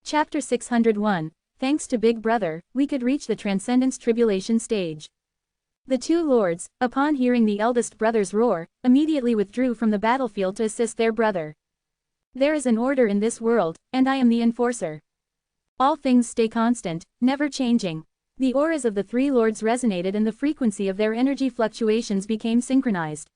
Chapter 601. Thanks to Big Brother, we could reach the Transcendence Tribulation stage. The two lords, upon hearing the eldest brother's roar, immediately withdrew from the battlefield to assist their brother. There is an order in this world, and I am the enforcer. All things stay constant, never changing. The auras of the three lords resonated and the frequency of their energy fluctuations became synchronized.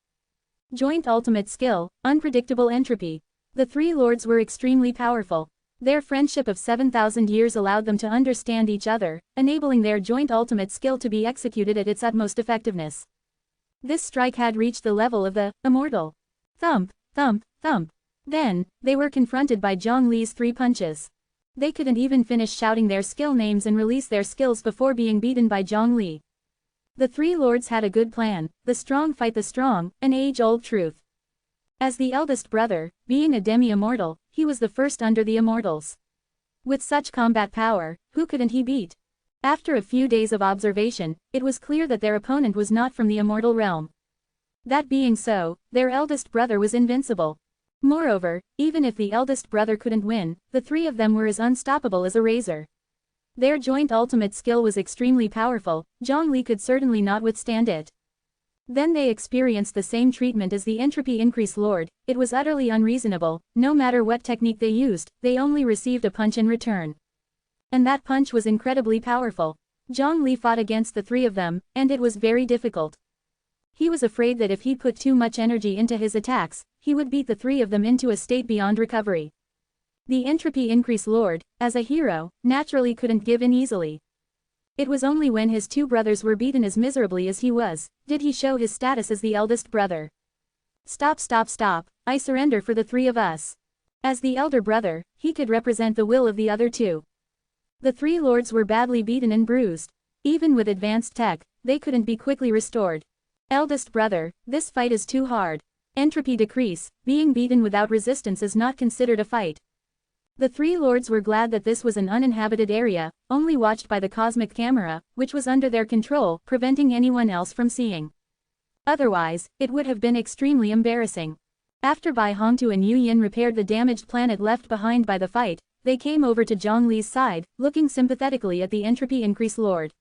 Joint ultimate skill, unpredictable entropy. The three lords were extremely powerful. Their friendship of 7,000 years allowed them to understand each other, enabling their joint ultimate skill to be executed at its utmost effectiveness. This strike had reached the level of the immortal. Thump, thump, thump. Then, they were confronted by Zhang Li's 3 punches. They couldn't even finish shouting their skill names and release their skills before being beaten by Zhang Li. The three lords had a good plan: the strong fight the strong, an age-old truth. As the eldest brother, being a demi-immortal, he was the first under the immortals. With such combat power, who couldn't he beat? After a few days of observation, it was clear that their opponent was not from the immortal realm. That being so, their eldest brother was invincible. Moreover, even if the eldest brother couldn't win, the three of them were as unstoppable as a razor. Their joint ultimate skill was extremely powerful. Zhang Li could certainly not withstand it. Then they experienced the same treatment as the entropy increase lord. It was utterly unreasonable. No matter what technique they used, they only received a punch in return. And that punch was incredibly powerful. Zhang Li fought against the three of them, and it was very difficult. He was afraid that if he put too much energy into his attacks, he would beat the three of them into a state beyond recovery. The entropy increase lord, as a hero, naturally couldn't give in easily. It was only when his two brothers were beaten as miserably as he was, did he show his status as the eldest brother. Stop, stop, stop, I surrender for the three of us. As the elder brother, he could represent the will of the other two. The three lords were badly beaten and bruised. Even with advanced tech, they couldn't be quickly restored. Eldest brother, this fight is too hard. Entropy decrease, being beaten without resistance is not considered a fight. The three lords were glad that this was an uninhabited area, only watched by the cosmic camera, which was under their control, preventing anyone else from seeing. Otherwise, it would have been extremely embarrassing. After Bai Hongtu and Yu Yin repaired the damaged planet left behind by the fight, they came over to Zhang Li's side, looking sympathetically at the entropy increase lord.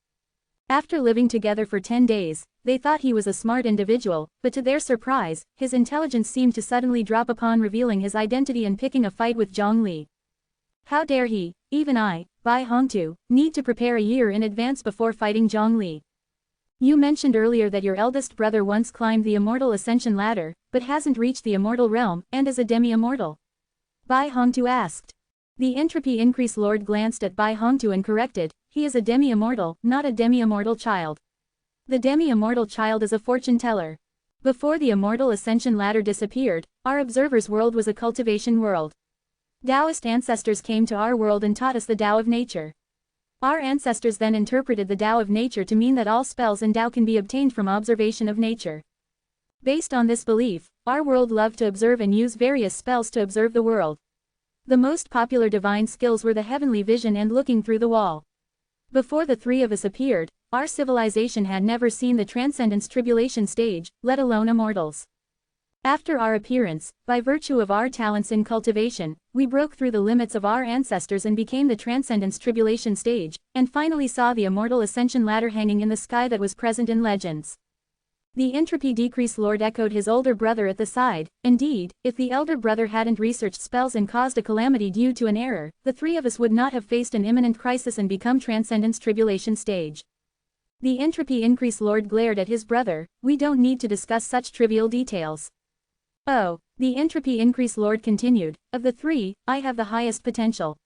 After living together for 10 days, they thought he was a smart individual, but to their surprise, his intelligence seemed to suddenly drop upon revealing his identity and picking a fight with Zhang Li. How dare he, even I, Bai Hongtu, need to prepare a year in advance before fighting Zhang Li. You mentioned earlier that your eldest brother once climbed the immortal ascension ladder, but hasn't reached the immortal realm, and is a demi-immortal. Bai Hongtu asked. The entropy increase lord glanced at Bai Hongtu and corrected, he is a demi-immortal, not a demi-immortal child. The demi-immortal child is a fortune teller. Before the immortal ascension ladder disappeared, our observer's world was a cultivation world. Taoist ancestors came to our world and taught us the Tao of nature. Our ancestors then interpreted the Tao of nature to mean that all spells and Tao can be obtained from observation of nature. Based on this belief, our world loved to observe and use various spells to observe the world. The most popular divine skills were the heavenly vision and looking through the wall. Before the three of us appeared, our civilization had never seen the Transcendence Tribulation stage, let alone immortals. After our appearance, by virtue of our talents in cultivation, we broke through the limits of our ancestors and became the Transcendence Tribulation stage, and finally saw the immortal ascension ladder hanging in the sky that was present in legends. The entropy decrease lord echoed his older brother at the side. Indeed, if the elder brother hadn't researched spells and caused a calamity due to an error, the three of us would not have faced an imminent crisis and become Transcendence Tribulation stage. The entropy increase lord glared at his brother. We don't need to discuss such trivial details. Oh, the entropy increase lord continued, of the three, I have the highest potential.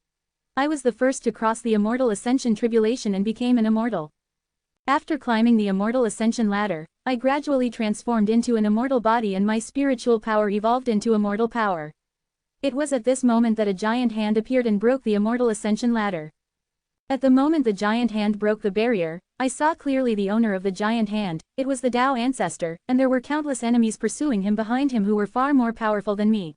I was the first to cross the immortal ascension tribulation and became an immortal. After climbing the immortal ascension ladder, I gradually transformed into an immortal body and my spiritual power evolved into immortal power. It was at this moment that a giant hand appeared and broke the immortal ascension ladder. At the moment the giant hand broke the barrier, I saw clearly the owner of the giant hand. It was the Tao ancestor, and there were countless enemies pursuing him behind him who were far more powerful than me.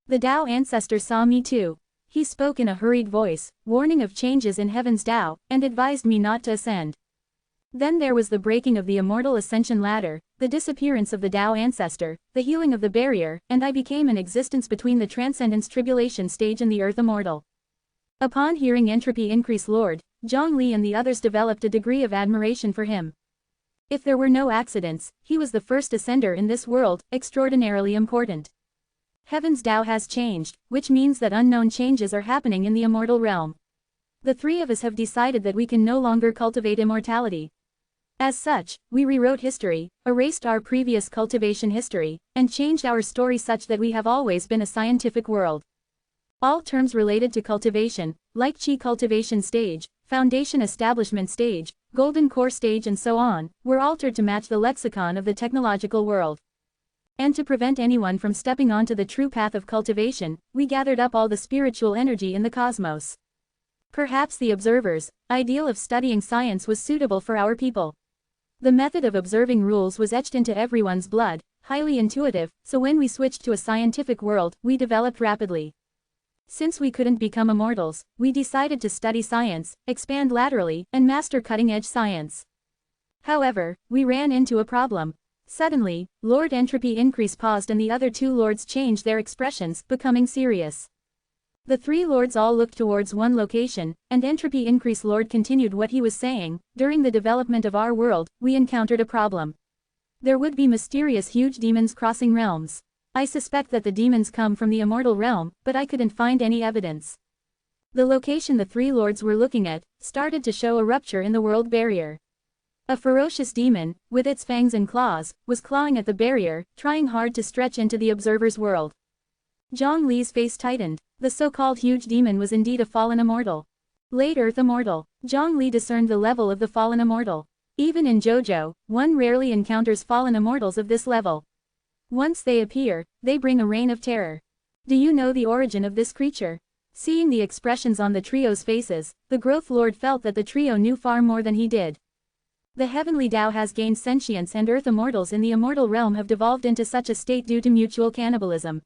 The Tao ancestor saw me too. He spoke in a hurried voice, warning of changes in heaven's Tao, and advised me not to ascend. Then there was the breaking of the immortal ascension ladder, the disappearance of the Tao ancestor, the healing of the barrier, and I became an existence between the Transcendence Tribulation stage and the Earth immortal. Upon hearing Entropy Increase Lord, Zhongli and the others developed a degree of admiration for him. If there were no accidents, he was the first ascender in this world, extraordinarily important. Heaven's Tao has changed, which means that unknown changes are happening in the immortal realm. The three of us have decided that we can no longer cultivate immortality. As such, we rewrote history, erased our previous cultivation history, and changed our story such that we have always been a scientific world. All terms related to cultivation, like Qi cultivation stage, foundation establishment stage, golden core stage and so on, were altered to match the lexicon of the technological world. And to prevent anyone from stepping onto the true path of cultivation, we gathered up all the spiritual energy in the cosmos. Perhaps the observer's ideal of studying science was suitable for our people. The method of observing rules was etched into everyone's blood, highly intuitive, so when we switched to a scientific world, we developed rapidly. Since we couldn't become immortals, we decided to study science, expand laterally, and master cutting-edge science. However, we ran into a problem. Suddenly, Lord Entropy Increase paused and the other two lords changed their expressions, becoming serious. The three lords all looked towards one location, and Entropy Increase Lord continued what he was saying. During the development of our world, we encountered a problem. There would be mysterious huge demons crossing realms. I suspect that the demons come from the immortal realm, but I couldn't find any evidence. The location the three lords were looking at started to show a rupture in the world barrier. A ferocious demon, with its fangs and claws, was clawing at the barrier, trying hard to stretch into the observer's world. Zhong Li's face tightened. The so-called huge demon was indeed a fallen immortal. Late Earth immortal. Zhong Li discerned the level of the fallen immortal. Even in JoJo, one rarely encounters fallen immortals of this level. Once they appear, they bring a reign of terror. Do you know the origin of this creature? Seeing the expressions on the trio's faces, the Growth Lord felt that the trio knew far more than he did. The heavenly Tao has gained sentience and Earth immortals in the immortal realm have devolved into such a state due to mutual cannibalism.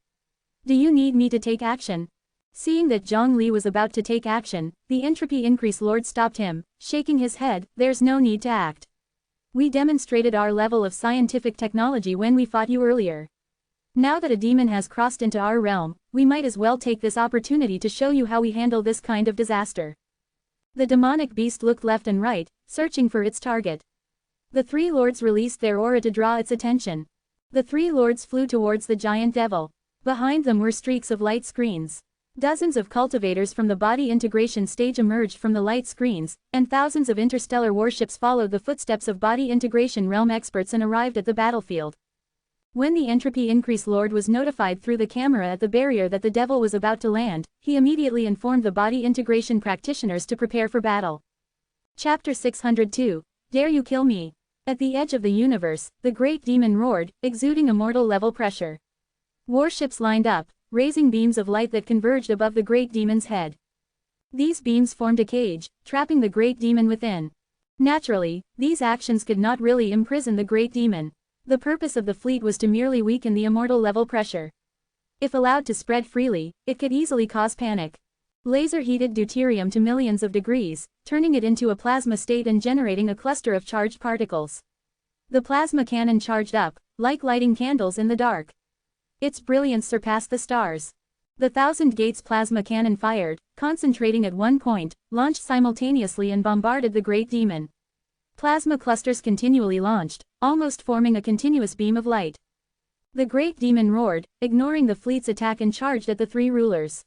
Do you need me to take action? Seeing that Zhong Li was about to take action, the Entropy Increase Lord stopped him, shaking his head. There's no need to act. We demonstrated our level of scientific technology when we fought you earlier. Now that a demon has crossed into our realm, we might as well take this opportunity to show you how we handle this kind of disaster. The demonic beast looked left and right, searching for its target. The three lords released their aura to draw its attention. The three lords flew towards the giant devil. Behind them were streaks of light screens. Dozens of cultivators from the body integration stage emerged from the light screens, and thousands of interstellar warships followed the footsteps of body integration realm experts and arrived at the battlefield. When the Entropy Increase Lord was notified through the camera at the barrier that the devil was about to land, he immediately informed the body integration practitioners to prepare for battle. Chapter 602. Dare you kill me? At the edge of the universe, the great demon roared, exuding immortal level pressure. Warships lined up, raising beams of light that converged above the great demon's head. These beams formed a cage, trapping the great demon within. Naturally, these actions could not really imprison the great demon. The purpose of the fleet was to merely weaken the immortal level pressure. If allowed to spread freely, it could easily cause panic. Laser-heated deuterium to millions of degrees, turning it into a plasma state and generating a cluster of charged particles. The plasma cannon charged up, like lighting candles in the dark. Its brilliance surpassed the stars. The 1,000 Gates plasma cannon fired, concentrating at one point, launched simultaneously and bombarded the great demon. Plasma clusters continually launched, almost forming a continuous beam of light. The great demon roared, ignoring the fleet's attack and charged at the three rulers.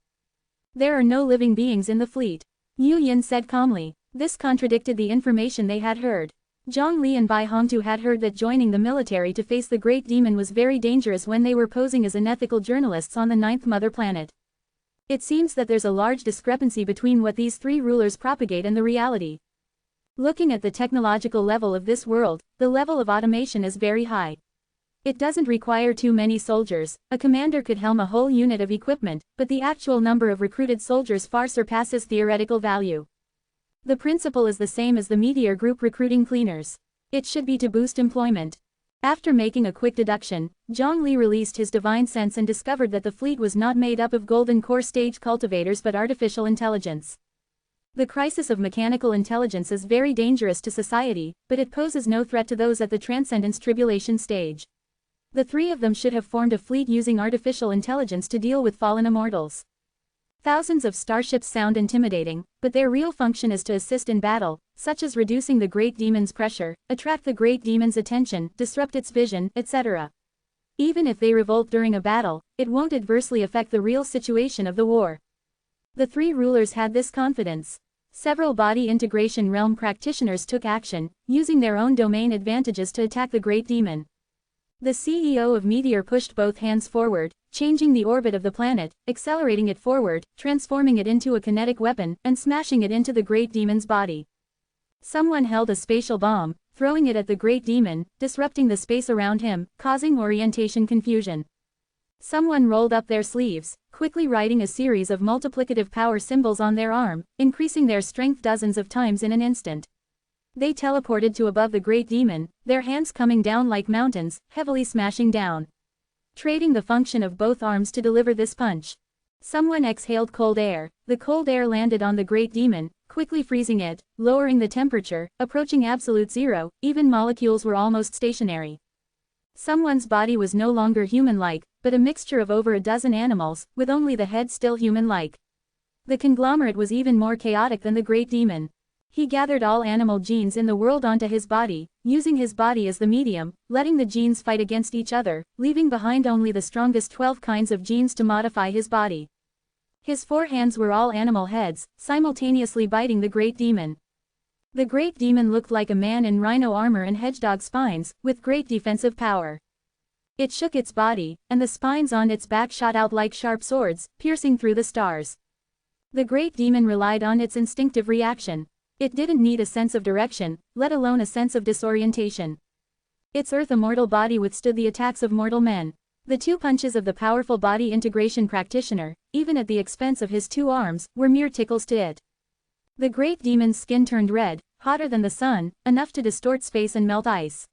There are no living beings in the fleet, Yu Yin said calmly. This contradicted the information they had heard. Zhong Li and Bai Hongtu had heard that joining the military to face the great demon was very dangerous when they were posing as unethical journalists on the 9th mother planet. It seems that there's a large discrepancy between what these three rulers propagate and the reality. Looking at the technological level of this world, the level of automation is very high. It doesn't require too many soldiers, a commander could helm a whole unit of equipment, but the actual number of recruited soldiers far surpasses theoretical value. The principle is the same as the Meteor Group recruiting cleaners. It should be to boost employment. After making a quick deduction, Zhong Li released his divine sense and discovered that the fleet was not made up of golden core stage cultivators but artificial intelligence. The crisis of mechanical intelligence is very dangerous to society, but it poses no threat to those at the transcendence tribulation stage. The three of them should have formed a fleet using artificial intelligence to deal with fallen immortals. Thousands of starships sound intimidating, but their real function is to assist in battle, such as reducing the great demon's pressure, attract the great demon's attention, disrupt its vision, etc. Even if they revolt during a battle, it won't adversely affect the real situation of the war. The three rulers had this confidence. Several body integration realm practitioners took action, using their own domain advantages to attack the great demon. The CEO of Meteor pushed both hands forward, changing the orbit of the planet, accelerating it forward, transforming it into a kinetic weapon, and smashing it into the great demon's body. Someone held a spatial bomb, throwing it at the great demon, disrupting the space around him, causing orientation confusion. Someone rolled up their sleeves, quickly writing a series of multiplicative power symbols on their arm, increasing their strength dozens of times in an instant. They teleported to above the great demon, their hands coming down like mountains, heavily smashing down. Trading the function of both arms to deliver this punch. Someone exhaled cold air, the cold air landed on the great demon, quickly freezing it, lowering the temperature, approaching absolute zero, even molecules were almost stationary. Someone's body was no longer human-like, but a mixture of over a dozen animals, with only the head still human-like. The conglomerate was even more chaotic than the great demon. He gathered all animal genes in the world onto his body, using his body as the medium, letting the genes fight against each other, leaving behind only the strongest 12 kinds of genes to modify his body. His 4 hands were all animal heads, simultaneously biting the great demon. The great demon looked like a man in rhino armor and hedgehog spines, with great defensive power. It shook its body, and the spines on its back shot out like sharp swords, piercing through the stars. The great demon relied on its instinctive reaction. It didn't need a sense of direction, let alone a sense of disorientation. Its earth immortal body withstood the attacks of mortal men. The 2 punches of the powerful body integration practitioner, even at the expense of his 2 arms, were mere tickles to it. The great demon's skin turned red, hotter than the sun, enough to distort space and melt ice.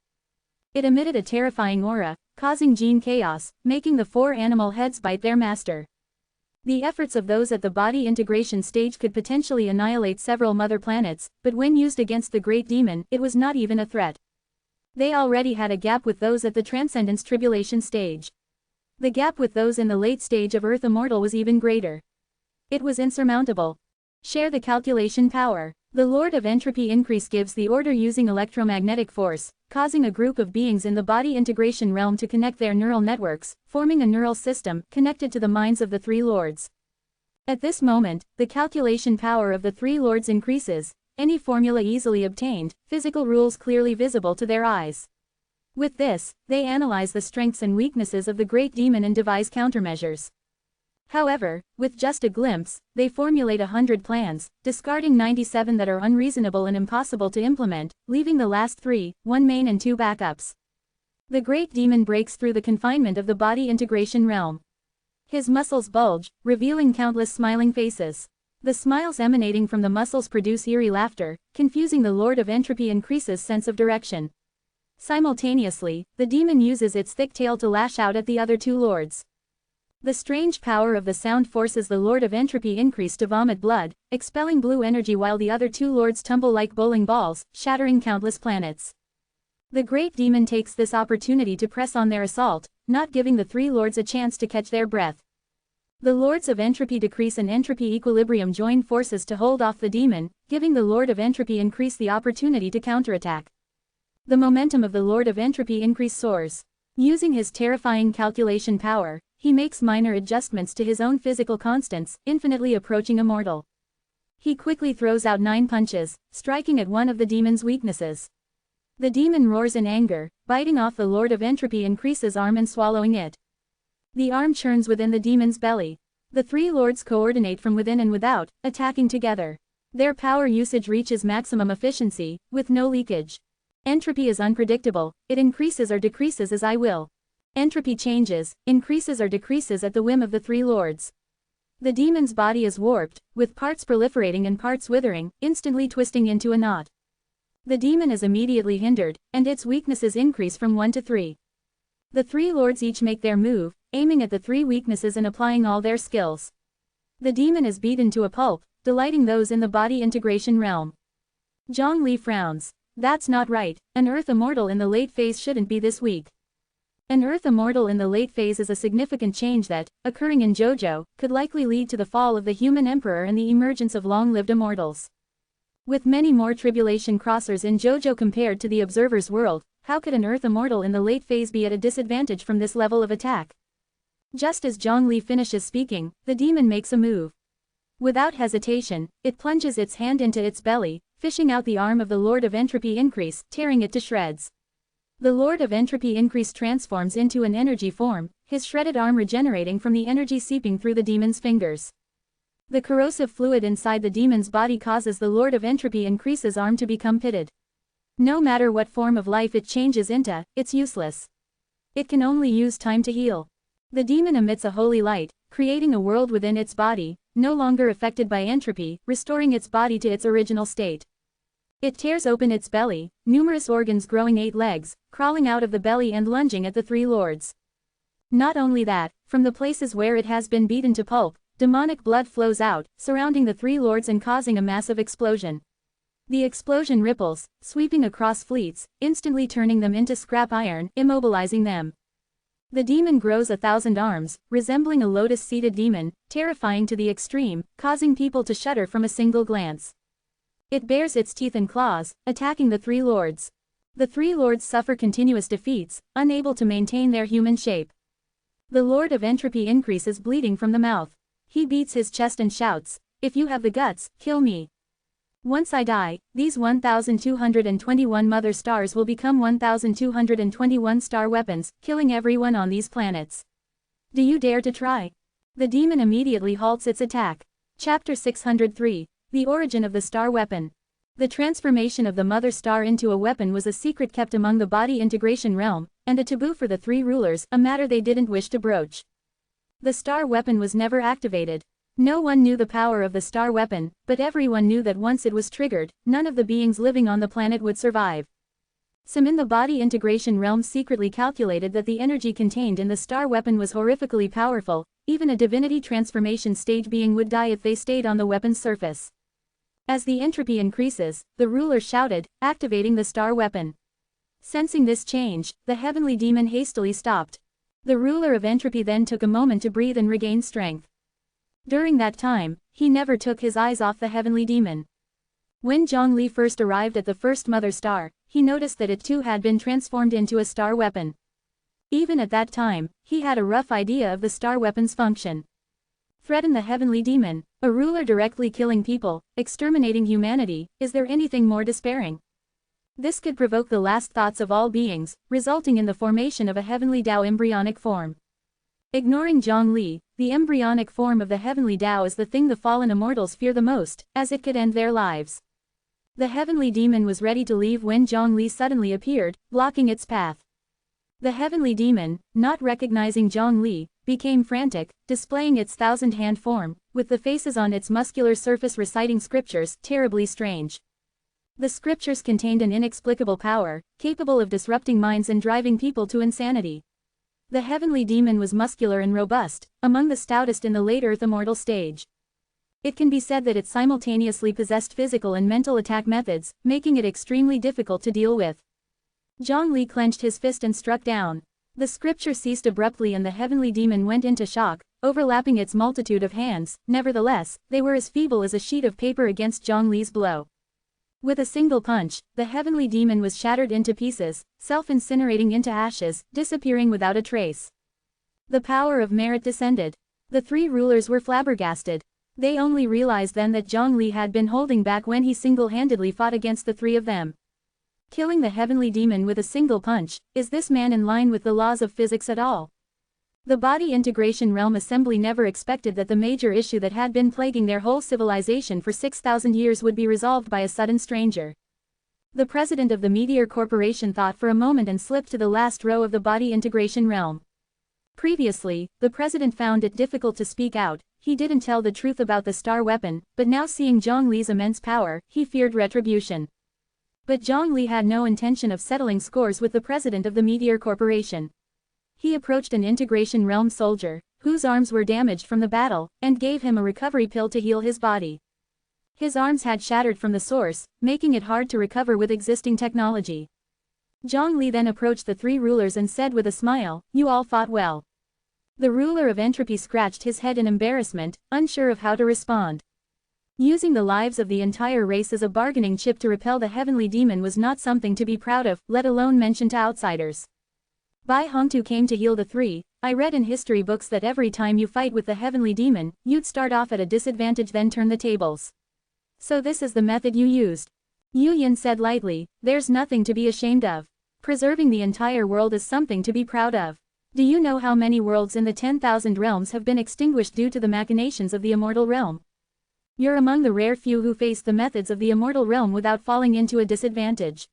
It emitted a terrifying aura, causing gene chaos, making the 4 animal heads bite their master. The efforts of those at the body integration stage could potentially annihilate several mother planets, but when used against the great demon, it was not even a threat. They already had a gap with those at the transcendence tribulation stage. The gap with those in the late stage of Earth Immortal was even greater. It was insurmountable. Share the calculation power. The Lord of Entropy Increase gives the order using electromagnetic force, causing a group of beings in the body integration realm to connect their neural networks, forming a neural system connected to the minds of the 3 lords. At this moment, the calculation power of the 3 lords increases, any formula easily obtained, physical rules clearly visible to their eyes. With this, they analyze the strengths and weaknesses of the great demon and devise countermeasures. However, with just a glimpse, they formulate 100 plans, discarding 97 that are unreasonable and impossible to implement, leaving the last 3, 1 main and 2 backups. The great demon breaks through the confinement of the body integration realm. His muscles bulge, revealing countless smiling faces. The smiles emanating from the muscles produce eerie laughter, confusing the Lord of Entropy Increase's sense of direction. Simultaneously, the demon uses its thick tail to lash out at the other 2 lords. The strange power of the sound forces the Lord of Entropy Increase to vomit blood, expelling blue energy while the other 2 lords tumble like bowling balls, shattering countless planets. The great demon takes this opportunity to press on their assault, not giving the 3 lords a chance to catch their breath. The Lords of Entropy Decrease and Entropy Equilibrium join forces to hold off the demon, giving the Lord of Entropy Increase the opportunity to counterattack. The momentum of the Lord of Entropy Increase soars. Using his terrifying calculation power, he makes minor adjustments to his own physical constants, infinitely approaching immortal. He quickly throws out 9 punches, striking at one of the demon's weaknesses. The demon roars in anger, biting off the Lord of Entropy Increase's arm and swallowing it. The arm churns within the demon's belly. The 3 lords coordinate from within and without, attacking together. Their power usage reaches maximum efficiency, with no leakage. Entropy is unpredictable, it increases or decreases as I will. Entropy changes, increases or decreases at the whim of the 3 lords. The demon's body is warped, with parts proliferating and parts withering, instantly twisting into a knot. The demon is immediately hindered, and its weaknesses increase from 1 to 3. The 3 lords each make their move, aiming at the 3 weaknesses and applying all their skills. The demon is beaten to a pulp, delighting those in the body integration realm. Zhongli frowns. That's not right, an Earth Immortal in the late phase shouldn't be this weak. An Earth immortal in the late phase is a significant change that, occurring in JoJo, could likely lead to the fall of the human emperor and the emergence of long-lived immortals. With many more tribulation crossers in JoJo compared to the Observer's world, how could an Earth immortal in the late phase be at a disadvantage from this level of attack? Just as Zhongli finishes speaking, the demon makes a move. Without hesitation, it plunges its hand into its belly, fishing out the arm of the Lord of Entropy Increase, tearing it to shreds. The Lord of Entropy Increase transforms into an energy form, his shredded arm regenerating from the energy seeping through the demon's fingers. The corrosive fluid inside the demon's body causes the Lord of Entropy Increase's arm to become pitted. No matter what form of life it changes into, it's useless. It can only use time to heal. The demon emits a holy light, creating a world within its body, no longer affected by entropy, restoring its body to its original state. It tears open its belly, numerous organs growing 8 legs, crawling out of the belly and lunging at the 3 lords. Not only that, from the places where it has been beaten to pulp, demonic blood flows out, surrounding the 3 lords and causing a massive explosion. The explosion ripples, sweeping across fleets, instantly turning them into scrap iron, immobilizing them. The demon grows 1,000 arms, resembling a lotus-seated demon, terrifying to the extreme, causing people to shudder from a single glance. It bares its teeth and claws, attacking the 3 lords. The 3 lords suffer continuous defeats, unable to maintain their human shape. The Lord of Entropy Increase is bleeding from the mouth. He beats his chest and shouts, "If you have the guts, kill me. Once I die, these 1,221 mother stars will become 1,221 star weapons, killing everyone on these planets. Do you dare to try?" The demon immediately halts its attack. Chapter 603. The Origin of the Star Weapon. The transformation of the Mother Star into a weapon was a secret kept among the body integration realm, and a taboo for the 3 rulers, a matter they didn't wish to broach. The star weapon was never activated. No one knew the power of the star weapon, but everyone knew that once it was triggered, none of the beings living on the planet would survive. Some in the body integration realm secretly calculated that the energy contained in the star weapon was horrifically powerful, even a divinity transformation stage being would die if they stayed on the weapon's surface. As the entropy increases, the ruler shouted, activating the star weapon. Sensing this change, the heavenly demon hastily stopped. The ruler of entropy then took a moment to breathe and regain strength. During that time, he never took his eyes off the heavenly demon. When Zhongli first arrived at the first mother star, he noticed that it too had been transformed into a star weapon. Even at that time, he had a rough idea of the star weapon's function. Threaten the heavenly demon, a ruler directly killing people, exterminating humanity, is there anything more despairing? This could provoke the last thoughts of all beings, resulting in the formation of a heavenly Tao embryonic form. Ignoring Zhongli, the embryonic form of the heavenly Tao is the thing the fallen immortals fear the most, as it could end their lives. The heavenly demon was ready to leave when Zhongli suddenly appeared, blocking its path. The heavenly demon, not recognizing Zhongli, became frantic, displaying its 1,000-hand form, with the faces on its muscular surface reciting scriptures, terribly strange. The scriptures contained an inexplicable power, capable of disrupting minds and driving people to insanity. The heavenly demon was muscular and robust, among the stoutest in the late Earth immortal stage. It can be said that it simultaneously possessed physical and mental attack methods, making it extremely difficult to deal with. Zhongli clenched his fist and struck down. The scripture ceased abruptly and the heavenly demon went into shock, overlapping its multitude of hands. Nevertheless, they were as feeble as a sheet of paper against Zhongli's blow. With a single punch, the heavenly demon was shattered into pieces, self-incinerating into ashes, disappearing without a trace. The power of merit descended. The 3 rulers were flabbergasted. They only realized then that Zhongli had been holding back when he single-handedly fought against the 3 of them. Killing the heavenly demon with a single punch, is this man in line with the laws of physics at all? The body integration realm assembly never expected that the major issue that had been plaguing their whole civilization for 6,000 years would be resolved by a sudden stranger. The president of the Meteor Corporation thought for a moment and slipped to the last row of the body integration realm. Previously, the president found it difficult to speak out. He didn't tell the truth about the star weapon, but now seeing Zhongli's immense power, he feared retribution. But Zhongli had no intention of settling scores with the president of the Meteor Corporation. He approached an integration realm soldier, whose arms were damaged from the battle, and gave him a recovery pill to heal his body. His arms had shattered from the source, making it hard to recover with existing technology. Zhongli then approached the three rulers and said with a smile, "You all fought well." The ruler of entropy scratched his head in embarrassment, unsure of how to respond. Using the lives of the entire race as a bargaining chip to repel the heavenly demon was not something to be proud of, let alone mention to outsiders. Bai Hongtu came to heal the three. "I read in history books that every time you fight with the heavenly demon, you'd start off at a disadvantage then turn the tables. So this is the method you used." Yu Yin said lightly, "There's nothing to be ashamed of. Preserving the entire world is something to be proud of. Do you know how many worlds in the 10,000 realms have been extinguished due to the machinations of the immortal realm? You're among the rare few who face the methods of the immortal realm without falling into a disadvantage."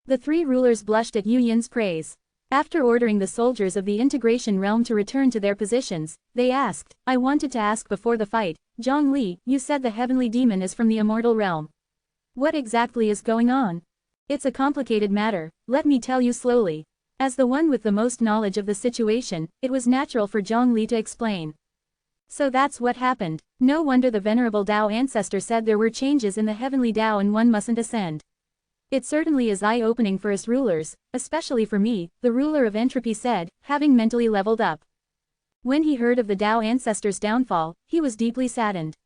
The three rulers blushed at Yu Yin's praise. After ordering the soldiers of the integration realm to return to their positions, they asked, "I wanted to ask before the fight, Zhongli, you said the heavenly demon is from the immortal realm. What exactly is going on?" "It's a complicated matter, let me tell you slowly." As the one with the most knowledge of the situation, it was natural for Zhongli to explain. "So that's what happened. No wonder the venerable Tao ancestor said there were changes in the heavenly Tao and one mustn't ascend. It certainly is eye-opening for us rulers, especially for me," the ruler of entropy said, having mentally leveled up. When he heard of the Tao ancestor's downfall, he was deeply saddened.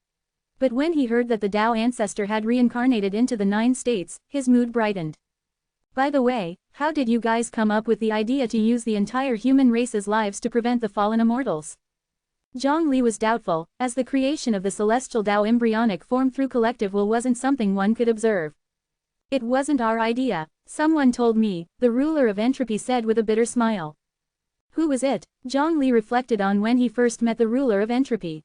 But when he heard that the Tao ancestor had reincarnated into the 9 states, his mood brightened. "By the way, how did you guys come up with the idea to use the entire human race's lives to prevent the fallen immortals?" Zhongli was doubtful, as the creation of the celestial Tao embryonic form through collective will wasn't something one could observe. "It wasn't our idea. Someone told me," the ruler of entropy said with a bitter smile. Who was it? Zhongli reflected on when he first met the ruler of entropy.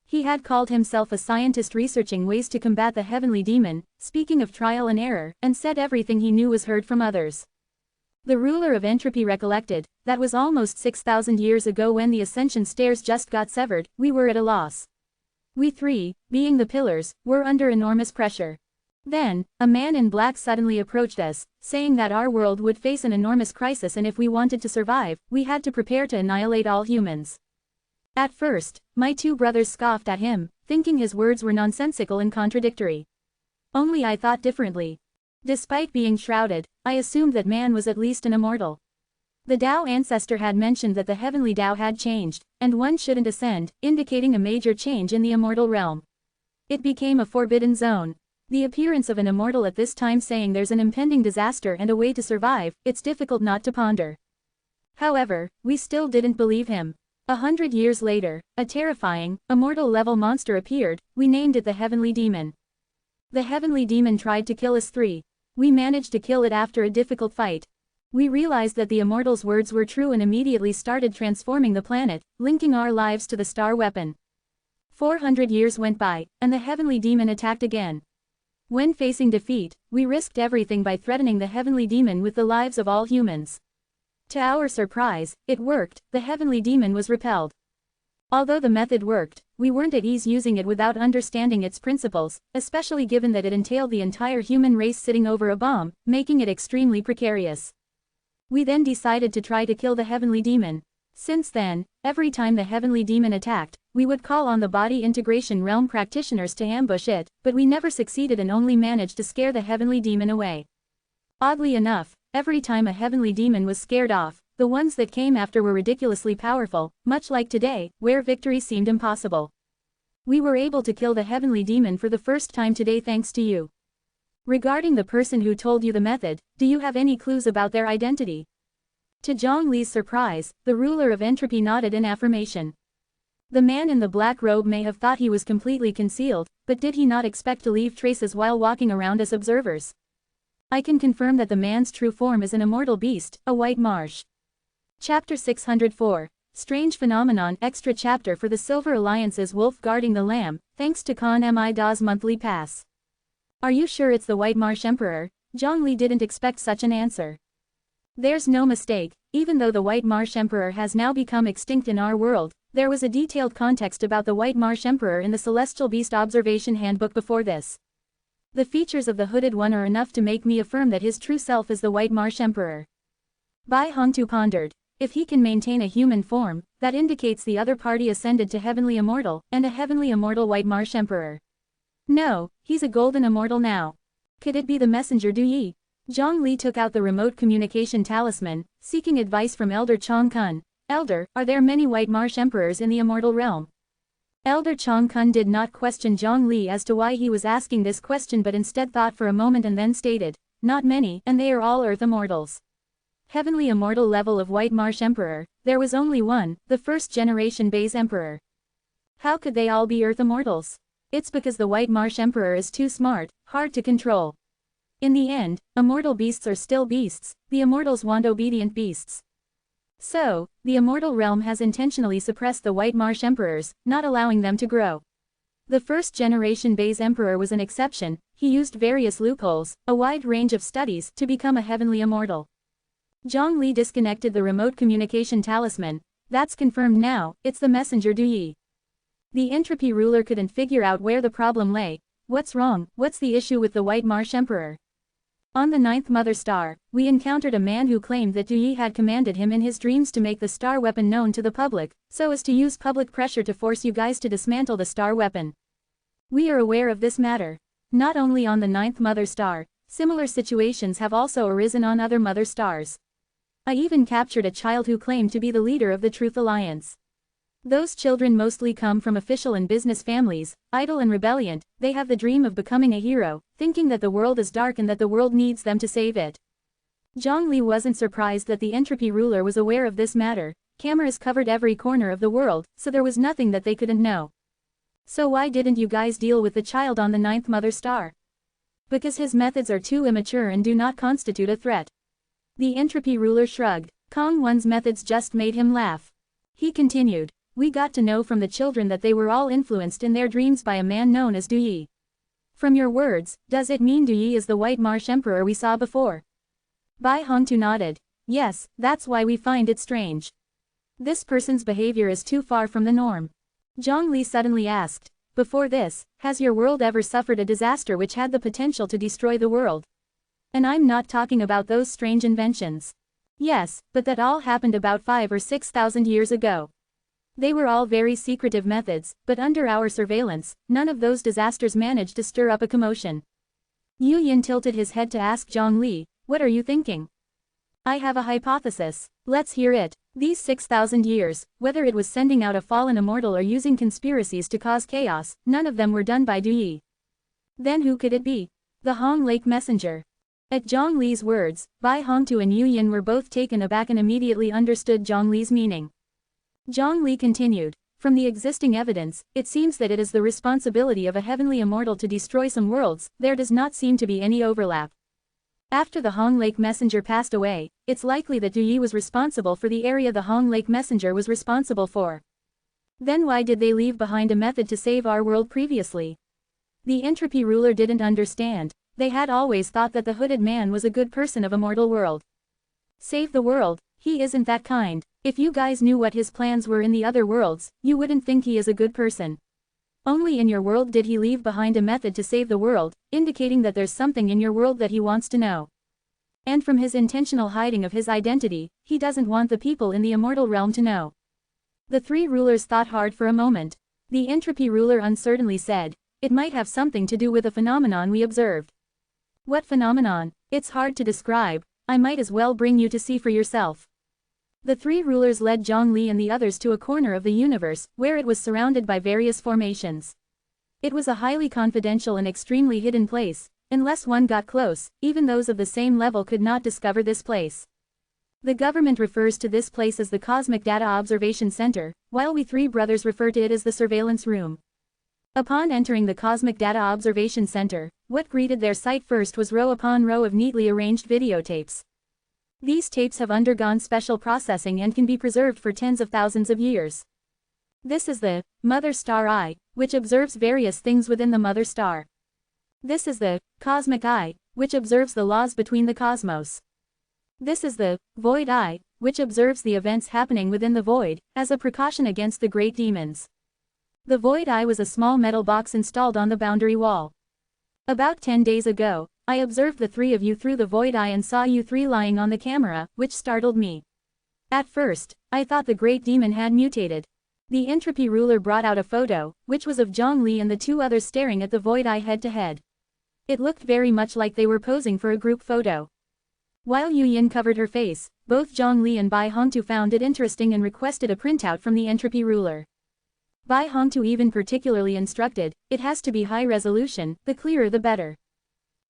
He had called himself a scientist researching ways to combat the heavenly demon, speaking of trial and error, and said everything he knew was heard from others. The ruler of entropy recollected, "That was almost 6,000 years ago when the Ascension stairs just got severed, we were at a loss. We three, being the pillars, were under enormous pressure. Then, a man in black suddenly approached us, saying that our world would face an enormous crisis and if we wanted to survive, we had to prepare to annihilate all humans. At first, my 2 brothers scoffed at him, thinking his words were nonsensical and contradictory. Only I thought differently. Despite being shrouded, I assumed that man was at least an immortal. The Tao ancestor had mentioned that the heavenly Tao had changed, and one shouldn't ascend, indicating a major change in the immortal realm. It became a forbidden zone. The appearance of an immortal at this time saying there's an impending disaster and a way to survive, it's difficult not to ponder. However, we still didn't believe him. 100 years later, a terrifying, immortal-level monster appeared. We named it the Heavenly Demon. The Heavenly Demon tried to kill us 3. We managed to kill it after a difficult fight. We realized that the immortal's words were true and immediately started transforming the planet, linking our lives to the star weapon. 400 years went by, and the Heavenly Demon attacked again. When facing defeat, we risked everything by threatening the Heavenly Demon with the lives of all humans. To our surprise, it worked. The Heavenly Demon was repelled. Although the method worked, we weren't at ease using it without understanding its principles, especially given that it entailed the entire human race sitting over a bomb, making it extremely precarious. We then decided to try to kill the Heavenly Demon. Since then, every time the Heavenly Demon attacked, we would call on the body integration realm practitioners to ambush it, but we never succeeded and only managed to scare the Heavenly Demon away. Oddly enough, every time a Heavenly Demon was scared off, the ones that came after were ridiculously powerful, much like today, where victory seemed impossible. We were able to kill the Heavenly Demon for the first time today thanks to you. Regarding the person who told you the method, do you have any clues about their identity?" To Zhongli's surprise, the ruler of entropy nodded in affirmation. The man in the black robe may have thought he was completely concealed, but did he not expect to leave traces while walking around as observers? I can confirm that the man's true form is an immortal beast, a white marsh. Chapter 604. Strange Phenomenon. Extra chapter for the Silver Alliance's Wolf Guarding the Lamb, thanks to Khan Mida's monthly pass. Are you sure it's the White Marsh Emperor? Zhongli didn't expect such an answer. There's no mistake, even though the White Marsh Emperor has now become extinct in our world, there was a detailed context about the White Marsh Emperor in the Celestial Beast Observation Handbook before this. The features of the Hooded One are enough to make me affirm that his true self is the White Marsh Emperor. Bai Hongtu pondered. If he can maintain a human form, that indicates the other party ascended to Heavenly Immortal, and a Heavenly Immortal White Marsh Emperor. No, he's a Golden Immortal now. Could it be the messenger Du Yi? Zhongli took out the remote communication talisman, seeking advice from Elder Changkun. Elder, are there many White Marsh Emperors in the immortal realm? Elder Changkun did not question Zhongli as to why he was asking this question but instead thought for a moment and then stated, not many, and they are all Earth Immortals. Heavenly Immortal level of White Marsh Emperor, there was only one, the first generation Base Emperor. How could they all be Earth Immortals? It's because the White Marsh Emperor is too smart, hard to control. In the end, immortal beasts are still beasts, the immortals want obedient beasts. So, the immortal realm has intentionally suppressed the White Marsh Emperors, not allowing them to grow. The first generation Base Emperor was an exception, he used various loopholes, a wide range of studies, to become a heavenly immortal. Zhongli disconnected the remote communication talisman. That's confirmed now, it's the messenger Duyi. The entropy ruler couldn't figure out where the problem lay. What's wrong, what's the issue with the White Marsh Emperor? On the 9th Mother Star, we encountered a man who claimed that Duyi had commanded him in his dreams to make the star weapon known to the public, so as to use public pressure to force you guys to dismantle the star weapon. We are aware of this matter. Not only on the 9th Mother Star, similar situations have also arisen on other Mother Stars. I even captured a child who claimed to be the leader of the Truth Alliance. Those children mostly come from official and business families, idle and rebelliant. They have the dream of becoming a hero, thinking that the world is dark and that the world needs them to save it. Zhongli wasn't surprised that the entropy ruler was aware of this matter. Cameras covered every corner of the world, so there was nothing that they couldn't know. So why didn't you guys deal with the child on the 9th Mother Star? Because his methods are too immature and do not constitute a threat. The entropy ruler shrugged. Kong One's methods just made him laugh. He continued. We got to know from the children that they were all influenced in their dreams by a man known as Duyi. From your words, does it mean Duyi is the White Marsh Emperor we saw before? Bai Hongtu nodded. Yes, that's why we find it strange. This person's behavior is too far from the norm. Zhongli suddenly asked. Before this, has your world ever suffered a disaster which had the potential to destroy the world? And I'm not talking about those strange inventions. Yes, but that all happened about 5,000 or 6,000 years ago. They were all very secretive methods, but under our surveillance, none of those disasters managed to stir up a commotion. Yu Yin tilted his head to ask Zhongli, what are you thinking? I have a hypothesis. Let's hear it. These 6,000 years, whether it was sending out a fallen immortal or using conspiracies to cause chaos, none of them were done by Duyi. Then who could it be? The Hong Lake Messenger. At Zhongli's words, Bai Hongtu and Yu Yin were both taken aback and immediately understood Zhongli's meaning. Zhongli continued, from the existing evidence, it seems that it is the responsibility of a heavenly immortal to destroy some worlds. There does not seem to be any overlap. After the Hong Lake Messenger passed away, it's likely that Duyi was responsible for the area the Hong Lake Messenger was responsible for. Then why did they leave behind a method to save our world previously? The entropy ruler didn't understand. They had always thought that the hooded man was a good person of a mortal world. Save the world? He isn't that kind. If you guys knew what his plans were in the other worlds, you wouldn't think he is a good person. Only in your world did he leave behind a method to save the world, indicating that there's something in your world that he wants to know. And from his intentional hiding of his identity, he doesn't want the people in the immortal realm to know. The three rulers thought hard for a moment. The entropy ruler uncertainly said, it might have something to do with a phenomenon we observed. What phenomenon? It's hard to describe. I might as well bring you to see for yourself. The three rulers led Zhongli and the others to a corner of the universe, where it was surrounded by various formations. It was a highly confidential and extremely hidden place. Unless one got close, even those of the same level could not discover this place. The government refers to this place as the Cosmic Data Observation Center, while we three brothers refer to it as the Surveillance Room. Upon entering the Cosmic Data Observation Center, what greeted their sight first was row upon row of neatly arranged videotapes. These tapes have undergone special processing and can be preserved for tens of thousands of years. This is the Mother Star Eye, which observes various things within the Mother Star. This is the Cosmic Eye, which observes the laws between the cosmos. This is the Void Eye, which observes the events happening within the void, as a precaution against the great demons. The Void Eye was a small metal box installed on the boundary wall. About 10 days ago, I observed the three of you through the Void Eye and saw you three lying on the camera, which startled me. At first, I thought the great demon had mutated. The entropy ruler brought out a photo, which was of Zhongli and the two others staring at the Void Eye head to head. It looked very much like they were posing for a group photo. While Yu Yin covered her face, both Zhongli and Bai Hongtu found it interesting and requested a printout from the entropy ruler. Bai Hongtu even particularly instructed, it has to be high resolution, the clearer the better.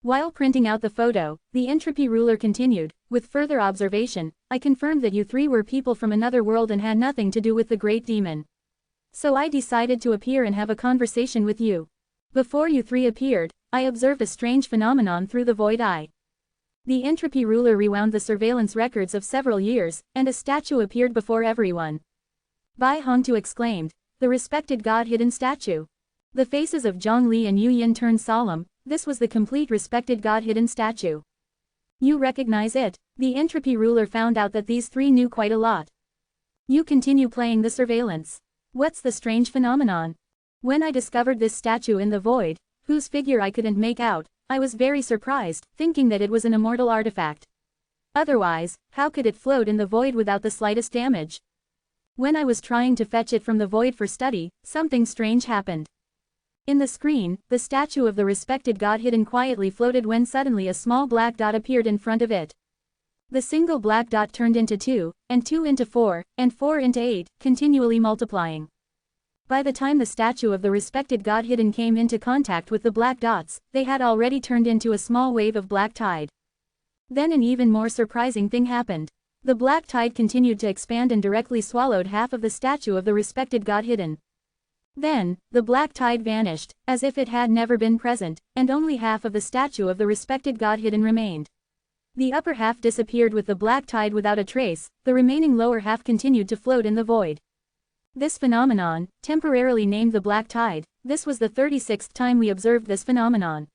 While printing out the photo, the entropy ruler continued, with further observation, I confirmed that you three were people from another world and had nothing to do with the great demon. So I decided to appear and have a conversation with you. Before you three appeared, I observed a strange phenomenon through the void eye. The entropy ruler rewound the surveillance records of several years, and a statue appeared before everyone. Bai Hongtu exclaimed, the respected God-hidden statue. The faces of Zhongli and Yu Yin turned solemn. This was the complete respected God-hidden statue. You recognize it? The entropy ruler found out that these three knew quite a lot. You continue playing the surveillance. What's the strange phenomenon? When I discovered this statue in the void, whose figure I couldn't make out, I was very surprised, thinking that it was an immortal artifact. Otherwise, how could it float in the void without the slightest damage? When I was trying to fetch it from the void for study, something strange happened. In the screen, the statue of the respected God hidden quietly floated when suddenly a small black dot appeared in front of it. The single black dot turned into 2, and 2 into 4, and 4 into 8, continually multiplying. By the time the statue of the respected God hidden came into contact with the black dots, they had already turned into a small wave of black tide. Then an even more surprising thing happened. The black tide continued to expand and directly swallowed half of the statue of the respected God hidden. Then, the black tide vanished, as if it had never been present, and only half of the statue of the respected God hidden remained. The upper half disappeared with the black tide without a trace, the remaining lower half continued to float in the void. This phenomenon, temporarily named the black tide, this was the 36th time we observed this phenomenon.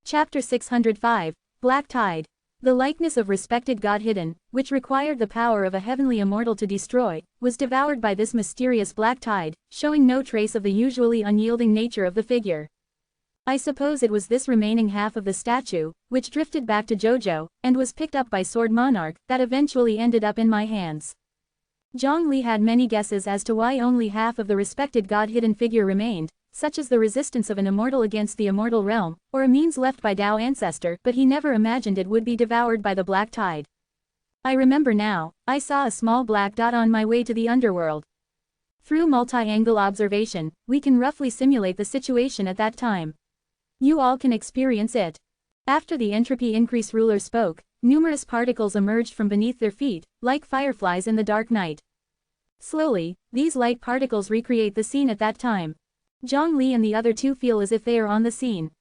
Chapter 605, Black Tide. The likeness of respected God hidden, which required the power of a heavenly immortal to destroy, was devoured by this mysterious black tide, showing no trace of the usually unyielding nature of the figure. I suppose it was this remaining half of the statue, which drifted back to Jojo, and was picked up by Sword Monarch, that eventually ended up in my hands. Zhongli had many guesses as to why only half of the respected God-hidden figure remained, such as the resistance of an immortal against the immortal realm, or a means left by Tao ancestor, but he never imagined it would be devoured by the black tide. I remember now, I saw a small black dot on my way to the underworld. Through multi-angle observation, we can roughly simulate the situation at that time. You all can experience it. After the entropy increase ruler spoke, numerous particles emerged from beneath their feet, like fireflies in the dark night. Slowly, these light particles recreate the scene at that time. Zhongli and the other two feel as if they are on the scene.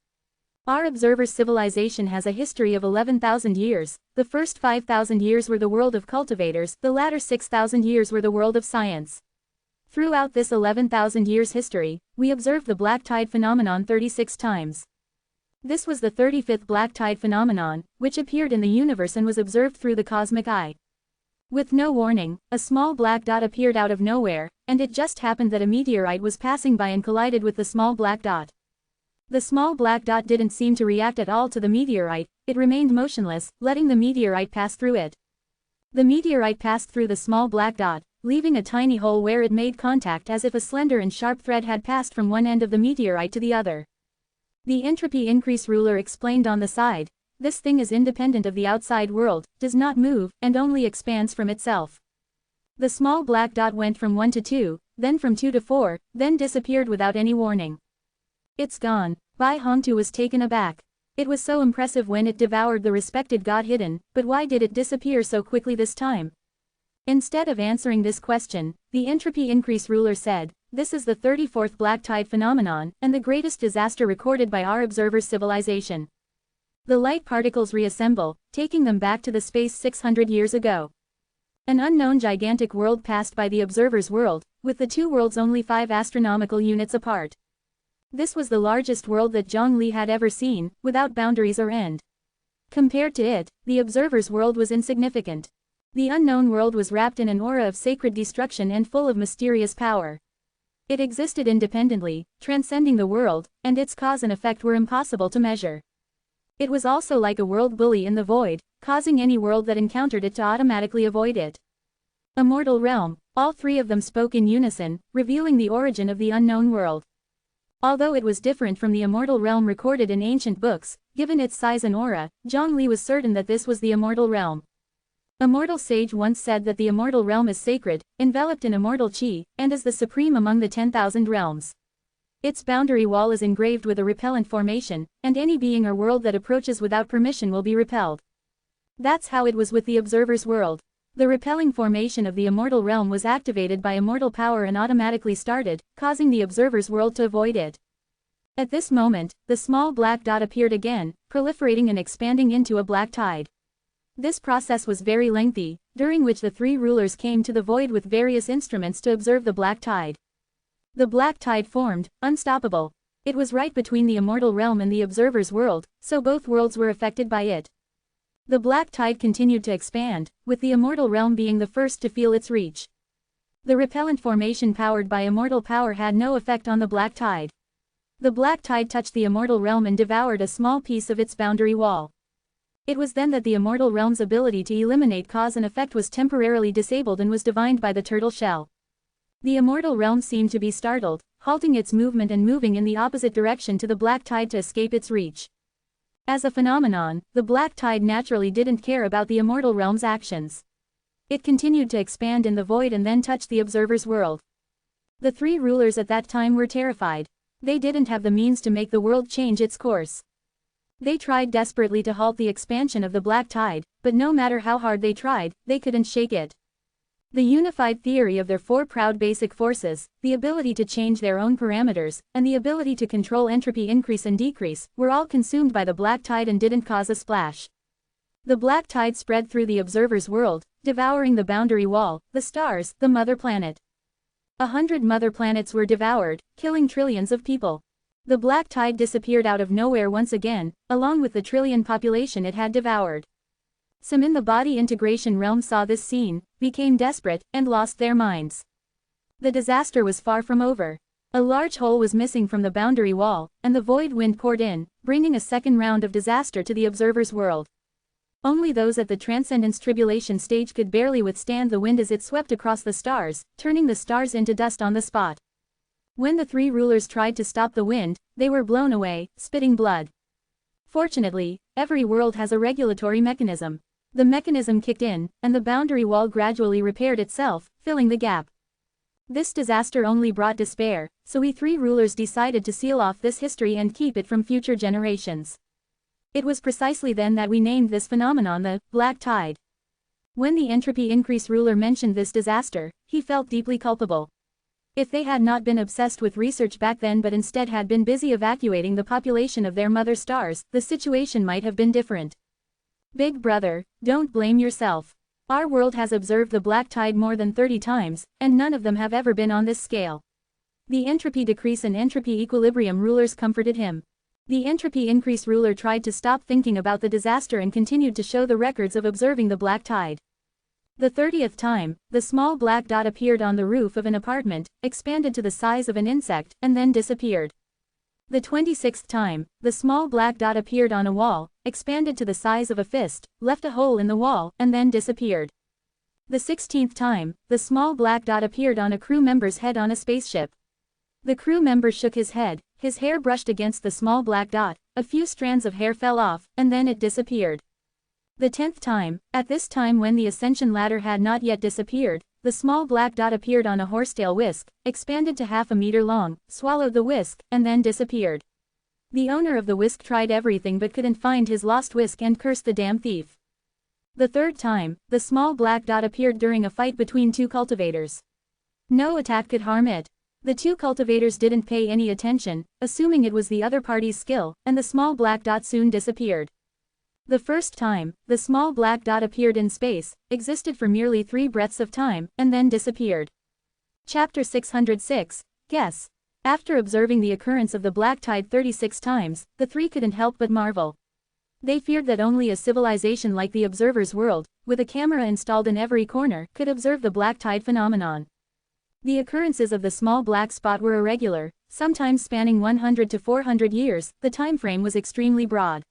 Our observer's civilization has a history of 11,000 years, the first 5,000 years were the world of cultivators, the latter 6,000 years were the world of science. Throughout this 11,000 years history, we observed the black tide phenomenon 36 times. This was the 35th black tide phenomenon, which appeared in the universe and was observed through the cosmic eye. With no warning, a small black dot appeared out of nowhere, and it just happened that a meteorite was passing by and collided with the small black dot. The small black dot didn't seem to react at all to the meteorite, it remained motionless, letting the meteorite pass through it. The meteorite passed through the small black dot, leaving a tiny hole where it made contact as if a slender and sharp thread had passed from one end of the meteorite to the other. The entropy increase ruler explained on the side, this thing is independent of the outside world, does not move, and only expands from itself. The small black dot went from 1 to 2, then from 2 to 4, then disappeared without any warning. It's gone. Bai Hongtu was taken aback. It was so impressive when it devoured the respected God hidden, but why did it disappear so quickly this time? Instead of answering this question, the entropy increase ruler said, this is the 34th black tide phenomenon, and the greatest disaster recorded by our observer's civilization. The light particles reassemble, taking them back to the space 600 years ago. An unknown gigantic world passed by the observer's world, with the two worlds only 5 astronomical units apart. This was the largest world that Zhongli had ever seen, without boundaries or end. Compared to it, the observer's world was insignificant. The unknown world was wrapped in an aura of sacred destruction and full of mysterious power. It existed independently, transcending the world, and its cause and effect were impossible to measure. It was also like a world bully in the void, causing any world that encountered it to automatically avoid it. Immortal realm, all three of them spoke in unison, revealing the origin of the unknown world. Although it was different from the immortal realm recorded in ancient books, Given its size and aura, Zhongli was certain that this was the immortal realm. A mortal sage once said that the immortal realm is sacred, enveloped in immortal qi, and is the supreme among the 10,000 realms. Its boundary wall is engraved with a repellent formation, and any being or world that approaches without permission will be repelled. That's how it was with the observer's world. The repelling formation of the immortal realm was activated by immortal power and automatically started, causing the observer's world to avoid it. At this moment, the small black dot appeared again, proliferating and expanding into a black tide. This process was very lengthy, during which the three rulers came to the void with various instruments to observe the black tide. The black tide formed, unstoppable. It was right between the immortal realm and the observer's world, so both worlds were affected by it. The black tide continued to expand, with the immortal realm being the first to feel its reach. The repellent formation powered by immortal power had no effect on the black tide. The black tide touched the immortal realm and devoured a small piece of its boundary wall. It was then that the immortal realm's ability to eliminate cause and effect was temporarily disabled and was divined by the turtle shell. The immortal realm seemed to be startled, halting its movement and moving in the opposite direction to the black tide to escape its reach. As a phenomenon, the black tide naturally didn't care about the immortal realm's actions. It continued to expand in the void and then touched the observer's world. The three rulers at that time were terrified. They didn't have the means to make the world change its course. They tried desperately to halt the expansion of the black tide, but no matter how hard they tried, they couldn't shake it. The unified theory of their four proud basic forces, the ability to change their own parameters, and the ability to control entropy increase and decrease, were all consumed by the black tide and didn't cause a splash. The black tide spread through the observer's world, devouring the boundary wall, the stars, the mother planet. 100 mother planets were devoured, killing trillions of people. The black tide disappeared out of nowhere once again, along with the trillion population it had devoured. Some in the body integration realm saw this scene, became desperate, and lost their minds. The disaster was far from over. A large hole was missing from the boundary wall, and the void wind poured in, bringing a second round of disaster to the observer's world. Only those at the transcendence tribulation stage could barely withstand the wind as it swept across the stars, turning the stars into dust on the spot. When the three rulers tried to stop the wind, they were blown away, spitting blood. Fortunately, every world has a regulatory mechanism. The mechanism kicked in, and the boundary wall gradually repaired itself, filling the gap. This disaster only brought despair, so we three rulers decided to seal off this history and keep it from future generations. It was precisely then that we named this phenomenon the black tide. When the entropy increase ruler mentioned this disaster, he felt deeply culpable. If they had not been obsessed with research back then but instead had been busy evacuating the population of their mother stars, the situation might have been different. Big brother, don't blame yourself. Our world has observed the black tide more than 30 times, and none of them have ever been on this scale. The entropy decrease and entropy equilibrium rulers comforted him. The entropy increase ruler tried to stop thinking about the disaster and continued to show the records of observing the black tide. The 30th time, the small black dot appeared on the roof of an apartment, expanded to the size of an insect, and then disappeared. The 26th time, the small black dot appeared on a wall, expanded to the size of a fist, left a hole in the wall, and then disappeared. The 16th time, the small black dot appeared on a crew member's head on a spaceship. The crew member shook his head, his hair brushed against the small black dot, a few strands of hair fell off, and then it disappeared. The 10th time, at this time when the Ascension ladder had not yet disappeared, the small black dot appeared on a horsetail whisk, expanded to half a meter long, swallowed the whisk, and then disappeared. The owner of the whisk tried everything but couldn't find his lost whisk and cursed the damn thief. The 3rd time, the small black dot appeared during a fight between two cultivators. No attack could harm it. The two cultivators didn't pay any attention, assuming it was the other party's skill, and the small black dot soon disappeared. The 1st time, the small black dot appeared in space, existed for merely 3 breaths of time, and then disappeared. Chapter 606, Guess. After observing the occurrence of the black tide 36 times, the three couldn't help but marvel. They feared that only a civilization like the observer's world, with a camera installed in every corner, could observe the black tide phenomenon. The occurrences of the small black spot were irregular, sometimes spanning 100 to 400 years, the time frame was extremely broad.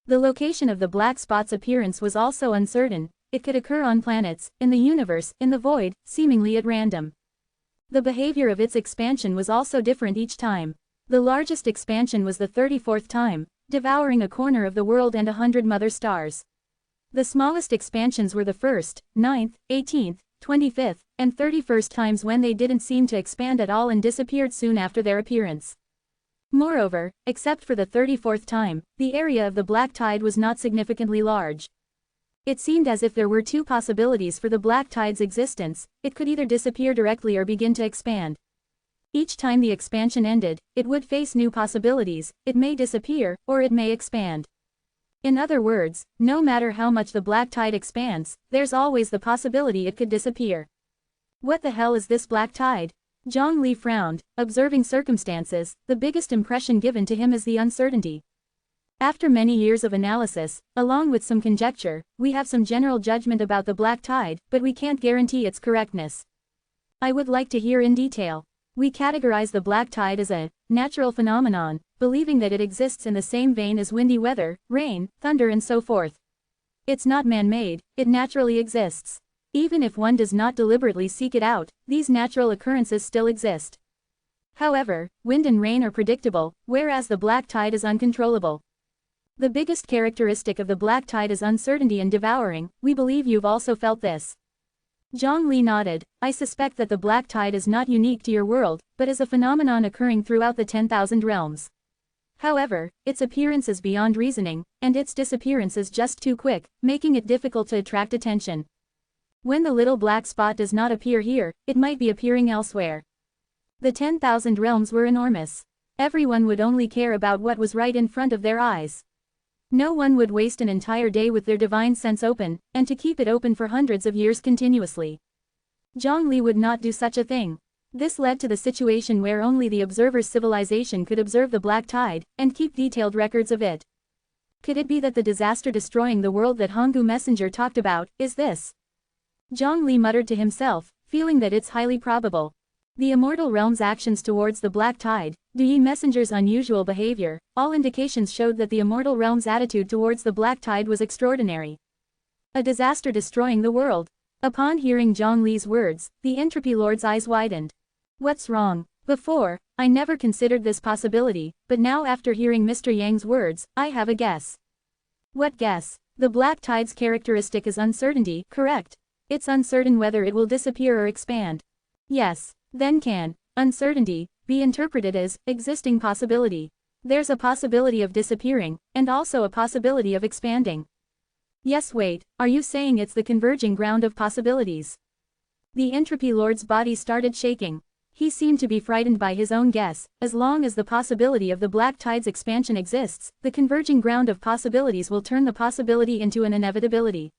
The location of the black spot's appearance was also uncertain. It could occur on planets, in the universe, in the void, seemingly at random. The behavior of its expansion was also different each time. The largest expansion was the 34th time, devouring a corner of the world and 100 mother stars. The smallest expansions were the 1st, 9th, 18th, 25th, and 31st times when they didn't seem to expand at all and disappeared soon after their appearance. Moreover, except for the 34th time, the area of the black tide was not significantly large. It seemed as if there were two possibilities for the black tide's existence: it could either disappear directly or begin to expand. Each time the expansion ended, it would face new possibilities: it may disappear, or it may expand. In other words, no matter how much the black tide expands, there's always the possibility it could disappear. What the hell is this black tide? Zhang Li frowned, observing circumstances. The biggest impression given to him is the uncertainty. After many years of analysis, along with some conjecture, we have some general judgment about the black tide, but we can't guarantee its correctness. I would like to hear in detail. We categorize the black tide as a natural phenomenon, believing that it exists in the same vein as windy weather, rain, thunder and so forth. It's not man-made, it naturally exists. Even if one does not deliberately seek it out, these natural occurrences still exist. However, wind and rain are predictable, whereas the black tide is uncontrollable. The biggest characteristic of the black tide is uncertainty and devouring. We believe you've also felt this. Zhang Li nodded. I suspect that the black tide is not unique to your world, but is a phenomenon occurring throughout the 10,000 realms. However, its appearance is beyond reasoning, and its disappearance is just too quick, making it difficult to attract attention. When the little black spot does not appear here, it might be appearing elsewhere. The 10,000 realms were enormous. Everyone would only care about what was right in front of their eyes. No one would waste an entire day with their divine sense open, and to keep it open for hundreds of years continuously. Zhang Li would not do such a thing. This led to the situation where only the observer's civilization could observe the black tide, and keep detailed records of it. Could it be that the disaster destroying the world that Honggu Messenger talked about, is this? Zhang Li muttered to himself, feeling that it's highly probable. The immortal realm's actions towards the black tide, Yi Messenger's unusual behavior, all indications showed that the immortal realm's attitude towards the black tide was extraordinary. A disaster destroying the world. Upon hearing Zhang Li's words, the Entropy Lord's eyes widened. What's wrong? Before, I never considered this possibility, but now after hearing Mr. Yang's words, I have a guess. What guess? The black tide's characteristic is uncertainty, correct? It's uncertain whether it will disappear or expand. Yes. Then can uncertainty be interpreted as existing possibility? There's a possibility of disappearing, and also a possibility of expanding. Yes, wait, are you saying it's the converging ground of possibilities? The Entropy Lord's body started shaking. He seemed to be frightened by his own guess. As long as the possibility of the black tide's expansion exists, the converging ground of possibilities will turn the possibility into an inevitability.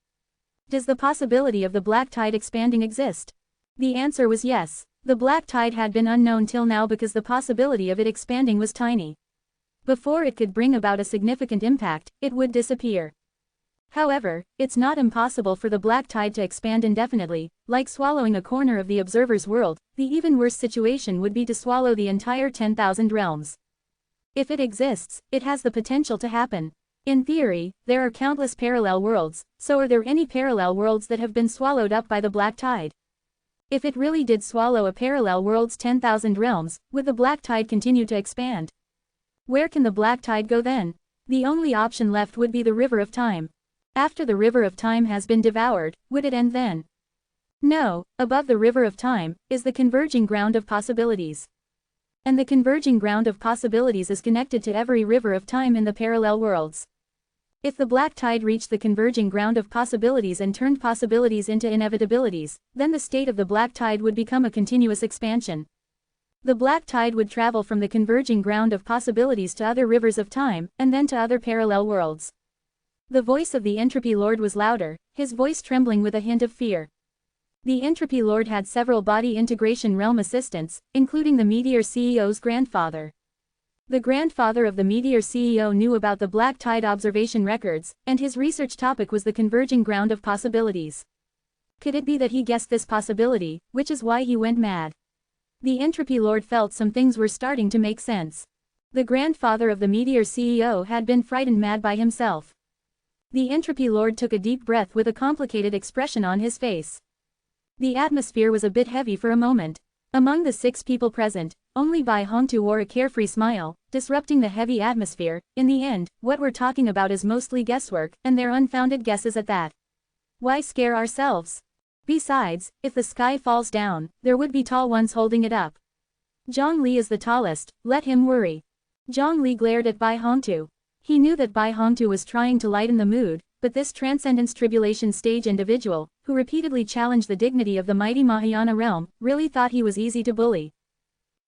Does the possibility of the black tide expanding exist? The answer was yes. The black tide had been unknown till now because the possibility of it expanding was tiny. Before it could bring about a significant impact, it would disappear. However, it's not impossible for the black tide to expand indefinitely. Like swallowing a corner of the observer's world, the even worse situation would be to swallow the entire 10,000 realms. If it exists, it has the potential to happen. In theory, there are countless parallel worlds, so are there any parallel worlds that have been swallowed up by the black tide? If it really did swallow a parallel world's 10,000 realms, would the black tide continue to expand? Where can the black tide go then? The only option left would be the river of time. After the river of time has been devoured, would it end then? No, above the river of time is the converging ground of possibilities. And the converging ground of possibilities is connected to every river of time in the parallel worlds. If the black tide reached the converging ground of possibilities and turned possibilities into inevitabilities, then the state of the black tide would become a continuous expansion. The black tide would travel from the converging ground of possibilities to other rivers of time, and then to other parallel worlds. The voice of the Entropy Lord was louder, his voice trembling with a hint of fear. The Entropy Lord had several body integration realm assistants, including the Meteor CEO's grandfather. The grandfather of the Meteor CEO knew about the black tide observation records, and his research topic was the converging ground of possibilities. Could it be that he guessed this possibility, which is why he went mad? The Entropy Lord felt some things were starting to make sense. The grandfather of the Meteor CEO had been frightened mad by himself. The Entropy Lord took a deep breath with a complicated expression on his face. The atmosphere was a bit heavy for a moment. Among the 6 people present, only Bai Hongtu wore a carefree smile, disrupting the heavy atmosphere. In the end, what we're talking about is mostly guesswork, and they're unfounded guesses at that. Why scare ourselves? Besides, if the sky falls down, there would be tall ones holding it up. Zhongli is the tallest, let him worry. Zhongli glared at Bai Hongtu. He knew that Bai Hongtu was trying to lighten the mood, but this Transcendence Tribulation stage individual, who repeatedly challenged the dignity of the mighty Mahayana realm, really thought he was easy to bully.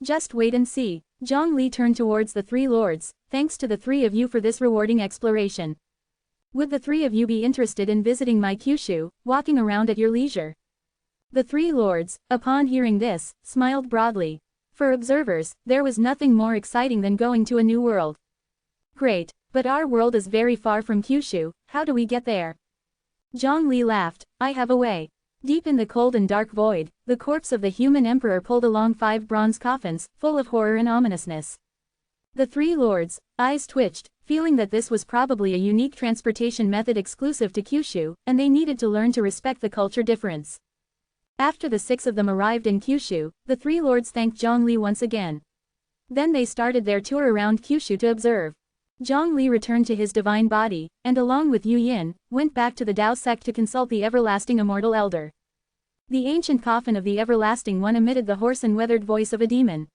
Just wait and see. Zhongli turned towards the three lords. Thanks to the three of you for this rewarding exploration. Would the three of you be interested in visiting my Kyushu, walking around at your leisure? The three lords, upon hearing this, smiled broadly. For observers, there was nothing more exciting than going to a new world. Great, but our world is very far from Kyushu, how do we get there? Zhongli laughed, I have a way. Deep in the cold and dark void, the corpse of the human emperor pulled along 5 bronze coffins, full of horror and ominousness. The three lords' eyes twitched, feeling that this was probably a unique transportation method exclusive to Kyushu, and they needed to learn to respect the culture difference. After the 6 of them arrived in Kyushu, the three lords thanked Zhongli once again. Then they started their tour around Kyushu to observe. Zhongli returned to his divine body, and along with Yu Yin, went back to the Dao sect to consult the everlasting immortal elder. The ancient coffin of the everlasting one emitted the hoarse and weathered voice of a demon.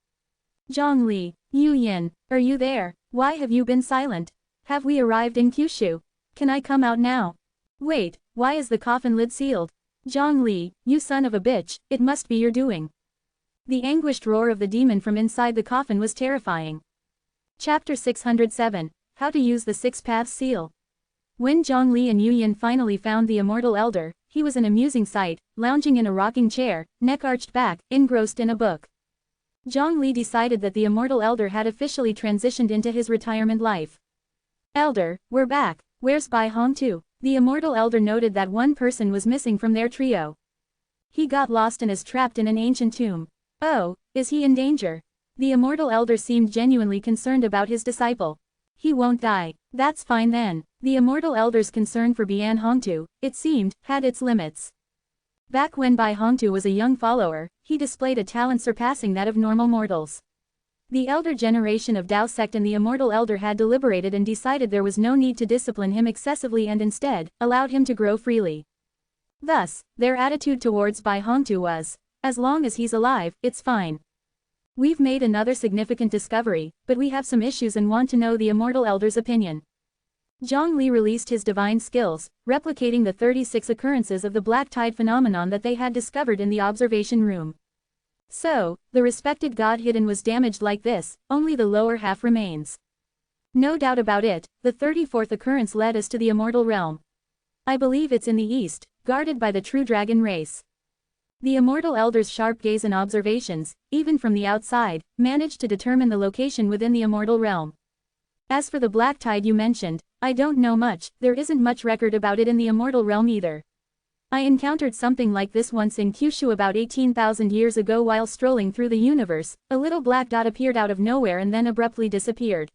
Zhongli, Yu Yin, are you there? Why have you been silent? Have we arrived in Kyushu? Can I come out now? Wait, why is the coffin lid sealed? Zhongli, you son of a bitch, it must be your doing. The anguished roar of the demon from inside the coffin was terrifying. Chapter 607, How to Use the 6 Paths Seal. When Zhongli and Yu Yin finally found the immortal elder, he was an amusing sight, lounging in a rocking chair, neck arched back, engrossed in a book. Zhongli decided that the immortal elder had officially transitioned into his retirement life. Elder, we're back, where's Bai Hongtu? The immortal elder noted that one person was missing from their trio. He got lost and is trapped in an ancient tomb. Oh, is he in danger? The immortal elder seemed genuinely concerned about his disciple. He won't die. That's fine then. The immortal elder's concern for Bian Hongtu, it seemed, had its limits. Back when Bai Hongtu was a young follower, he displayed a talent surpassing that of normal mortals. The elder generation of Dao sect and the immortal elder had deliberated and decided there was no need to discipline him excessively and instead, allowed him to grow freely. Thus, their attitude towards Bai Hongtu was, as long as he's alive, it's fine. We've made another significant discovery, but we have some issues and want to know the immortal elder's opinion. Zhongli released his divine skills, replicating the 36 occurrences of the black tide phenomenon that they had discovered in the observation room. So, the respected god hidden was damaged like this, only the lower half remains. No doubt about it, the 34th occurrence led us to the immortal realm. I believe it's in the east, guarded by the true dragon race. The immortal elder's sharp gaze and observations, even from the outside, managed to determine the location within the immortal realm. As for the black tide you mentioned, I don't know much, there isn't much record about it in the immortal realm either. I encountered something like this once in Kyushu about 18,000 years ago while strolling through the universe. A little black dot appeared out of nowhere and then abruptly disappeared.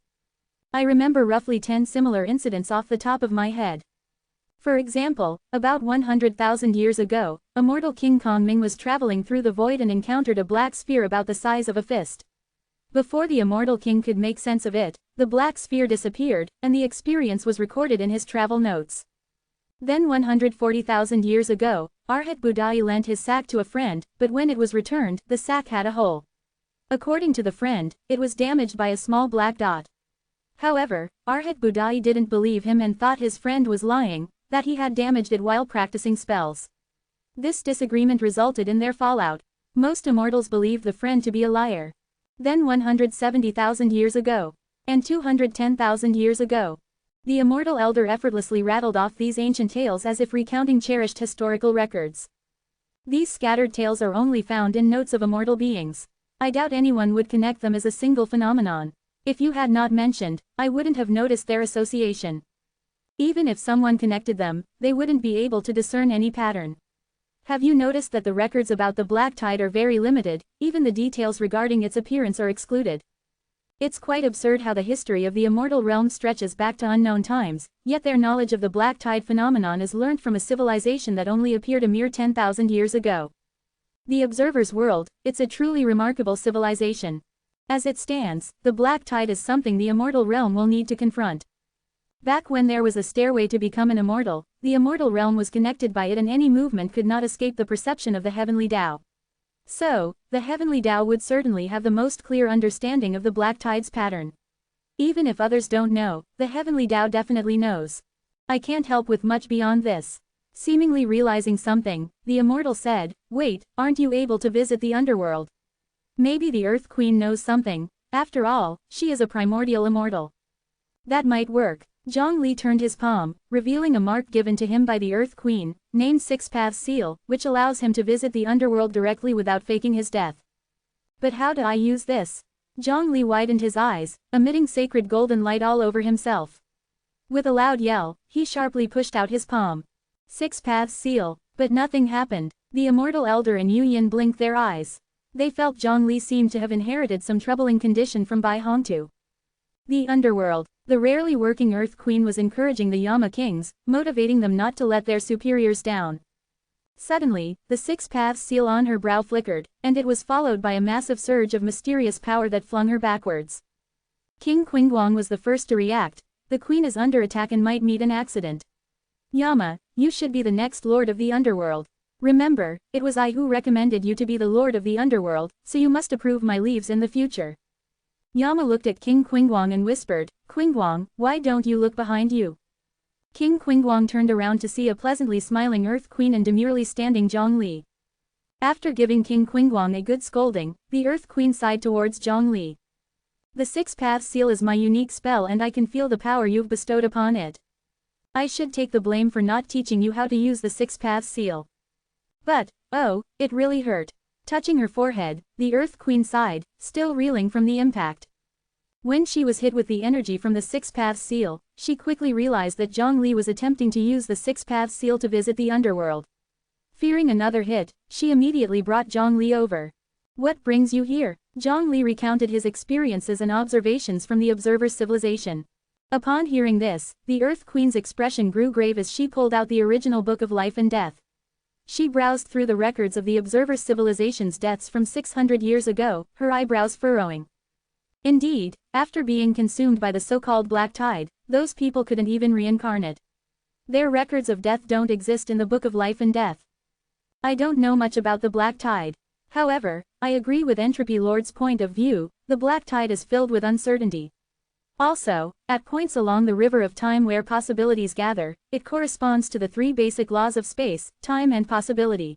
I remember roughly 10 similar incidents off the top of my head. For example, about 100,000 years ago, immortal King Kong Ming was traveling through the void and encountered a black sphere about the size of a fist. Before the immortal king could make sense of it, the black sphere disappeared, and the experience was recorded in his travel notes. Then 140,000 years ago, Arhat Budai lent his sack to a friend, but when it was returned, the sack had a hole. According to the friend, it was damaged by a small black dot. However, Arhat Budai didn't believe him and thought his friend was lying, that he had damaged it while practicing spells. This disagreement resulted in their fallout. Most immortals believed the friend to be a liar. Then 170,000 years ago, and 210,000 years ago. The immortal elder effortlessly rattled off these ancient tales as if recounting cherished historical records. These scattered tales are only found in notes of immortal beings. I doubt anyone would connect them as a single phenomenon. If you had not mentioned, I wouldn't have noticed their association. Even if someone connected them, they wouldn't be able to discern any pattern. Have you noticed that the records about the black tide are very limited, even the details regarding its appearance are excluded? It's quite absurd how the history of the immortal realm stretches back to unknown times, yet their knowledge of the black tide phenomenon is learnt from a civilization that only appeared a mere 10,000 years ago. The observer's world, it's a truly remarkable civilization. As it stands, the black tide is something the immortal realm will need to confront. Back when there was a stairway to become an immortal, the immortal realm was connected by it and any movement could not escape the perception of the heavenly Tao. So, the heavenly Tao would certainly have the most clear understanding of the black tide's pattern. Even if others don't know, the heavenly Tao definitely knows. I can't help with much beyond this. Seemingly realizing something, the immortal said, "Wait, aren't you able to visit the underworld? Maybe the Earth Queen knows something, after all, she is a primordial immortal." That might work. Zhongli turned his palm, revealing a mark given to him by the Earth Queen, named Six Paths Seal, which allows him to visit the underworld directly without faking his death. But how do I use this? Zhongli widened his eyes, emitting sacred golden light all over himself. With a loud yell, he sharply pushed out his palm. Six Paths Seal, but nothing happened. The immortal elder and Yu Yin blinked their eyes. They felt Zhongli seemed to have inherited some troubling condition from Bai Hongtu. The underworld. The rarely working Earth Queen was encouraging the Yama Kings, motivating them not to let their superiors down. Suddenly, the Six Paths Seal on her brow flickered, and it was followed by a massive surge of mysterious power that flung her backwards. King Qingguang was the first to react. The queen is under attack and might meet an accident. Yama, you should be the next lord of the underworld. Remember, it was I who recommended you to be the lord of the underworld, so you must approve my leaves in the future. Yama looked at King Qingguang and whispered, "Qingguang, why don't you look behind you?" King Qingguang turned around to see a pleasantly smiling Earth Queen and demurely standing Zhongli. After giving King Qingguang a good scolding, the Earth Queen sighed towards Zhongli. "The Six Paths Seal is my unique spell and I can feel the power you've bestowed upon it. I should take the blame for not teaching you how to use the Six Paths Seal. But, oh, it really hurt." Touching her forehead, the Earth Queen sighed, still reeling from the impact. When she was hit with the energy from the Six Paths Seal, she quickly realized that Zhongli was attempting to use the Six Paths Seal to visit the underworld. Fearing another hit, she immediately brought Zhongli over. "What brings you here?" Zhongli recounted his experiences and observations from the Observer's civilization. Upon hearing this, the Earth Queen's expression grew grave as she pulled out the original Book of Life and Death. She browsed through the records of the Observer's civilization's deaths from 600 years ago, her eyebrows furrowing. Indeed, after being consumed by the so-called black tide, those people couldn't even reincarnate. Their records of death don't exist in the Book of Life and Death. I don't know much about the black tide. However, I agree with Entropy Lord's point of view, the black tide is filled with uncertainty. Also, at points along the river of time where possibilities gather, it corresponds to the three basic laws of space, time and possibility.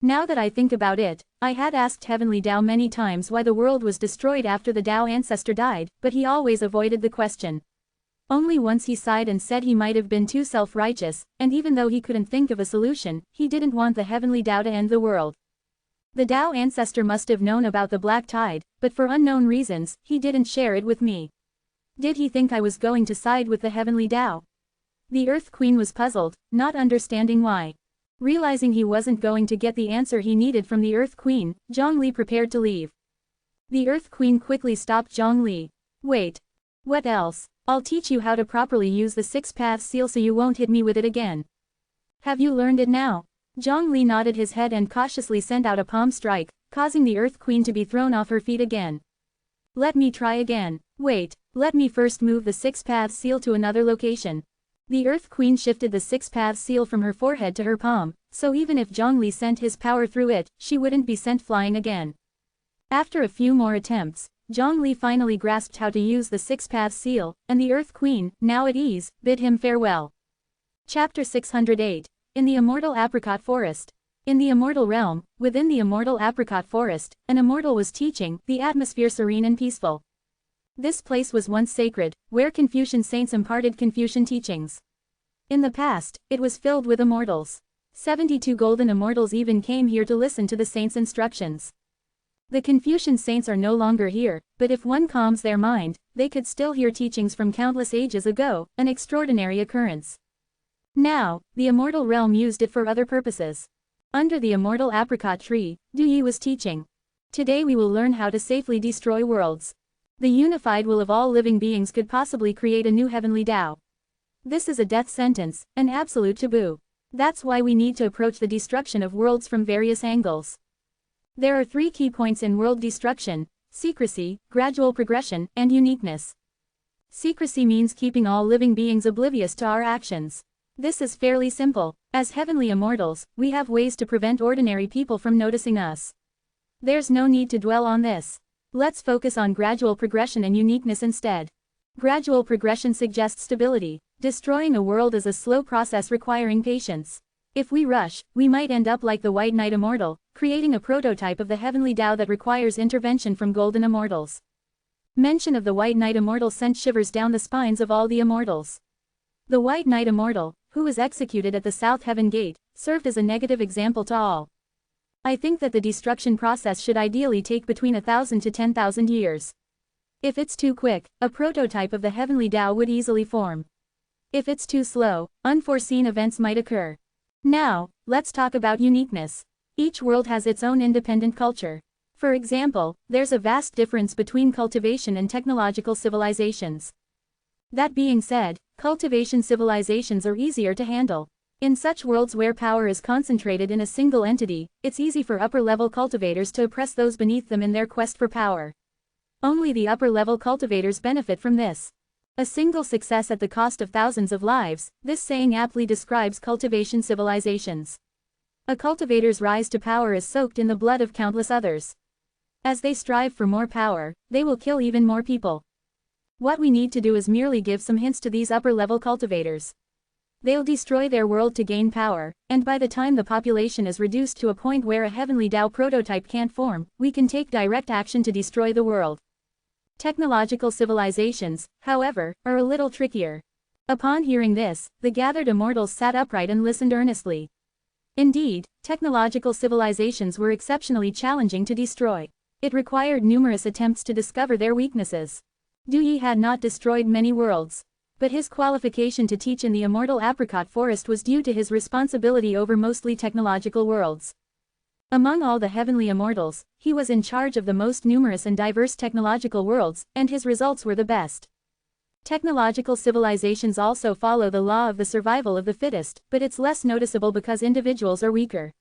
Now that I think about it, I had asked Heavenly Tao many times why the world was destroyed after the Tao ancestor died, but he always avoided the question. Only once he sighed and said he might have been too self-righteous, and even though he couldn't think of a solution, he didn't want the Heavenly Tao to end the world. The Tao ancestor must have known about the black tide, but for unknown reasons, he didn't share it with me. Did he think I was going to side with the Heavenly Tao? The Earth Queen was puzzled, not understanding why. Realizing he wasn't going to get the answer he needed from the Earth Queen, Zhongli prepared to leave. The Earth Queen quickly stopped Zhongli. "Wait. What else? I'll teach you how to properly use the Six Paths Seal so you won't hit me with it again. Have you learned it now?" Zhongli nodded his head and cautiously sent out a palm strike, causing the Earth Queen to be thrown off her feet again. "Let me try again. Wait, let me first move the Six Paths Seal to another location." The Earth Queen shifted the Six Paths Seal from her forehead to her palm, so even if Zhongli sent his power through it, she wouldn't be sent flying again. After a few more attempts, Zhongli finally grasped how to use the Six Paths Seal, and the Earth Queen, now at ease, bid him farewell. Chapter 608. In the Immortal Apricot Forest. In the Immortal Realm, within the Immortal Apricot Forest, an immortal was teaching, the atmosphere serene and peaceful. This place was once sacred, where Confucian saints imparted Confucian teachings. In the past, it was filled with immortals. 72 golden immortals even came here to listen to the saints' instructions. The Confucian saints are no longer here, but if one calms their mind, they could still hear teachings from countless ages ago, an extraordinary occurrence. Now, the immortal realm used it for other purposes. Under the immortal apricot tree, Du Yi was teaching. Today we will learn how to safely destroy worlds. The unified will of all living beings could possibly create a new heavenly Tao. This is a death sentence, an absolute taboo. That's why we need to approach the destruction of worlds from various angles. There are 3 key points in world destruction: secrecy, gradual progression, and uniqueness. Secrecy means keeping all living beings oblivious to our actions. This is fairly simple. As heavenly immortals, we have ways to prevent ordinary people from noticing us. There's no need to dwell on this. Let's focus on gradual progression and uniqueness instead. Gradual progression suggests stability. Destroying a world is a slow process requiring patience. If we rush, we might end up like the White Knight Immortal, creating a prototype of the heavenly Tao that requires intervention from golden immortals. Mention of the White Knight Immortal sent shivers down the spines of all the immortals. The White Knight Immortal, who was executed at the South Heaven Gate, served as a negative example to all. I think that the destruction process should ideally take between 1,000 to 10,000 years. If it's too quick, a prototype of the heavenly Tao would easily form. If it's too slow, unforeseen events might occur. Now, let's talk about uniqueness. Each world has its own independent culture. For example, there's a vast difference between cultivation and technological civilizations. That being said, cultivation civilizations are easier to handle. In such worlds where power is concentrated in a single entity, it's easy for upper-level cultivators to oppress those beneath them in their quest for power. Only the upper-level cultivators benefit from this. A single success at the cost of thousands of lives, this saying aptly describes cultivation civilizations. A cultivator's rise to power is soaked in the blood of countless others. As they strive for more power, they will kill even more people. What we need to do is merely give some hints to these upper-level cultivators. They'll destroy their world to gain power, and by the time the population is reduced to a point where a heavenly Tao prototype can't form, we can take direct action to destroy the world. Technological civilizations, however, are a little trickier. Upon hearing this, the gathered immortals sat upright and listened earnestly. Indeed, technological civilizations were exceptionally challenging to destroy. It required numerous attempts to discover their weaknesses. Du Yi had not destroyed many worlds. But his qualification to teach in the immortal apricot forest was due to his responsibility over mostly technological worlds. Among all the heavenly immortals, he was in charge of the most numerous and diverse technological worlds, and his results were the best. Technological civilizations also follow the law of the survival of the fittest, but it's less noticeable because individuals are weaker.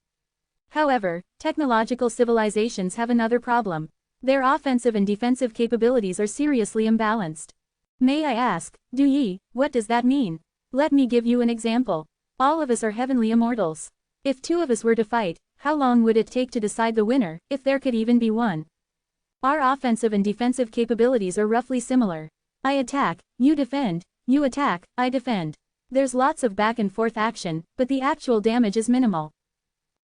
However, technological civilizations have another problem. Their offensive and defensive capabilities are seriously imbalanced. May I ask, Du Yi, what does that mean? Let me give you an example. All of us are heavenly immortals. If two of us were to fight, how long would it take to decide the winner, if there could even be one? Our offensive and defensive capabilities are roughly similar. I attack, you defend, you attack, I defend. There's lots of back and forth action, but the actual damage is minimal.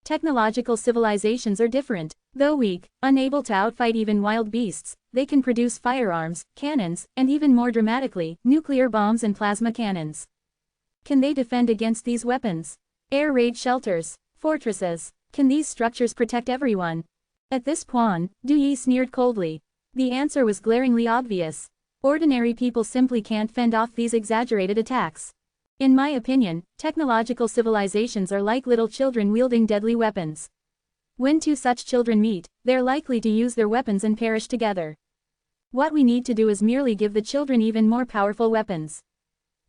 Technological civilizations are different. Though weak, unable to outfight even wild beasts, they can produce firearms, cannons, and even more dramatically, nuclear bombs and plasma cannons. Can they defend against these weapons? Air raid shelters, fortresses, can these structures protect everyone? At this point, Du Yi sneered coldly. The answer was glaringly obvious. Ordinary people simply can't fend off these exaggerated attacks. In my opinion, technological civilizations are like little children wielding deadly weapons. When two such children meet, they're likely to use their weapons and perish together. What we need to do is merely give the children even more powerful weapons.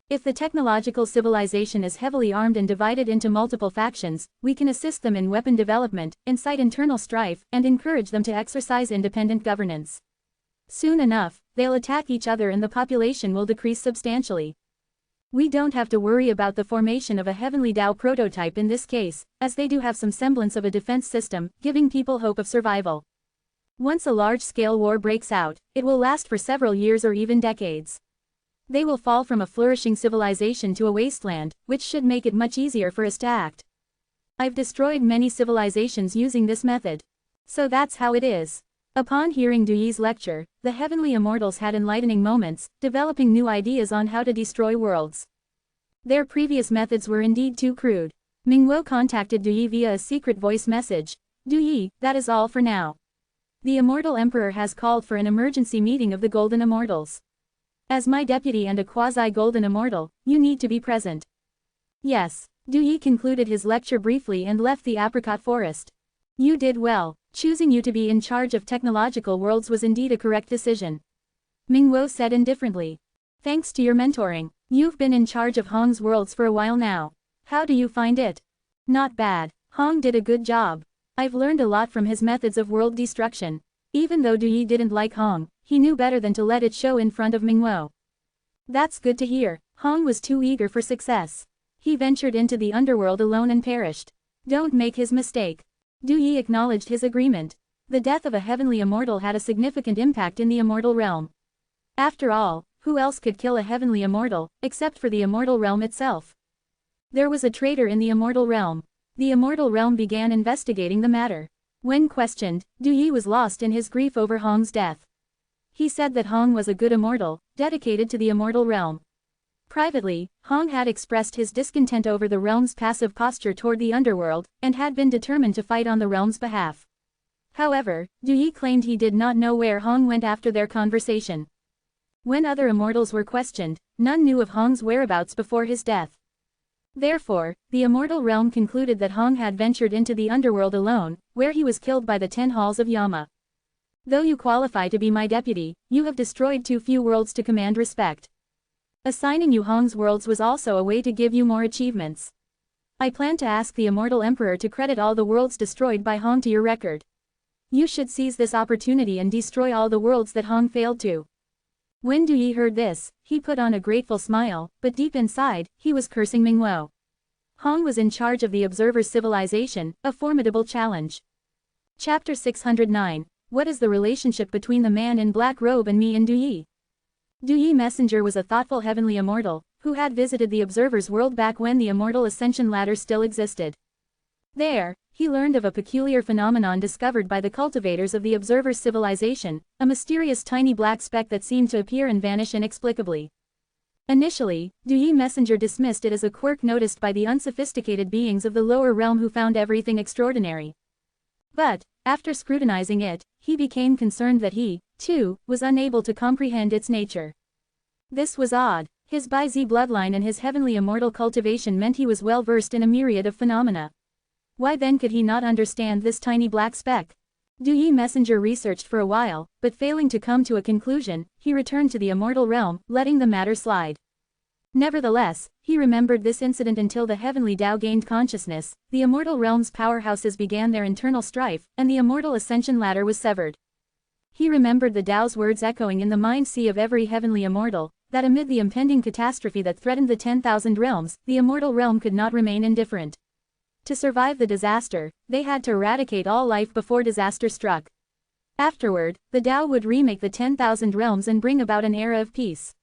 If the technological civilization is heavily armed and divided into multiple factions, we can assist them in weapon development, incite internal strife, and encourage them to exercise independent governance. Soon enough, they'll attack each other and the population will decrease substantially. We don't have to worry about the formation of a heavenly Tao prototype in this case, as they do have some semblance of a defense system, giving people hope of survival. Once a large-scale war breaks out, it will last for several years or even decades. They will fall from a flourishing civilization to a wasteland, which should make it much easier for us to act. I've destroyed many civilizations using this method. So that's how it is. Upon hearing Du Yi's lecture, the heavenly immortals had enlightening moments, developing new ideas on how to destroy worlds. Their previous methods were indeed too crude. Mingguo contacted Du Yi via a secret voice message. Du Yi, that is all for now. The Immortal Emperor has called for an emergency meeting of the Golden Immortals. As my deputy and a quasi-Golden Immortal, you need to be present. Yes. Du Yi concluded his lecture briefly and left the apricot forest. You did well. Choosing you to be in charge of technological worlds was indeed a correct decision. Mingguo said indifferently. Thanks to your mentoring, you've been in charge of Hong's worlds for a while now. How do you find it? Not bad. Hong did a good job. I've learned a lot from his methods of world destruction. Even though Du Yi didn't like Hong, he knew better than to let it show in front of Mingguo. That's good to hear. Hong was too eager for success. He ventured into the underworld alone and perished. Don't make his mistake. Du Yi acknowledged his agreement. The death of a heavenly immortal had a significant impact in the immortal realm. After all, who else could kill a heavenly immortal, except for the immortal realm itself? There was a traitor in the immortal realm. The immortal realm began investigating the matter. When questioned, Du Yi was lost in his grief over Hong's death. He said that Hong was a good immortal, dedicated to the immortal realm. Privately, Hong had expressed his discontent over the realm's passive posture toward the underworld, and had been determined to fight on the realm's behalf. However, Du Yi claimed he did not know where Hong went after their conversation. When other immortals were questioned, none knew of Hong's whereabouts before his death. Therefore, the immortal realm concluded that Hong had ventured into the underworld alone, where he was killed by the 10 halls of Yama. Though you qualify to be my deputy, you have destroyed too few worlds to command respect. Assigning you Hong's worlds was also a way to give you more achievements. I plan to ask the immortal emperor to credit all the worlds destroyed by Hong to your record. You should seize this opportunity and destroy all the worlds that Hong failed to. When Du Yi heard this, he put on a grateful smile, but deep inside, he was cursing Mingguo. Hong was in charge of the observer's civilization, a formidable challenge. Chapter 609. What is the relationship between the man in black robe and me and Du Yi? Du Yi Messenger was a thoughtful heavenly immortal, who had visited the observer's world back when the immortal Ascension ladder still existed. There, he learned of a peculiar phenomenon discovered by the cultivators of the observer's civilization, a mysterious tiny black speck that seemed to appear and vanish inexplicably. Initially, Du Yi Messenger dismissed it as a quirk noticed by the unsophisticated beings of the lower realm who found everything extraordinary. But, after scrutinizing it, he became concerned that he, too, was unable to comprehend its nature. This was odd. His Bai-Zi bloodline and his heavenly immortal cultivation meant he was well versed in a myriad of phenomena. Why then could he not understand this tiny black speck? Du Yi Messenger researched for a while, but failing to come to a conclusion, he returned to the immortal realm, letting the matter slide. Nevertheless, he remembered this incident until the heavenly Tao gained consciousness, the immortal realm's powerhouses began their internal strife, and the immortal ascension ladder was severed. He remembered the Tao's words echoing in the mind sea of every heavenly immortal, that amid the impending catastrophe that threatened the 10,000 realms, the immortal realm could not remain indifferent. To survive the disaster, they had to eradicate all life before disaster struck. Afterward, the Tao would remake the 10,000 realms and bring about an era of peace.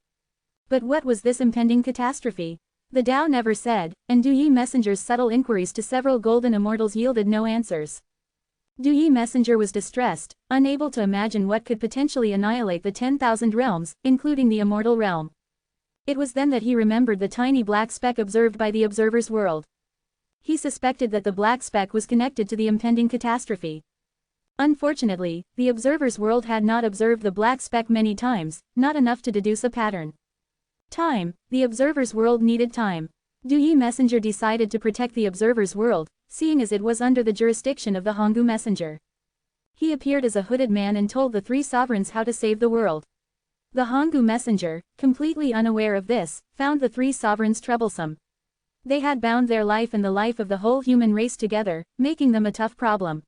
But what was this impending catastrophe? The Tao never said, and Du Yi Messenger's subtle inquiries to several golden immortals yielded no answers. Du Yi Messenger was distressed, unable to imagine what could potentially annihilate the 10,000 realms, including the immortal realm. It was then that he remembered the tiny black speck observed by the observer's world. He suspected that the black speck was connected to the impending catastrophe. Unfortunately, the observer's world had not observed the black speck many times, not enough to deduce a pattern. Time. The observer's world needed time. Du Yi Messenger decided to protect the observer's world, seeing as it was under the jurisdiction of the Honggu Messenger. He appeared as a hooded man and told the 3 sovereigns how to save the world. The Honggu Messenger, completely unaware of this, found the 3 sovereigns troublesome. They had bound their life and the life of the whole human race together, making them a tough problem.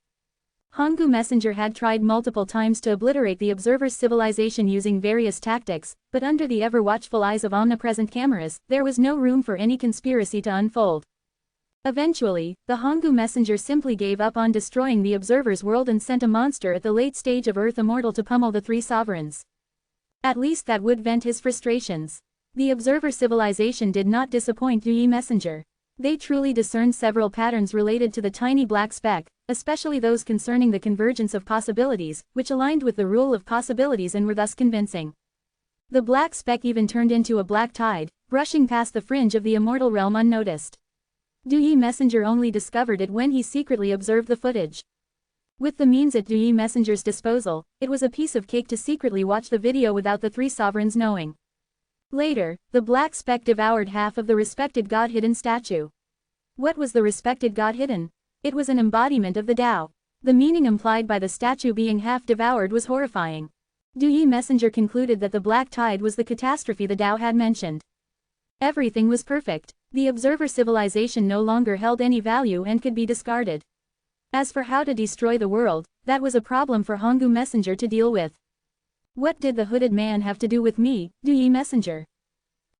Honggu Messenger had tried multiple times to obliterate the observer's civilization using various tactics, but under the ever-watchful eyes of omnipresent cameras, there was no room for any conspiracy to unfold. Eventually, the Honggu Messenger simply gave up on destroying the observer's world and sent a monster at the late stage of Earth Immortal to pummel the 3 sovereigns. At least that would vent his frustrations. The observer civilization did not disappoint Du Yi Messenger. They truly discerned several patterns related to the tiny black speck, especially those concerning the convergence of possibilities, which aligned with the rule of possibilities and were thus convincing. The black speck even turned into a black tide, brushing past the fringe of the immortal realm unnoticed. Du Yi Messenger only discovered it when he secretly observed the footage. With the means at Du Yi Messenger's disposal, it was a piece of cake to secretly watch the video without the 3 sovereigns knowing. Later, the black speck devoured half of the respected God-hidden statue. What was the respected God hidden? It was an embodiment of the Tao. The meaning implied by the statue being half devoured was horrifying. Du Yi Messenger concluded that the black tide was the catastrophe the Tao had mentioned. Everything was perfect. The observer civilization no longer held any value and could be discarded. As for how to destroy the world, that was a problem for Hongu Messenger to deal with. What did the hooded man have to do with me, Duyi Messenger?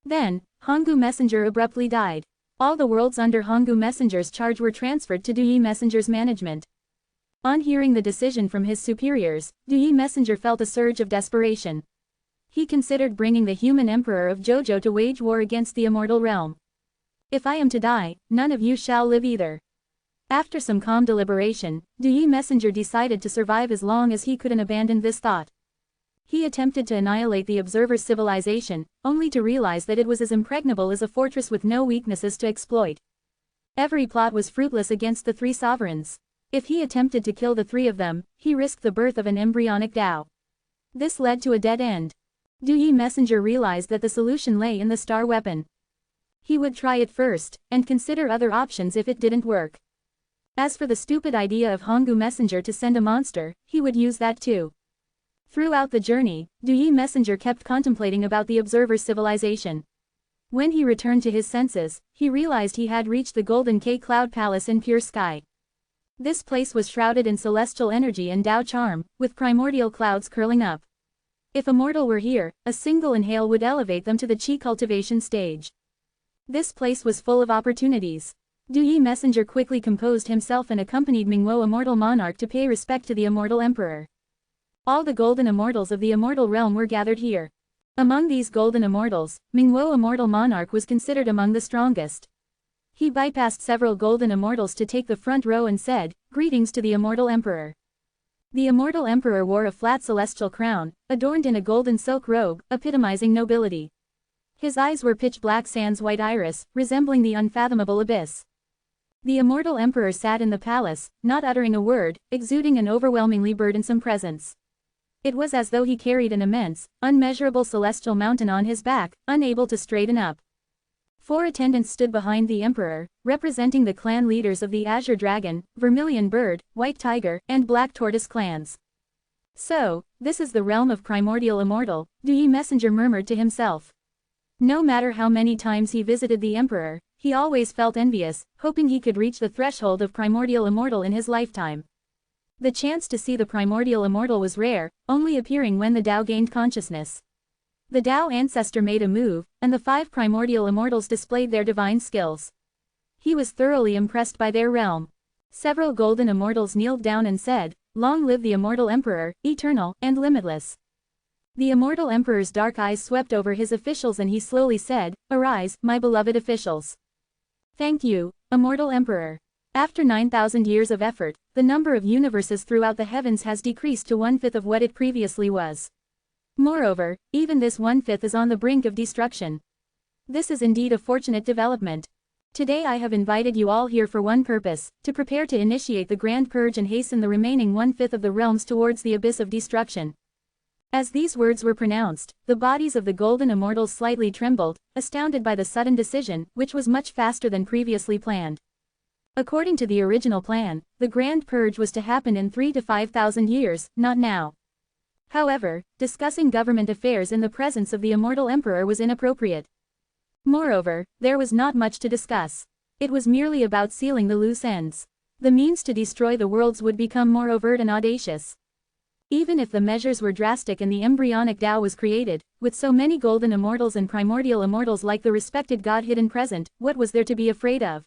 Then, Hongu Messenger abruptly died. All the worlds under Hongu Messenger's charge were transferred to Duyi Messenger's management. On hearing the decision from his superiors, Duyi Messenger felt a surge of desperation. He considered bringing the human emperor of Jojo to wage war against the immortal realm. If I am to die, none of you shall live either. After some calm deliberation, Duyi Messenger decided to survive as long as he could and abandoned this thought. He attempted to annihilate the observer's civilization, only to realize that it was as impregnable as a fortress with no weaknesses to exploit. Every plot was fruitless against the three sovereigns. If he attempted to kill the three of them, he risked the birth of an embryonic Tao. This led to a dead end. Duyi Messenger realized that the solution lay in the star weapon. He would try it first, and consider other options if it didn't work. As for the stupid idea of Hongu Messenger to send a monster, he would use that too. Throughout the journey, Duyi Messenger kept contemplating about the observer's civilization. When he returned to his senses, he realized he had reached the Golden K-Cloud Palace in pure sky. This place was shrouded in celestial energy and Tao charm, with primordial clouds curling up. If a mortal were here, a single inhale would elevate them to the Qi cultivation stage. This place was full of opportunities. Duyi Messenger quickly composed himself and accompanied Mingwo Immortal Monarch to pay respect to the Immortal Emperor. All the golden immortals of the immortal realm were gathered here. Among these golden immortals, Mingwo Immortal Monarch was considered among the strongest. He bypassed several golden immortals to take the front row and said, "Greetings to the Immortal Emperor." The Immortal Emperor wore a flat celestial crown, adorned in a golden silk robe, epitomizing nobility. His eyes were pitch black sans white iris, resembling the unfathomable abyss. The Immortal Emperor sat in the palace, not uttering a word, exuding an overwhelmingly burdensome presence. It was as though he carried an immense, unmeasurable celestial mountain on his back, unable to straighten up. 4 attendants stood behind the emperor, representing the clan leaders of the Azure Dragon, Vermilion Bird, White Tiger, and Black Tortoise clans. So, this is the realm of primordial immortal, Duyi Messenger murmured to himself. No matter how many times he visited the emperor, he always felt envious, hoping he could reach the threshold of primordial immortal in his lifetime. The chance to see the primordial immortal was rare, only appearing when the Tao gained consciousness. The Tao ancestor made a move, and the 5 primordial immortals displayed their divine skills. He was thoroughly impressed by their realm. Several golden immortals kneeled down and said, "Long live the immortal emperor, eternal and limitless." The immortal emperor's dark eyes swept over his officials and he slowly said, "Arise, my beloved officials." Thank you, immortal emperor. After 9,000 years of effort, the number of universes throughout the heavens has decreased to 1/5 of what it previously was. Moreover, even this 1/5 is on the brink of destruction. This is indeed a fortunate development. Today I have invited you all here for one purpose, to prepare to initiate the Grand Purge and hasten the remaining 1/5 of the realms towards the abyss of destruction. As these words were pronounced, the bodies of the golden immortals slightly trembled, astounded by the sudden decision, which was much faster than previously planned. According to the original plan, the Grand Purge was to happen in 3 to 5,000 years, not now. However, discussing government affairs in the presence of the immortal emperor was inappropriate. Moreover, there was not much to discuss. It was merely about sealing the loose ends. The means to destroy the worlds would become more overt and audacious. Even if the measures were drastic and the embryonic Tao was created, with so many golden immortals and primordial immortals like the respected god hidden present, what was there to be afraid of?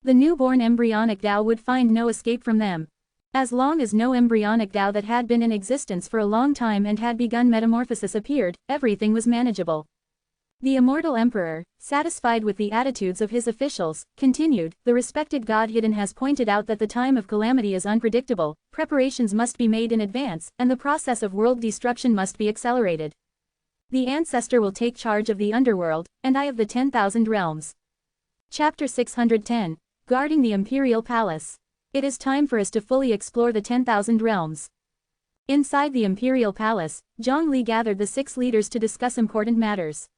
The newborn embryonic Tao would find no escape from them. As long as no embryonic Tao that had been in existence for a long time and had begun metamorphosis appeared, everything was manageable. The immortal emperor, satisfied with the attitudes of his officials, continued, "The respected god hidden has pointed out that the time of calamity is unpredictable, preparations must be made in advance, and the process of world destruction must be accelerated. The ancestor will take charge of the underworld, and I of the 10,000 realms." Chapter 610, Guarding the Imperial Palace. It is time for us to fully explore the 10,000 realms. Inside the Imperial Palace, Zhongli gathered the 6 leaders to discuss important matters.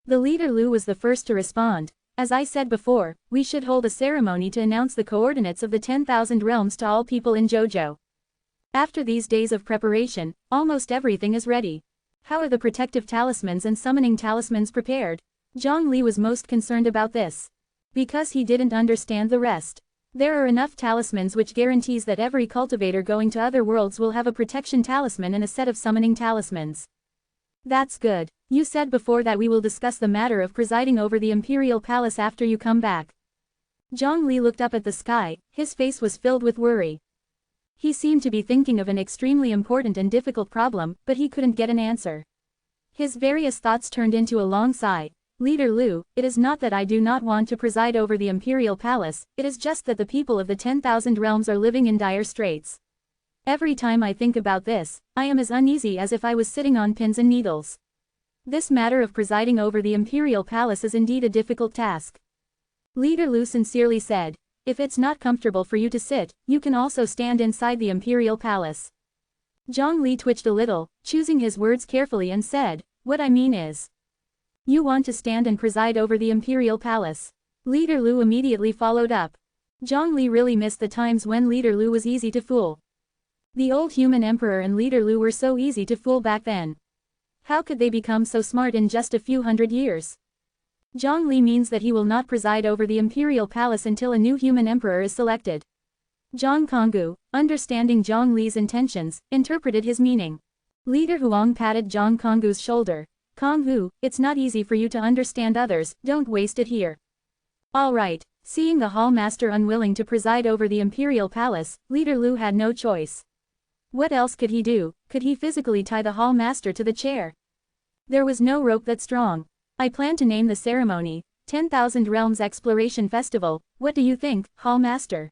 The leader Lu was the first to respond. "As I said before, we should hold a ceremony to announce the coordinates of the 10,000 realms to all people in Jojo. After these days of preparation, almost everything is ready. How are the protective talismans and summoning talismans prepared?" Zhongli was most concerned about this. Because he didn't understand the rest. There are enough talismans which guarantees that every cultivator going to other worlds will have a protection talisman and a set of summoning talismans. That's good. You said before that we will discuss the matter of presiding over the Imperial Palace after you come back. Zhongli looked up at the sky, his face was filled with worry. He seemed to be thinking of an extremely important and difficult problem, but he couldn't get an answer. His various thoughts turned into a long sigh. Leader Lu, it is not that I do not want to preside over the Imperial Palace, it is just that the people of the 10,000 realms are living in dire straits. Every time I think about this, I am as uneasy as if I was sitting on pins and needles. This matter of presiding over the Imperial Palace is indeed a difficult task. Leader Lu sincerely said, if it's not comfortable for you to sit, you can also stand inside the Imperial Palace. Zhongli twitched a little, choosing his words carefully and said, what I mean is, you want to stand and preside over the Imperial Palace. Leader Lu immediately followed up. Zhongli really missed the times when Leader Lu was easy to fool. The old human emperor and Leader Lu were so easy to fool back then. How could they become so smart in just a few hundred years? Zhongli means that he will not preside over the Imperial Palace until a new human emperor is selected. Zhang Konggu, understanding Zhongli's intentions, interpreted his meaning. Leader Huang patted Zhang Konggu's shoulder. Konghu, it's not easy for you to understand others, don't waste it here. Alright, seeing the Hall Master unwilling to preside over the Imperial Palace, Leader Lu had no choice. What else could he do? Could he physically tie the Hall Master to the chair? There was no rope that strong. I plan to name the ceremony, 10,000 Realms Exploration Festival, what do you think, Hall Master?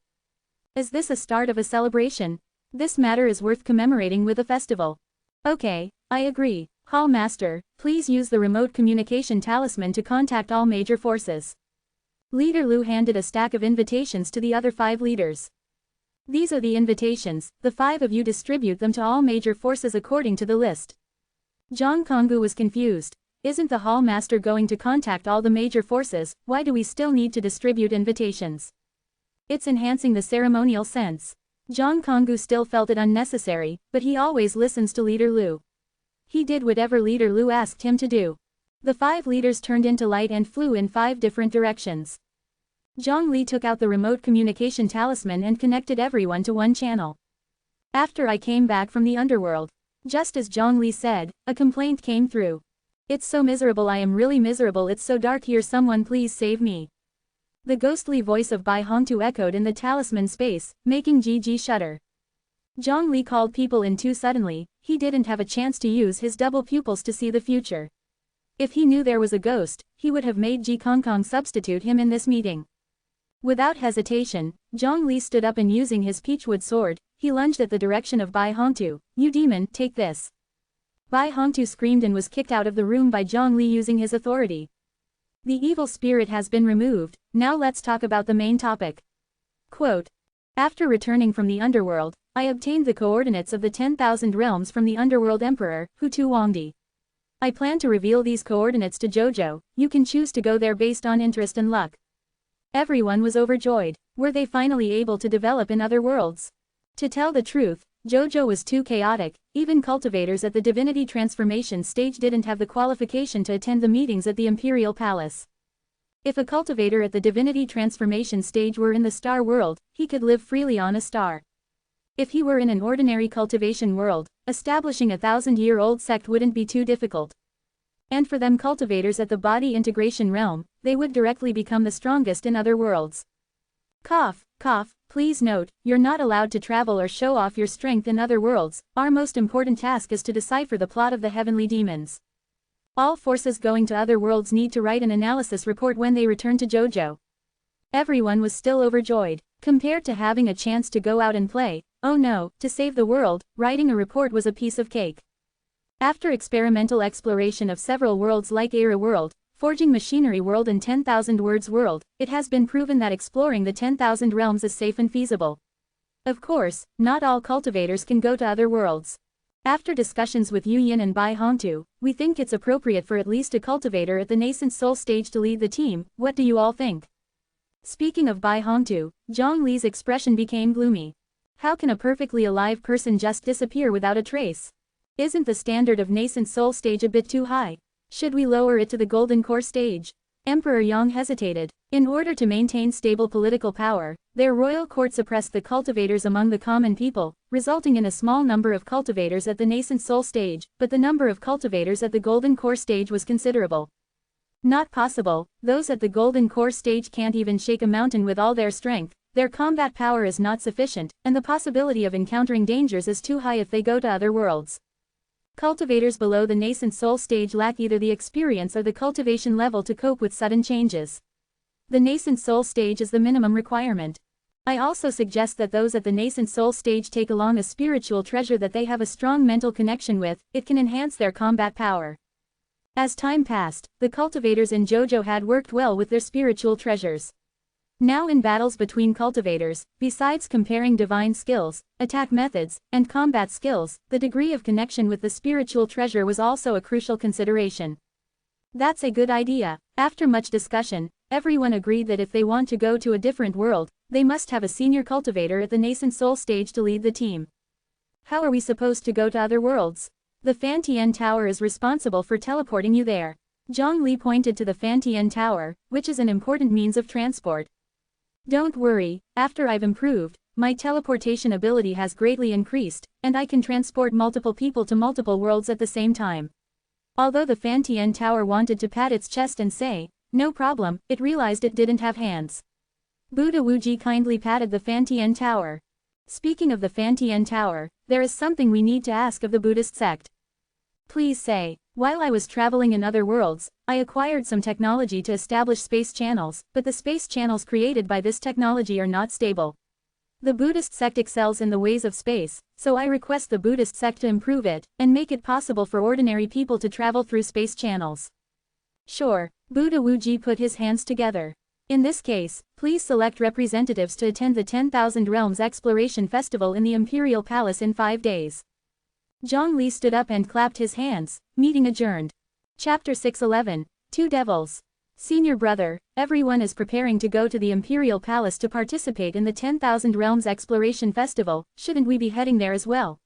Is this a start of a celebration? This matter is worth commemorating with a festival. Okay, I agree. Hall Master, please use the remote communication talisman to contact all major forces. Leader Lu handed a stack of invitations to the other 5 leaders. These are the invitations, the 5 of you distribute them to all major forces according to the list. Zhang Konggu was confused. Isn't the Hall Master going to contact all the major forces, why do we still need to distribute invitations? It's enhancing the ceremonial sense. Zhang Konggu still felt it unnecessary, but he always listens to Leader Lu. He did whatever Leader Lu asked him to do. The 5 leaders turned into light and flew in 5 different directions. Zhongli took out the remote communication talisman and connected everyone to one channel. After I came back from the underworld, just as Zhongli said, a complaint came through. It's so miserable, I am really miserable, it's so dark here, someone please save me. The ghostly voice of Bai Hongtu echoed in the talisman space, making Gigi shudder. Zhongli called people in too suddenly, he didn't have a chance to use his double pupils to see the future. If he knew there was a ghost, he would have made Ji Kongkong substitute him in this meeting. Without hesitation, Zhongli stood up and using his peachwood sword, he lunged at the direction of Bai Hongtu. You demon, take this. Bai Hongtu screamed and was kicked out of the room by Zhongli using his authority. The evil spirit has been removed, now let's talk about the main topic. Quote. After returning from the underworld, I obtained the coordinates of the 10,000 realms from the Underworld Emperor, Hutu Wangdi. I plan to reveal these coordinates to Jojo, you can choose to go there based on interest and luck. Everyone was overjoyed. Were they finally able to develop in other worlds? To tell the truth, Jojo was too chaotic, even cultivators at the divinity transformation stage didn't have the qualification to attend the meetings at the Imperial Palace. If a cultivator at the divinity transformation stage were in the star world, he could live freely on a star. If he were in an ordinary cultivation world, establishing a 1,000-year-old sect wouldn't be too difficult. And for them cultivators at the body integration realm, they would directly become the strongest in other worlds. Cough, cough, please note, you're not allowed to travel or show off your strength in other worlds, our most important task is to decipher the plot of the heavenly demons. All forces going to other worlds need to write an analysis report when they return to Jojo. Everyone was still overjoyed. Compared to having a chance to go out and play, oh no, to save the world, writing a report was a piece of cake. After experimental exploration of several worlds like Era World, Forging Machinery World and 10,000 Words World, it has been proven that exploring the 10,000 realms is safe and feasible. Of course, not all cultivators can go to other worlds. After discussions with Yu Yin and Bai Hongtu, we think it's appropriate for at least a cultivator at the nascent soul stage to lead the team, what do you all think? Speaking of Bai Hongtu, Zhongli's expression became gloomy. How can a perfectly alive person just disappear without a trace? Isn't the standard of nascent soul stage a bit too high? Should we lower it to the golden core stage? Emperor Yang hesitated. In order to maintain stable political power, their royal court suppressed the cultivators among the common people, resulting in a small number of cultivators at the nascent soul stage, but the number of cultivators at the golden core stage was considerable. Not possible, those at the golden core stage can't even shake a mountain with all their strength, their combat power is not sufficient, and the possibility of encountering dangers is too high if they go to other worlds. Cultivators below the nascent soul stage lack either the experience or the cultivation level to cope with sudden changes. The nascent soul stage is the minimum requirement. I also suggest that those at the nascent soul stage take along a spiritual treasure that they have a strong mental connection with, it can enhance their combat power. As time passed, the cultivators in JoJo had worked well with their spiritual treasures. Now in battles between cultivators, besides comparing divine skills, attack methods, and combat skills, the degree of connection with the spiritual treasure was also a crucial consideration. That's a good idea. After much discussion, everyone agreed that if they want to go to a different world, they must have a senior cultivator at the nascent soul stage to lead the team. How are we supposed to go to other worlds? The Fantian Tower is responsible for teleporting you there. Zhang Li pointed to the Fantian Tower, which is an important means of transport. Don't worry, after I've improved, my teleportation ability has greatly increased, and I can transport multiple people to multiple worlds at the same time. Although the Fantian Tower wanted to pat its chest and say, no problem, it realized it didn't have hands. Buddha Wuji kindly patted the Fantian Tower. Speaking of the Fantian Tower, there is something we need to ask of the Buddhist sect. Please say. While I was traveling in other worlds, I acquired some technology to establish space channels, but the space channels created by this technology are not stable. The Buddhist sect excels in the ways of space, so I request the Buddhist sect to improve it, and make it possible for ordinary people to travel through space channels. Sure, Buddha Wuji put his hands together. In this case, please select representatives to attend the 10,000 Realms Exploration Festival in the Imperial Palace in 5 days. Zhang Li stood up and clapped his hands. Meeting adjourned. Chapter 611, Two Devils. Senior brother, everyone is preparing to go to the Imperial Palace to participate in the 10,000 Realms Exploration Festival, shouldn't we be heading there as well?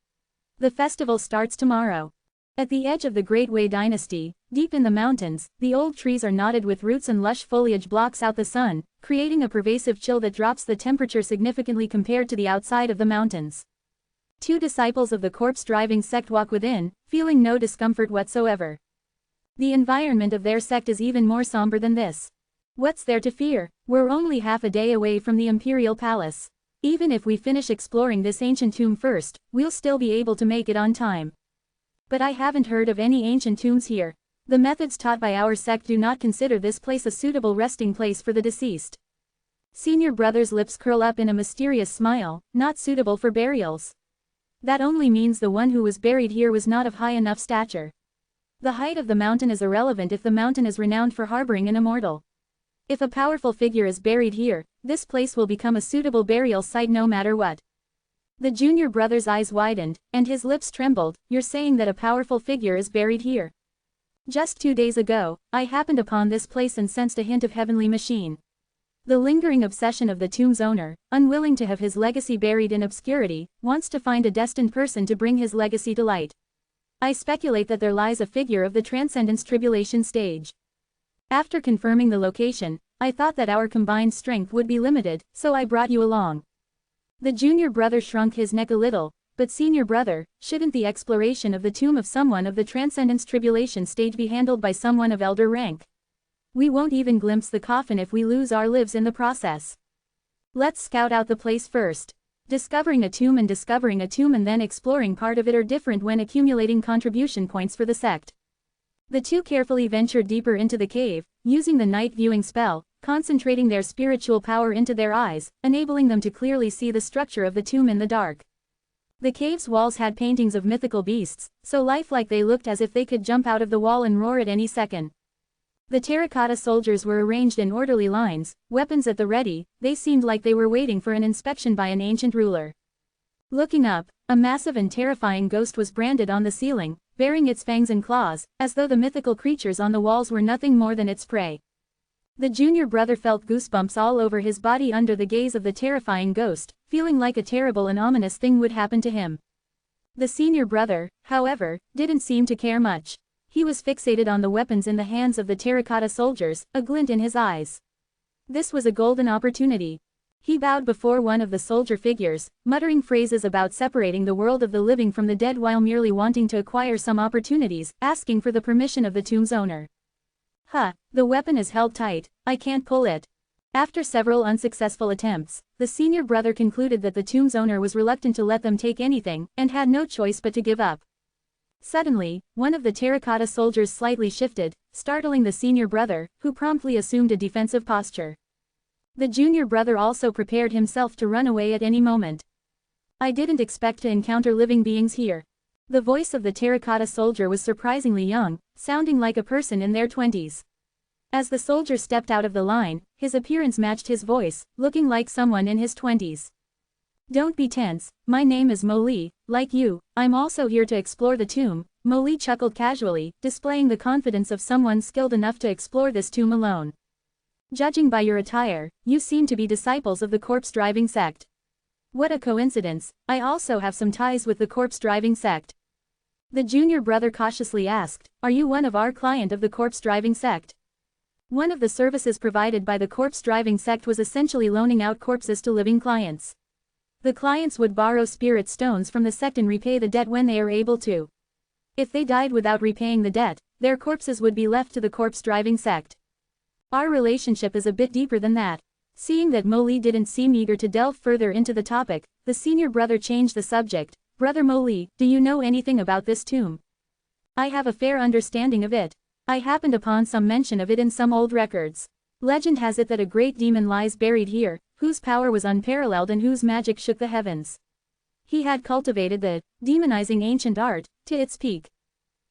The festival starts tomorrow. At the edge of the Great Wei Dynasty, deep in the mountains, the old trees are knotted with roots and lush foliage blocks out the sun, creating a pervasive chill that drops the temperature significantly compared to the outside of the mountains. Two disciples of the corpse-driving sect walk within, feeling no discomfort whatsoever. The environment of their sect is even more somber than this. What's there to fear? We're only half a day away from the Imperial Palace. Even if we finish exploring this ancient tomb first, we'll still be able to make it on time. But I haven't heard of any ancient tombs here. The methods taught by our sect do not consider this place a suitable resting place for the deceased. Senior brother's lips curl up in a mysterious smile, not suitable for burials. That only means the one who was buried here was not of high enough stature. The height of the mountain is irrelevant if the mountain is renowned for harboring an immortal. If a powerful figure is buried here, this place will become a suitable burial site no matter what. The junior brother's eyes widened, and his lips trembled. You're saying that a powerful figure is buried here? Just 2 days ago, I happened upon this place and sensed a hint of heavenly machine. The lingering obsession of the tomb's owner, unwilling to have his legacy buried in obscurity, wants to find a destined person to bring his legacy to light. I speculate that there lies a figure of the Transcendence Tribulation stage. After confirming the location, I thought that our combined strength would be limited, so I brought you along. The junior brother shrunk his neck a little, but senior brother, shouldn't the exploration of the tomb of someone of the Transcendence Tribulation stage be handled by someone of elder rank? We won't even glimpse the coffin if we lose our lives in the process. Let's scout out the place first. Discovering a tomb and then exploring part of it are different when accumulating contribution points for the sect. The two carefully ventured deeper into the cave, using the night viewing spell, concentrating their spiritual power into their eyes, enabling them to clearly see the structure of the tomb in the dark. The cave's walls had paintings of mythical beasts, so lifelike they looked as if they could jump out of the wall and roar at any second. The terracotta soldiers were arranged in orderly lines, weapons at the ready. They seemed like they were waiting for an inspection by an ancient ruler. Looking up, a massive and terrifying ghost was branded on the ceiling, bearing its fangs and claws, as though the mythical creatures on the walls were nothing more than its prey. The junior brother felt goosebumps all over his body under the gaze of the terrifying ghost, feeling like a terrible and ominous thing would happen to him. The senior brother, however, didn't seem to care much. He was fixated on the weapons in the hands of the terracotta soldiers, a glint in his eyes. This was a golden opportunity. He bowed before one of the soldier figures, muttering phrases about separating the world of the living from the dead while merely wanting to acquire some opportunities, asking for the permission of the tomb's owner. The weapon is held tight, I can't pull it. After several unsuccessful attempts, the senior brother concluded that the tomb's owner was reluctant to let them take anything, and had no choice but to give up. Suddenly, one of the terracotta soldiers slightly shifted, startling the senior brother, who promptly assumed a defensive posture. The junior brother also prepared himself to run away at any moment. I didn't expect to encounter living beings here. The voice of the terracotta soldier was surprisingly young, sounding like a person in their 20s. As the soldier stepped out of the line, his appearance matched his voice, looking like someone in his 20s. Don't be tense, my name is Mo Li, like you, I'm also here to explore the tomb. Mo Li chuckled casually, displaying the confidence of someone skilled enough to explore this tomb alone. Judging by your attire, you seem to be disciples of the corpse-driving sect. What a coincidence, I also have some ties with the corpse-driving sect. The junior brother cautiously asked, are you one of our client of the corpse-driving sect? One of the services provided by the corpse-driving sect was essentially loaning out corpses to living clients. The clients would borrow spirit stones from the sect and repay the debt when they are able to. If they died without repaying the debt, their corpses would be left to the corpse-driving sect. Our relationship is a bit deeper than that. Seeing that Mo Li didn't seem eager to delve further into the topic, the senior brother changed the subject. Brother Mo Li, do you know anything about this tomb? I have a fair understanding of it. I happened upon some mention of it in some old records. Legend has it that a great demon lies buried here, whose power was unparalleled and whose magic shook the heavens. He had cultivated the demonizing ancient art to its peak.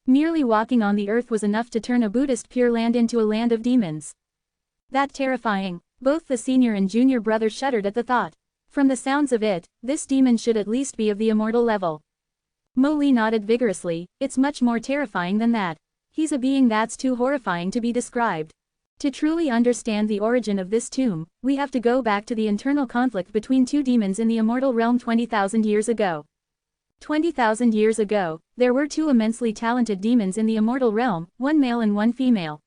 Merely walking on the earth was enough to turn a Buddhist Pure Land into a land of demons. That terrifying. Both the senior and junior brother shuddered at the thought. From the sounds of it, this demon should at least be of the immortal level. Mo Li nodded vigorously, it's much more terrifying than that. He's a being that's too horrifying to be described. To truly understand the origin of this tomb, we have to go back to the internal conflict between two demons in the immortal realm 20,000 years ago. 20,000 years ago, there were two immensely talented demons in the immortal realm, one male and one female.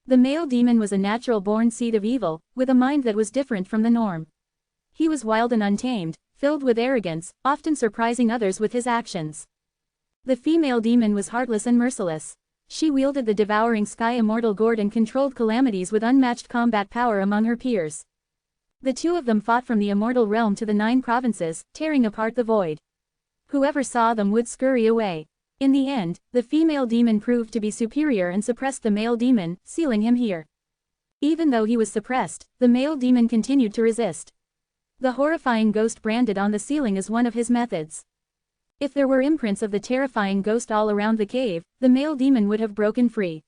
The male demon was a natural-born seed of evil, with a mind that was different from the norm. He was wild and untamed, filled with arrogance, often surprising others with his actions. The female demon was heartless and merciless. She wielded the devouring sky immortal gourd and controlled calamities with unmatched combat power among her peers. The two of them fought from the immortal realm to the 9 provinces, tearing apart the void. Whoever saw them would scurry away. In the end, the female demon proved to be superior and suppressed the male demon, sealing him here. Even though he was suppressed, the male demon continued to resist. The horrifying ghost branded on the ceiling is one of his methods. If there were imprints of the terrifying ghost all around the cave, the male demon would have broken free.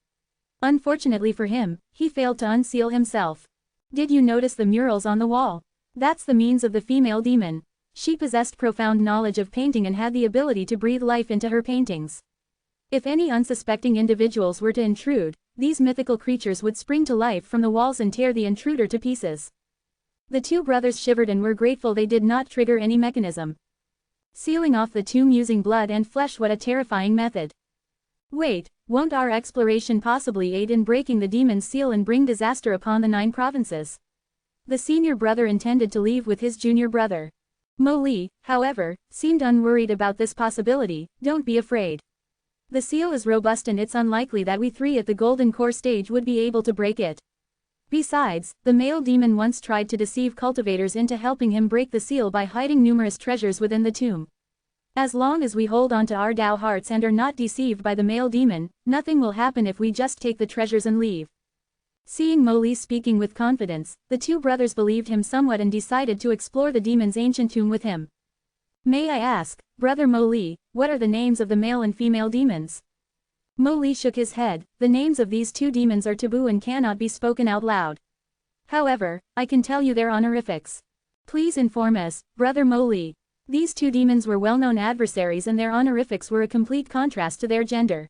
Unfortunately for him, he failed to unseal himself. Did you notice the murals on the wall? That's the means of the female demon. She possessed profound knowledge of painting and had the ability to breathe life into her paintings. If any unsuspecting individuals were to intrude, these mythical creatures would spring to life from the walls and tear the intruder to pieces. The two brothers shivered and were grateful they did not trigger any mechanism. Sealing off the tomb using blood and flesh, what a terrifying method. Wait, won't our exploration possibly aid in breaking the demon's seal and bring disaster upon the 9 provinces? The senior brother intended to leave with his junior brother. Mo Li, however, seemed unworried about this possibility. Don't be afraid. The seal is robust and it's unlikely that we three at the Golden Core stage would be able to break it. Besides, the male demon once tried to deceive cultivators into helping him break the seal by hiding numerous treasures within the tomb. As long as we hold on to our Tao hearts and are not deceived by the male demon, nothing will happen if we just take the treasures and leave. Seeing Mo Li speaking with confidence, the two brothers believed him somewhat and decided to explore the demon's ancient tomb with him. May I ask, Brother Mo Li, what are the names of the male and female demons? Mo Li shook his head. The names of these two demons are taboo and cannot be spoken out loud. However, I can tell you their honorifics. Please inform us, Brother Mo Li. These two demons were well-known adversaries and their honorifics were a complete contrast to their gender.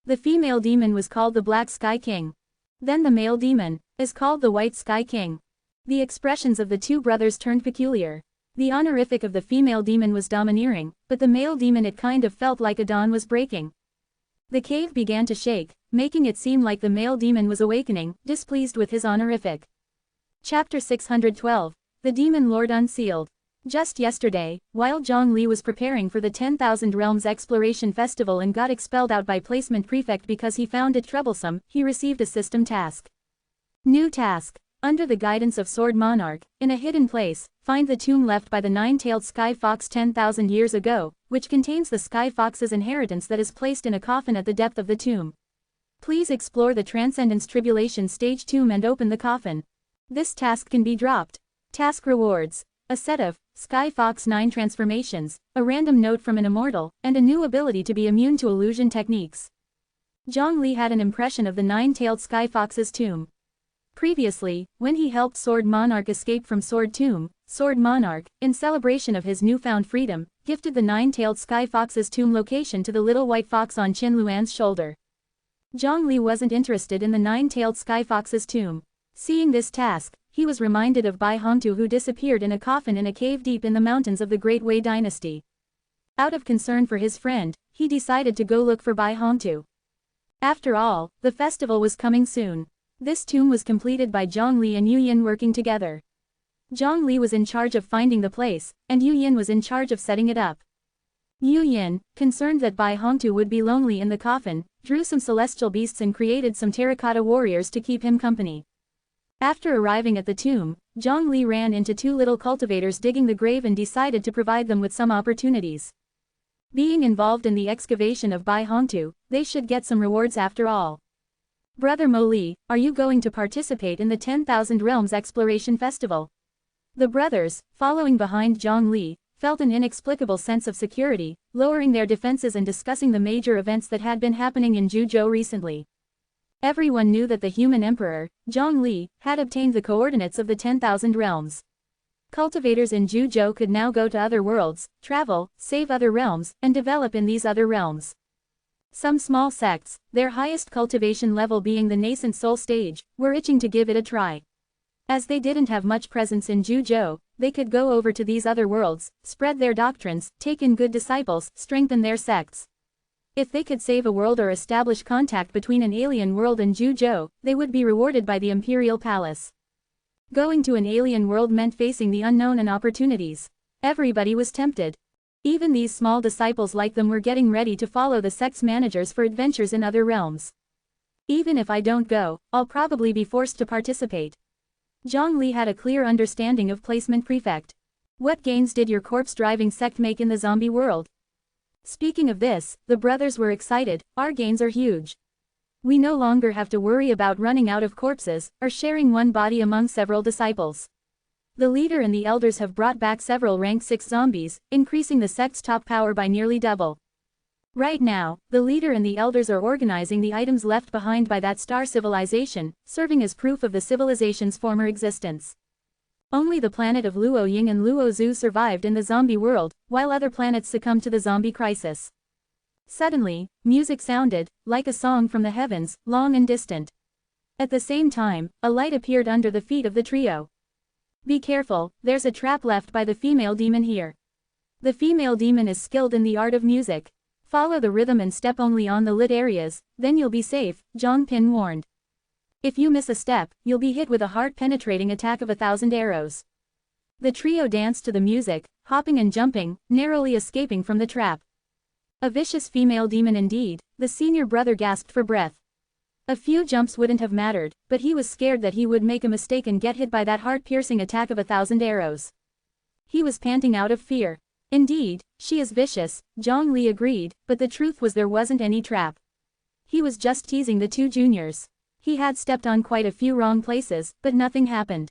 The female demon was called the Black Sky King. Then the male demon is called the White Sky King. The expressions of the two brothers turned peculiar. The honorific of the female demon was domineering, but the male demon, it kind of felt like a dawn was breaking. The cave began to shake, making it seem like the male demon was awakening, displeased with his honorific. Chapter 612. The Demon Lord Unsealed. Just yesterday, while Zhongli was preparing for the 10,000 Realms Exploration Festival and got expelled out by Placement Prefect because he found it troublesome, he received a system task. New task. Under the guidance of Sword Monarch, in a hidden place, find the tomb left by the nine-tailed Sky Fox 10,000 years ago, which contains the Sky Fox's inheritance that is placed in a coffin at the depth of the tomb. Please explore the Transcendence Tribulation Stage tomb and open the coffin. This task can be dropped. Task rewards. A set of Sky Fox 9 transformations, a random note from an immortal, and a new ability to be immune to illusion techniques. Zhongli had an impression of the nine-tailed Sky Fox's tomb. Previously, when he helped Sword Monarch escape from Sword Tomb, Sword Monarch, in celebration of his newfound freedom, gifted the nine-tailed Sky Fox's tomb location to the little white fox on Qin Luan's shoulder. Zhongli wasn't interested in the nine-tailed Sky Fox's tomb. Seeing this task, he was reminded of Bai Hongtu, who disappeared in a coffin in a cave deep in the mountains of the Great Wei Dynasty. Out of concern for his friend, he decided to go look for Bai Hongtu. After all, the festival was coming soon. This tomb was completed by Zhongli and Yu Yin working together. Zhongli was in charge of finding the place, and Yu Yin was in charge of setting it up. Yu Yin, concerned that Bai Hongtu would be lonely in the coffin, drew some celestial beasts and created some terracotta warriors to keep him company. After arriving at the tomb, Zhongli ran into two little cultivators digging the grave and decided to provide them with some opportunities. Being involved in the excavation of Bai Hongtu, they should get some rewards after all. Brother Mo Li, are you going to participate in the 10,000 Realms Exploration Festival? The brothers, following behind Zhongli, felt an inexplicable sense of security, lowering their defenses and discussing the major events that had been happening in Juzhou recently. Everyone knew that the human emperor, Zhongli, had obtained the coordinates of the 10,000 realms. Cultivators in Juzhou could now go to other worlds, travel, save other realms, and develop in these other realms. Some small sects, their highest cultivation level being the nascent soul stage, were itching to give it a try. As they didn't have much presence in Juzhou, they could go over to these other worlds, spread their doctrines, take in good disciples, strengthen their sects. If they could save a world or establish contact between an alien world and Juzhou, they would be rewarded by the Imperial Palace. Going to an alien world meant facing the unknown and opportunities. Everybody was tempted. Even these small disciples like them were getting ready to follow the sect's managers for adventures in other realms. Even if I don't go, I'll probably be forced to participate. Zhongli had a clear understanding of Placement Prefect. What gains did your corpse-driving sect make in the zombie world? Speaking of this, the brothers were excited. Our gains are huge. We no longer have to worry about running out of corpses, or sharing one body among several disciples. The leader and the elders have brought back several rank 6 zombies, increasing the sect's top power by nearly double. Right now, the leader and the elders are organizing the items left behind by that star civilization, serving as proof of the civilization's former existence. Only the planet of Luo Ying and Luo Zhu survived in the zombie world, while other planets succumbed to the zombie crisis. Suddenly, music sounded, like a song from the heavens, long and distant. At the same time, a light appeared under the feet of the trio. Be careful, there's a trap left by the female demon here. The female demon is skilled in the art of music. Follow the rhythm and step only on the lit areas, then you'll be safe, Zhang Pin warned. If you miss a step, you'll be hit with a heart-penetrating attack of 1,000 arrows. The trio danced to the music, hopping and jumping, narrowly escaping from the trap. A vicious female demon indeed, the senior brother gasped for breath. A few jumps wouldn't have mattered, but he was scared that he would make a mistake and get hit by that heart-piercing attack of 1,000 arrows. He was panting out of fear. Indeed, she is vicious, Zhongli agreed, but the truth was there wasn't any trap. He was just teasing the two juniors. He had stepped on quite a few wrong places, but nothing happened.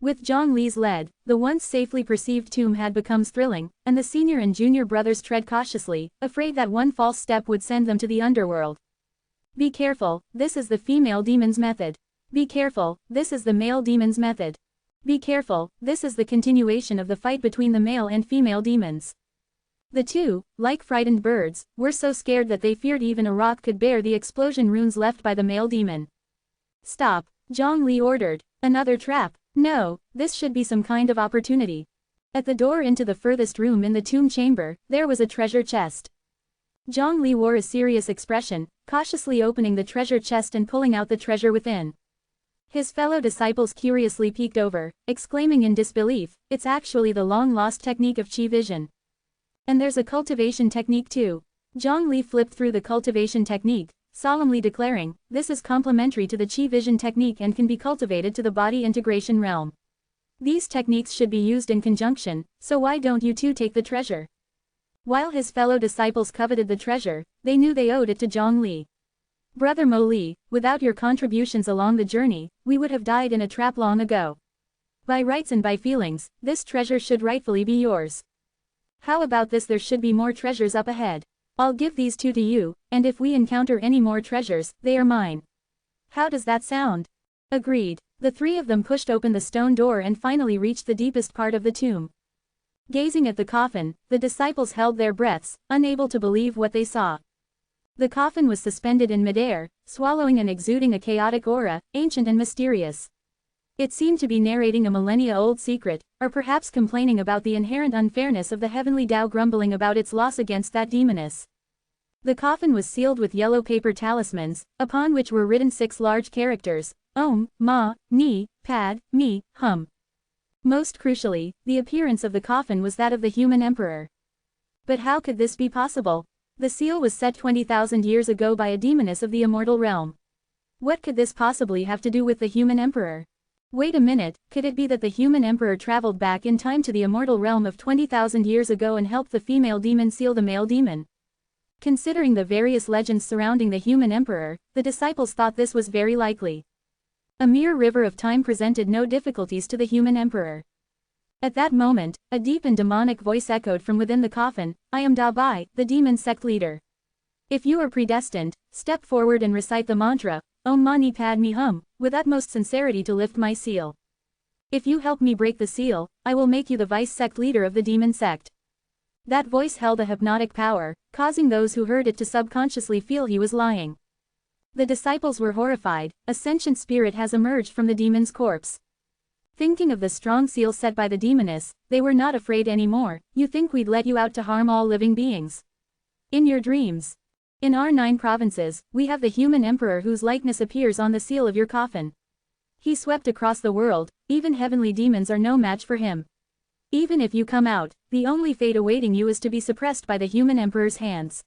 With Zhongli's lead, the once safely perceived tomb had become thrilling, and the senior and junior brothers tread cautiously, afraid that one false step would send them to the underworld. Be careful, this is the female demon's method. Be careful, this is the male demon's method. Be careful, this is the continuation of the fight between the male and female demons. The two, like frightened birds, were so scared that they feared even a rock could bear the explosion runes left by the male demon. Stop, Zhongli ordered. Another trap? No, this should be some kind of opportunity. At the door into the furthest room in the tomb chamber, there was a treasure chest. Zhang Li wore a serious expression, cautiously opening the treasure chest and pulling out the treasure within. His fellow disciples curiously peeked over, exclaiming in disbelief, "It's actually the long-lost technique of Qi vision. And there's a cultivation technique too." Zhang Li flipped through the cultivation technique, solemnly declaring, "This is complementary to the Qi vision technique and can be cultivated to the body integration realm. These techniques should be used in conjunction, so why don't you two take the treasure?" While his fellow disciples coveted the treasure, they knew they owed it to Zhang Li. "Brother Mo Li, without your contributions along the journey, we would have died in a trap long ago. By rights and by feelings, this treasure should rightfully be yours. How about this? There should be more treasures up ahead. I'll give these two to you, and if we encounter any more treasures, they are mine. How does that sound?" Agreed. The three of them pushed open the stone door and finally reached the deepest part of the tomb. Gazing at the coffin, the disciples held their breaths, unable to believe what they saw. The coffin was suspended in midair, swallowing and exuding a chaotic aura, ancient and mysterious. It seemed to be narrating a millennia-old secret, or perhaps complaining about the inherent unfairness of the heavenly Tao, grumbling about its loss against that demoness. The coffin was sealed with yellow paper talismans, upon which were written 6 large characters: Om, Ma, Ni, Pad, Mi, Hum. Most crucially, the appearance of the coffin was that of the human emperor. But how could this be possible? The seal was set 20,000 years ago by a demoness of the immortal realm. What could this possibly have to do with the human emperor? Wait a minute, could it be that the human emperor traveled back in time to the immortal realm of 20,000 years ago and helped the female demon seal the male demon? Considering the various legends surrounding the human emperor, the disciples thought this was very likely. A mere river of time presented no difficulties to the human emperor. At that moment, a deep and demonic voice echoed from within the coffin, "I am Da Bai, the demon sect leader. If you are predestined, step forward and recite the mantra, Om Mani Padme Hum, with utmost sincerity to lift my seal. If you help me break the seal, I will make you the vice sect leader of the demon sect." That voice held a hypnotic power, causing those who heard it to subconsciously feel he was lying. The disciples were horrified. A sentient spirit has emerged from the demon's corpse. Thinking of the strong seal set by the demoness, they were not afraid anymore. "You think we'd let you out to harm all living beings? In your dreams. In our 9 provinces, we have the human emperor whose likeness appears on the seal of your coffin. He swept across the world, even heavenly demons are no match for him. Even if you come out, the only fate awaiting you is to be suppressed by the human emperor's hands."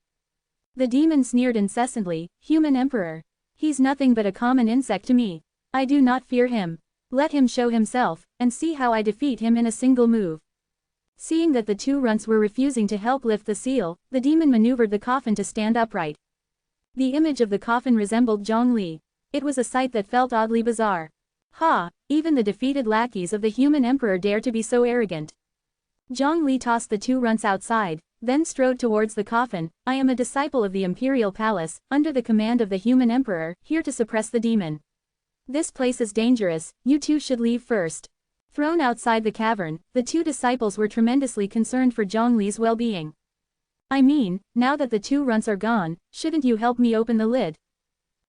The demon sneered incessantly, "Human emperor? He's nothing but a common insect to me. I do not fear him. Let him show himself, and see how I defeat him in a single move." Seeing that the 2 runts were refusing to help lift the seal, the demon maneuvered the coffin to stand upright. The image of the coffin resembled Zhang Li. It was a sight that felt oddly bizarre. Ha! Even the defeated lackeys of the human emperor dare to be so arrogant. Zhang Li tossed the 2 runts outside, then strode towards the coffin. "I am a disciple of the imperial palace, under the command of the human emperor, here to suppress the demon. This place is dangerous, you 2 should leave first." Thrown outside the cavern, the 2 disciples were tremendously concerned for Zhang Li's well-being. "I mean, now that the 2 runts are gone, shouldn't you help me open the lid?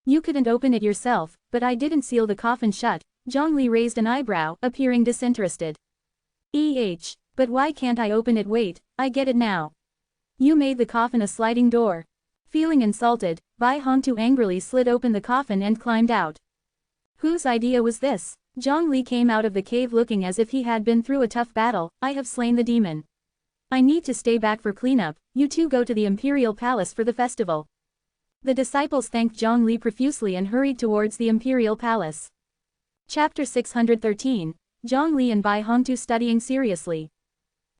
You couldn't open it yourself, but I didn't seal the coffin shut." Zhang Li raised an eyebrow, appearing disinterested. But why can't I open it? Wait, I get it now. You made the coffin a sliding door." Feeling insulted, Bai Hongtu angrily slid open the coffin and climbed out. Whose idea was this? Zhang Li came out of the cave looking as if he had been through a tough battle. "I have slain the demon. I need to stay back for cleanup, you 2 go to the imperial palace for the festival." The disciples thanked Zhang Li profusely and hurried towards the imperial palace. Chapter 613, Zhang Li and Bai Hongtu studying seriously.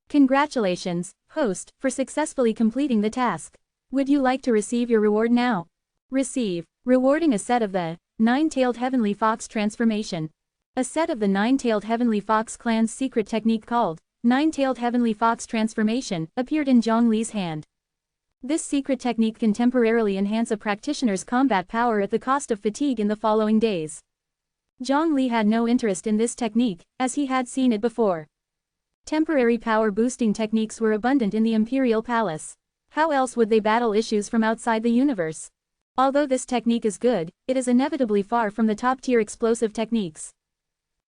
Congratulations, host, for successfully completing the task. Would you like to receive your reward now? Receive. Rewarding a set of the 9-tailed heavenly fox transformation. A set of the 9-tailed heavenly fox clan's secret technique called 9-tailed heavenly fox transformation appeared in Zhang Li's hand. This secret technique can temporarily enhance a practitioner's combat power at the cost of fatigue in the following days. Zhang Li had no interest in this technique, as he had seen it before. Temporary power-boosting techniques were abundant in the Imperial Palace. How else would they battle issues from outside the universe? Although this technique is good, it is inevitably far from the top-tier explosive techniques.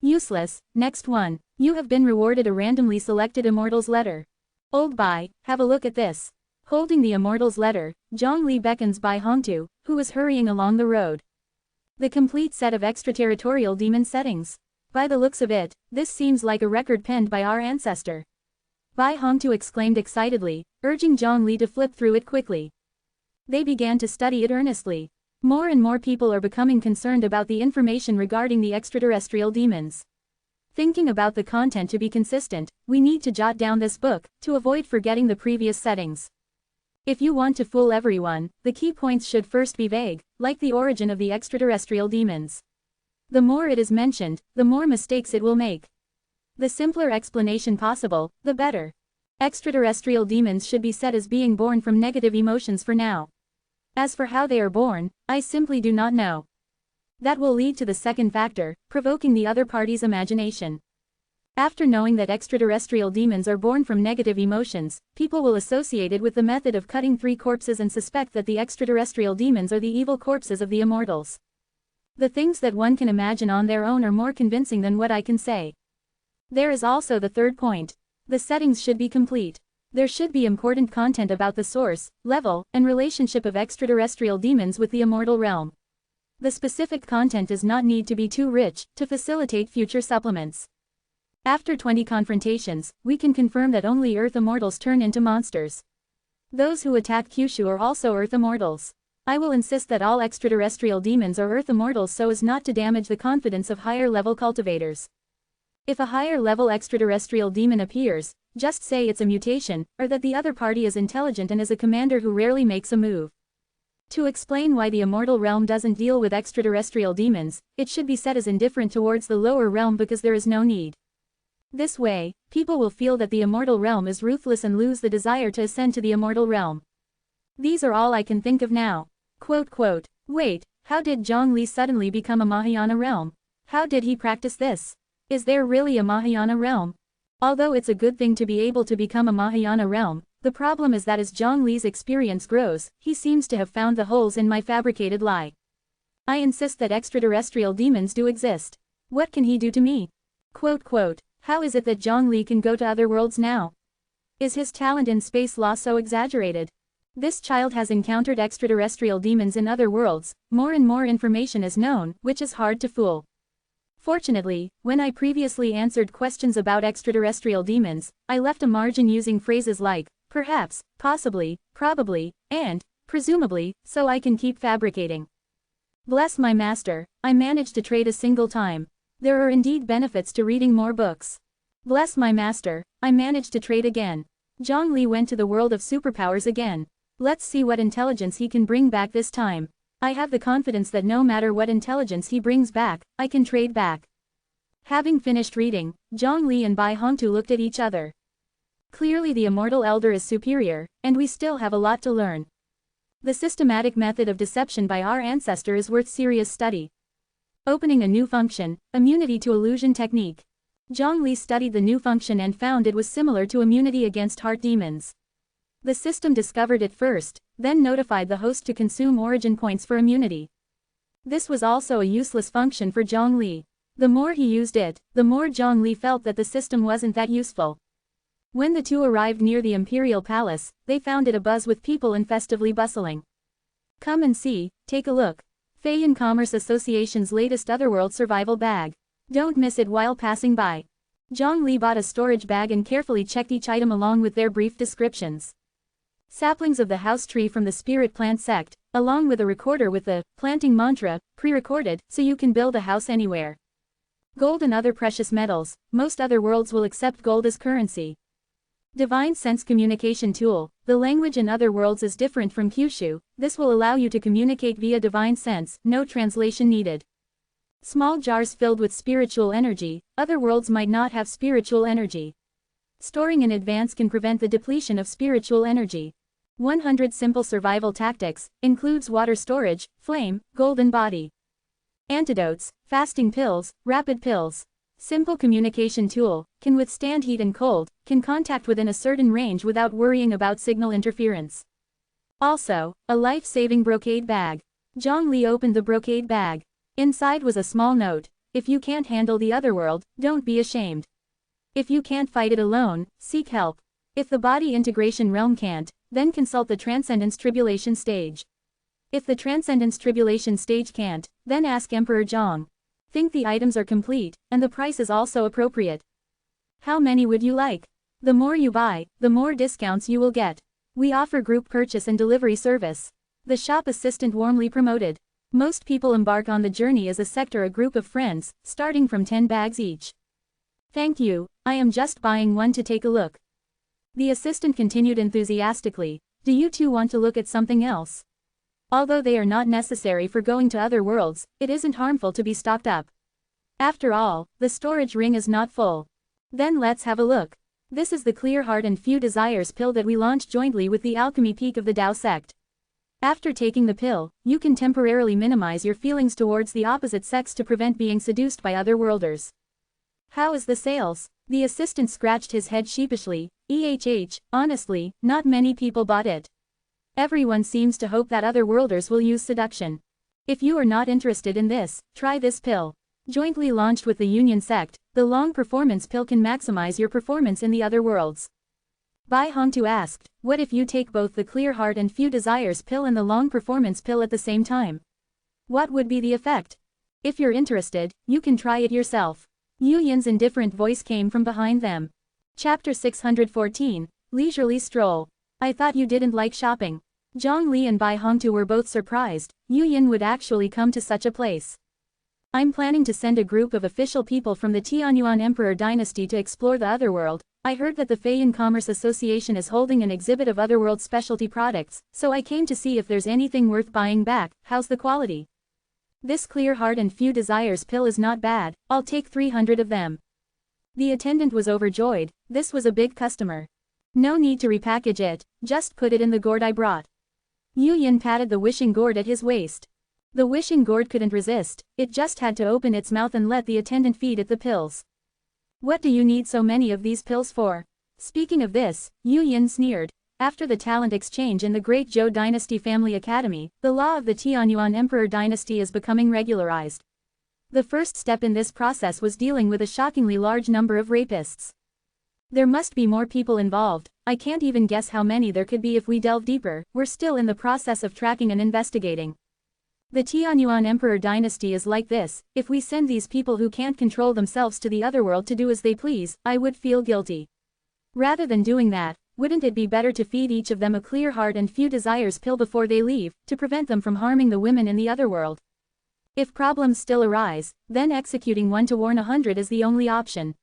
Useless. Next one. You have been rewarded a randomly selected immortal's letter. Old Bai, have a look at this. Holding the immortal's letter, Zhongli beckons Bai Hongtu, who was hurrying along the road. The complete set of extraterritorial demon settings. By the looks of it, this seems like a record penned by our ancestor. Bai Hongtu exclaimed excitedly, urging Zhongli to flip through it quickly. They began to study it earnestly. More and more people are becoming concerned about the information regarding the extraterrestrial demons. Thinking about the content to be consistent, we need to jot down this book, to avoid forgetting the previous settings. If you want to fool everyone, the key points should first be vague, like the origin of the extraterrestrial demons. The more it is mentioned, the more mistakes it will make. The simpler explanation possible, the better. Extraterrestrial demons should be said as being born from negative emotions for now. As for how they are born, I simply do not know. That will lead to the second factor, provoking the other party's imagination. After knowing that extraterrestrial demons are born from negative emotions, people will associate it with the method of cutting 3 corpses and suspect that the extraterrestrial demons are the evil corpses of the immortals. The things that one can imagine on their own are more convincing than what I can say. There is also the third point. The settings should be complete. There should be important content about the source, level, and relationship of extraterrestrial demons with the immortal realm. The specific content does not need to be too rich to facilitate future supplements. After 20 confrontations, we can confirm that only Earth immortals turn into monsters. Those who attack Kyushu are also Earth immortals. I will insist that all extraterrestrial demons are Earth immortals so as not to damage the confidence of higher-level cultivators. If a higher-level extraterrestrial demon appears, just say it's a mutation, or that the other party is intelligent and is a commander who rarely makes a move. To explain why the immortal realm doesn't deal with extraterrestrial demons, it should be said as indifferent towards the lower realm because there is no need. This way, people will feel that the immortal realm is ruthless and lose the desire to ascend to the immortal realm. These are all I can think of now. Wait, how did Zhongli suddenly become a Mahayana realm? How did he practice this? Is there really a Mahayana realm? Although it's a good thing to be able to become a Mahayana realm, the problem is that as Zhongli's experience grows, he seems to have found the holes in my fabricated lie. I insist that extraterrestrial demons do exist. What can he do to me? How is it that Zhongli can go to other worlds now? Is his talent in space law so exaggerated? This child has encountered extraterrestrial demons in other worlds, more and more information is known, which is hard to fool. Fortunately, when I previously answered questions about extraterrestrial demons, I left a margin using phrases like, perhaps, possibly, probably, and, presumably, so I can keep fabricating. Bless my master, I managed to trade a single time. There are indeed benefits to reading more books. Bless my master, I managed to trade again. Zhongli went to the world of superpowers again. Let's see what intelligence he can bring back this time. I have the confidence that no matter what intelligence he brings back, I can trade back. Having finished reading, Zhongli and Bai Hongtu looked at each other. Clearly the immortal elder is superior, and we still have a lot to learn. The systematic method of deception by our ancestor is worth serious study. Opening a new function, immunity to illusion technique. Zhongli studied the new function and found it was similar to immunity against heart demons. The system discovered it first, then notified the host to consume origin points for immunity. This was also a useless function for Zhongli. The more he used it, the more Zhongli felt that the system wasn't that useful. When the two arrived near the imperial palace, they found it abuzz with people and festively bustling. Come and see, take a look. Feiyan Commerce Association's latest Otherworld survival bag. Don't miss it while passing by. Zhongli bought a storage bag and carefully checked each item along with their brief descriptions. Saplings of the house tree from the spirit plant sect, along with a recorder with the planting mantra, pre-recorded, so you can build a house anywhere. Gold and other precious metals, most other worlds will accept gold as currency. Divine Sense Communication Tool, the language in other worlds is different from Kyushu, this will allow you to communicate via Divine Sense, no translation needed. Small jars filled with spiritual energy, other worlds might not have spiritual energy. Storing in advance can prevent the depletion of spiritual energy. 100 simple survival tactics, includes water storage, flame, golden body. Antidotes, fasting pills, rapid pills. Simple communication tool, can withstand heat and cold, can contact within a certain range without worrying about signal interference. Also, a life-saving brocade bag. Zhongli opened the brocade bag. Inside was a small note, if you can't handle the otherworld, don't be ashamed. If you can't fight it alone, seek help. If the body integration realm can't, then consult the Transcendence Tribulation stage. If the Transcendence Tribulation stage can't, then ask Emperor Zhang. Think the items are complete, and the price is also appropriate. How many would you like? The more you buy, the more discounts you will get. We offer group purchase and delivery service. The shop assistant warmly promoted. Most people embark on the journey as a sect or a group of friends, starting from 10 bags each. Thank you, I am just buying one to take a look. The assistant continued enthusiastically. Do you two want to look at something else? Although they are not necessary for going to other worlds, it isn't harmful to be stocked up. After all, the storage ring is not full. Then let's have a look. This is the Clear Heart and Few Desires pill that we launched jointly with the Alchemy Peak of the Tao sect. After taking the pill, you can temporarily minimize your feelings towards the opposite sex to prevent being seduced by other worlders. How is the sales? The assistant scratched his head sheepishly. Honestly, not many people bought it. Everyone seems to hope that other worlders will use seduction. If you are not interested in this, try this pill. Jointly launched with the Union sect, the long performance pill can maximize your performance in the other worlds. Bai Hongtu asked, what if you take both the Clear Heart and Few Desires pill and the long performance pill at the same time? What would be the effect? If you're interested, you can try it yourself. Yu Yin's indifferent voice came from behind them. Chapter 614, Leisurely Stroll. I thought you didn't like shopping. Zhang Li and Bai Hongtu were both surprised. Yu Yin would actually come to such a place. I'm planning to send a group of official people from the Tianyuan Emperor dynasty to explore the otherworld. I heard that the Feiyan Commerce Association is holding an exhibit of otherworld specialty products, so I came to see if there's anything worth buying back. How's the quality? This Clear Heart and Few Desires pill is not bad, I'll take 300 of them. The attendant was overjoyed, this was a big customer. No need to repackage it, just put it in the gourd I brought. Yu Yin patted the wishing gourd at his waist. The wishing gourd couldn't resist, it just had to open its mouth and let the attendant feed it the pills. What do you need so many of these pills for? Speaking of this, Yu Yin sneered. After the talent exchange in the Great Zhou Dynasty Family Academy, the law of the Tianyuan Emperor dynasty is becoming regularized. The first step in this process was dealing with a shockingly large number of rapists. There must be more people involved, I can't even guess how many there could be if we delve deeper, we're still in the process of tracking and investigating. The Tianyuan Emperor dynasty is like this, if we send these people who can't control themselves to the otherworld to do as they please, I would feel guilty. Rather than doing that, wouldn't it be better to feed each of them a Clear Heart and Few Desires pill before they leave, to prevent them from harming the women in the otherworld? If problems still arise, then executing 1 to warn 100 is the only option.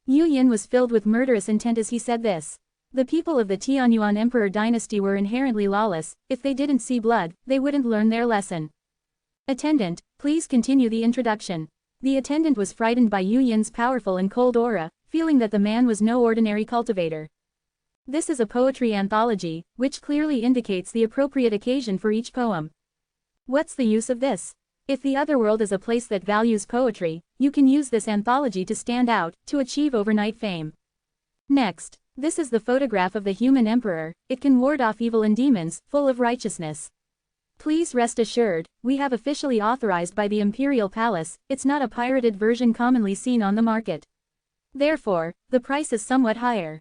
Yu Yin was filled with murderous intent as he said this. The people of the Tianyuan Emperor dynasty were inherently lawless, if they didn't see blood, they wouldn't learn their lesson. Attendant, please continue the introduction. The attendant was frightened by Yu Yin's powerful and cold aura, feeling that the man was no ordinary cultivator. This is a poetry anthology, which clearly indicates the appropriate occasion for each poem. What's the use of this? If the otherworld is a place that values poetry, you can use this anthology to stand out, to achieve overnight fame. Next, this is the photograph of the human emperor, it can ward off evil and demons, full of righteousness. Please rest assured, we have officially authorized by the Imperial Palace, it's not a pirated version commonly seen on the market. Therefore, the price is somewhat higher.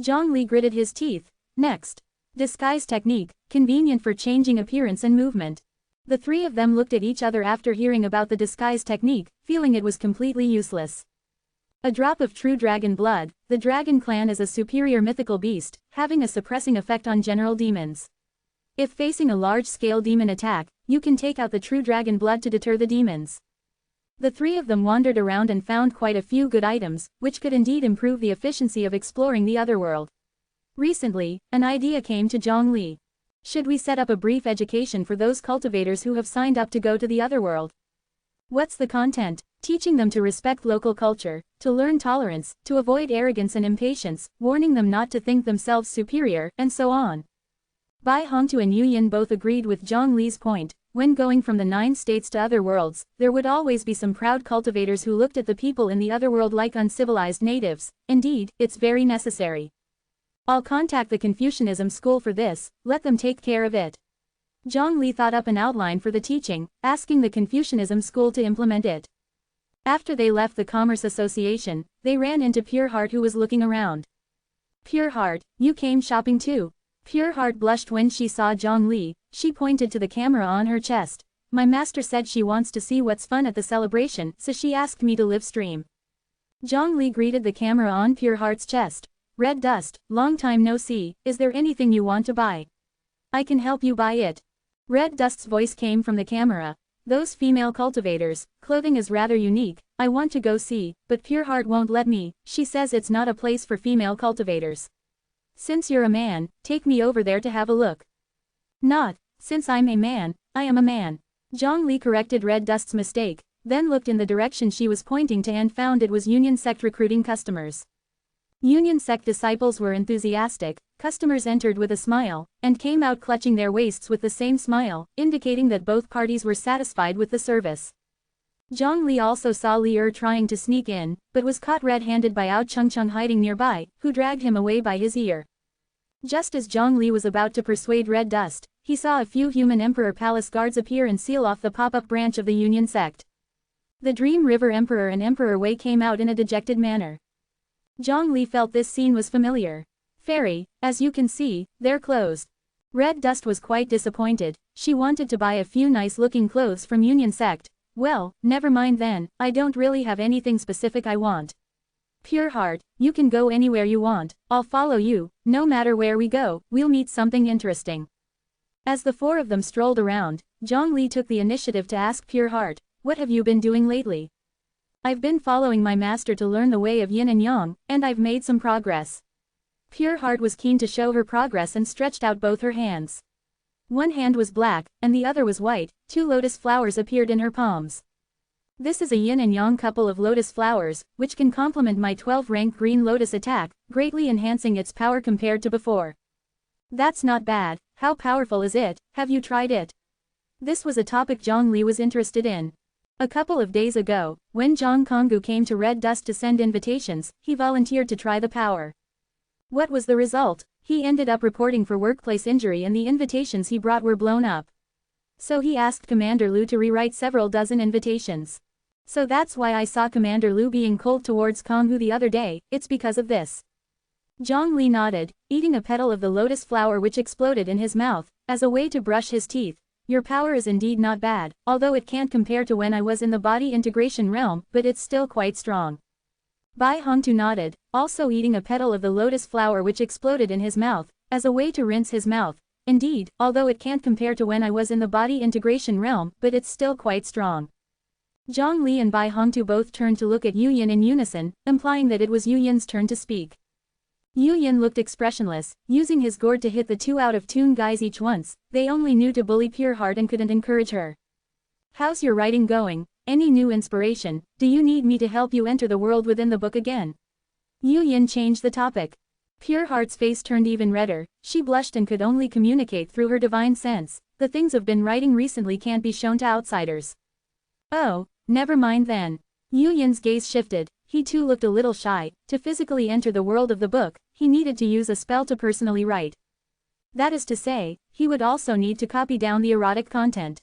Zhang Li gritted his teeth. Next. Disguise technique, convenient for changing appearance and movement. The three of them looked at each other after hearing about the disguise technique, feeling it was completely useless. A drop of true dragon blood, the dragon clan is a superior mythical beast, having a suppressing effect on general demons. If facing a large-scale demon attack, you can take out the true dragon blood to deter the demons. The three of them wandered around and found quite a few good items, which could indeed improve the efficiency of exploring the otherworld. Recently, an idea came to Zhang Li. Should we set up a brief education for those cultivators who have signed up to go to the otherworld? What's the content? Teaching them to respect local culture, to learn tolerance, to avoid arrogance and impatience, warning them not to think themselves superior, and so on. Bai Hongtu and Yu Yin both agreed with Zhang Li's point. When going from the 9 states to other worlds, there would always be some proud cultivators who looked at the people in the otherworld like uncivilized natives. Indeed, it's very necessary. I'll contact the Confucianism school for this, let them take care of it. Zhang Li thought up an outline for the teaching, asking the Confucianism school to implement it. After they left the Commerce Association, they ran into Pure Heart who was looking around. Pure Heart, you came shopping too. Pure Heart blushed when she saw Zhongli. She pointed to the camera on her chest. My master said she wants to see what's fun at the celebration, so she asked me to live stream. Zhongli greeted the camera on Pure Heart's chest. Red Dust, long time no see, is there anything you want to buy? I can help you buy it. Red Dust's voice came from the camera. Those female cultivators, clothing is rather unique, I want to go see, but Pure Heart won't let me, she says it's not a place for female cultivators. Since you're a man, take me over there to have a look. Not, since I'm a man, I am a man. Zhongli corrected Red Dust's mistake, then looked in the direction she was pointing to and found it was Union Sect recruiting customers. Union Sect disciples were enthusiastic, customers entered with a smile, and came out clutching their waists with the same smile, indicating that both parties were satisfied with the service. Zhongli also saw Li Er trying to sneak in, but was caught red-handed by Ao Chengcheng hiding nearby, who dragged him away by his ear. Just as Zhongli was about to persuade Red Dust, he saw a few human Emperor Palace guards appear and seal off the pop-up branch of the Union Sect. The Dream River Emperor and Emperor Wei came out in a dejected manner. Zhongli felt this scene was familiar. Fairy, as you can see, they're closed. Red Dust was quite disappointed. She wanted to buy a few nice-looking clothes from Union Sect. Well, never mind then, I don't really have anything specific I want. Pure Heart, you can go anywhere you want, I'll follow you, no matter where we go, we'll meet something interesting. As the four of them strolled around, Zhongli took the initiative to ask Pure Heart, what have you been doing lately? I've been following my master to learn the way of yin and yang, and I've made some progress. Pure Heart was keen to show her progress and stretched out both her hands. One hand was black, and the other was white, 2 lotus flowers appeared in her palms. This is a yin and yang couple of lotus flowers, which can complement my 12-rank green lotus attack, greatly enhancing its power compared to before. That's not bad, how powerful is it, have you tried it? This was a topic Zhongli was interested in. A couple of days ago, when Zhang Konggu came to Red Dust to send invitations, he volunteered to try the power. What was the result? He ended up reporting for workplace injury and the invitations he brought were blown up. So he asked Commander Lu to rewrite several dozen invitations. So that's why I saw Commander Lu being cold towards Konggu the other day, it's because of this. Zhongli nodded, eating a petal of the lotus flower which exploded in his mouth, as a way to brush his teeth. Your power is indeed not bad, although it can't compare to when I was in the body integration realm, but it's still quite strong. Bai Hongtu nodded, also eating a petal of the lotus flower which exploded in his mouth, as a way to rinse his mouth. Indeed, although it can't compare to when I was in the body integration realm, but it's still quite strong. Zhongli and Bai Hongtu both turned to look at Yu Yin in unison, implying that it was Yu Yin's turn to speak. Yu Yin looked expressionless, using his gourd to hit the 2 out-of-tune guys each once. They only knew to bully Pure Heart and couldn't encourage her. How's your writing going? Any new inspiration? Do you need me to help you enter the world within the book again? Yu Yin changed the topic. Pure Heart's face turned even redder. She blushed and could only communicate through her divine sense. The things I've been writing recently can't be shown to outsiders. Oh, never mind then. Yu Yin's gaze shifted. He too looked a little shy. To physically enter the world of the book, he needed to use a spell to personally write. That is to say, he would also need to copy down the erotic content.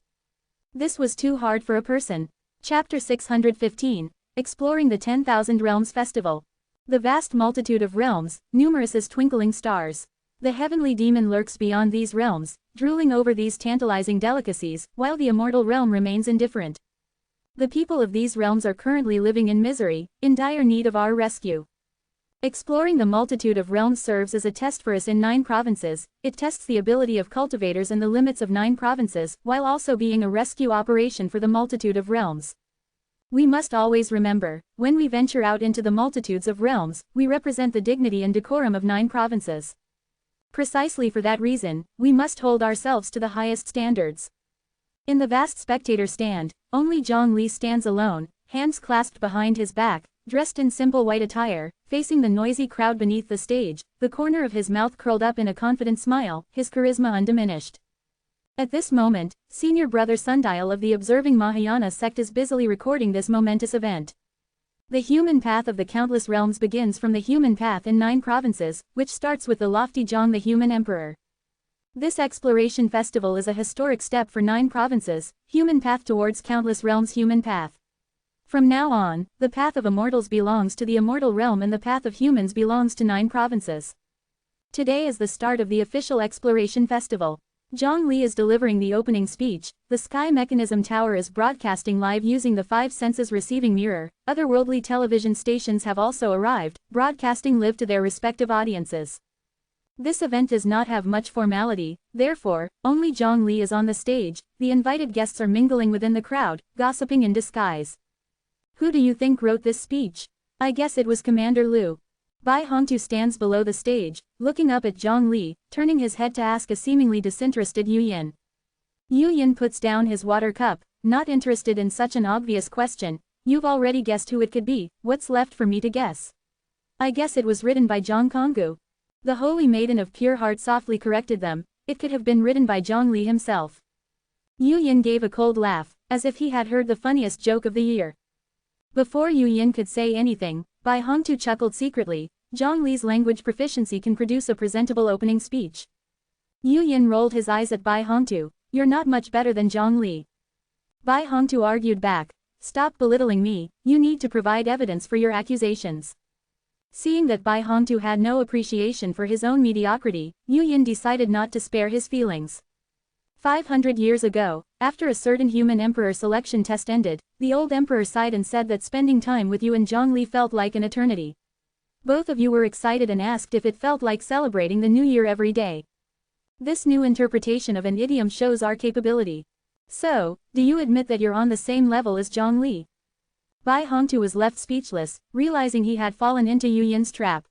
This was too hard for a person. Chapter 615, Exploring the 10,000 Realms Festival. The vast multitude of realms, numerous as twinkling stars. The heavenly demon lurks beyond these realms, drooling over these tantalizing delicacies, while the immortal realm remains indifferent. The people of these realms are currently living in misery, in dire need of our rescue. Exploring the multitude of realms serves as a test for us in 9 provinces. It tests the ability of cultivators and the limits of 9 provinces, while also being a rescue operation for the multitude of realms. We must always remember, when we venture out into the multitudes of realms, we represent the dignity and decorum of 9 provinces. Precisely for that reason, we must hold ourselves to the highest standards. In the vast spectator stand, only Zhongli stands alone, hands clasped behind his back, dressed in simple white attire, facing the noisy crowd beneath the stage, the corner of his mouth curled up in a confident smile, his charisma undiminished. At this moment, Senior Brother Sundial of the observing Mahayana sect is busily recording this momentous event. The human path of the countless realms begins from the human path in 9 provinces, which starts with the lofty Zhang the human emperor. This exploration festival is a historic step for 9 provinces, human path towards countless realms human path. From now on, the path of immortals belongs to the immortal realm and the path of humans belongs to 9 provinces. Today is the start of the official exploration festival. Zhongli is delivering the opening speech. The Sky Mechanism Tower is broadcasting live using the 5 senses receiving mirror. Otherworldly television stations have also arrived, broadcasting live to their respective audiences. This event does not have much formality, therefore, only Zhongli is on the stage. The invited guests are mingling within the crowd, gossiping in disguise. Who do you think wrote this speech? I guess it was Commander Liu. Bai Hongtu stands below the stage, looking up at Zhongli, turning his head to ask a seemingly disinterested Yu Yin. Yu Yin puts down his water cup, not interested in such an obvious question. You've already guessed who it could be, what's left for me to guess? I guess it was written by Zhang Konggu. The Holy Maiden of Pure Heart softly corrected them, it could have been written by Zhongli himself. Yu Yin gave a cold laugh, as if he had heard the funniest joke of the year. Before Yu Yin could say anything, Bai Hongtu chuckled secretly. Zhongli's language proficiency can produce a presentable opening speech. Yu Yin rolled his eyes at Bai Hongtu. You're not much better than Zhongli. Bai Hongtu argued back. Stop belittling me, you need to provide evidence for your accusations. Seeing that Bai Hongtu had no appreciation for his own mediocrity, Yu Yin decided not to spare his feelings. 500 years ago, after a certain human emperor selection test ended, the old emperor sighed and said that spending time with you and Zhongli felt like an eternity. Both of you were excited and asked if it felt like celebrating the new year every day. This new interpretation of an idiom shows our capability. So, do you admit that you're on the same level as Zhongli? Bai Hongtu was left speechless, realizing he had fallen into Yu Yin's trap.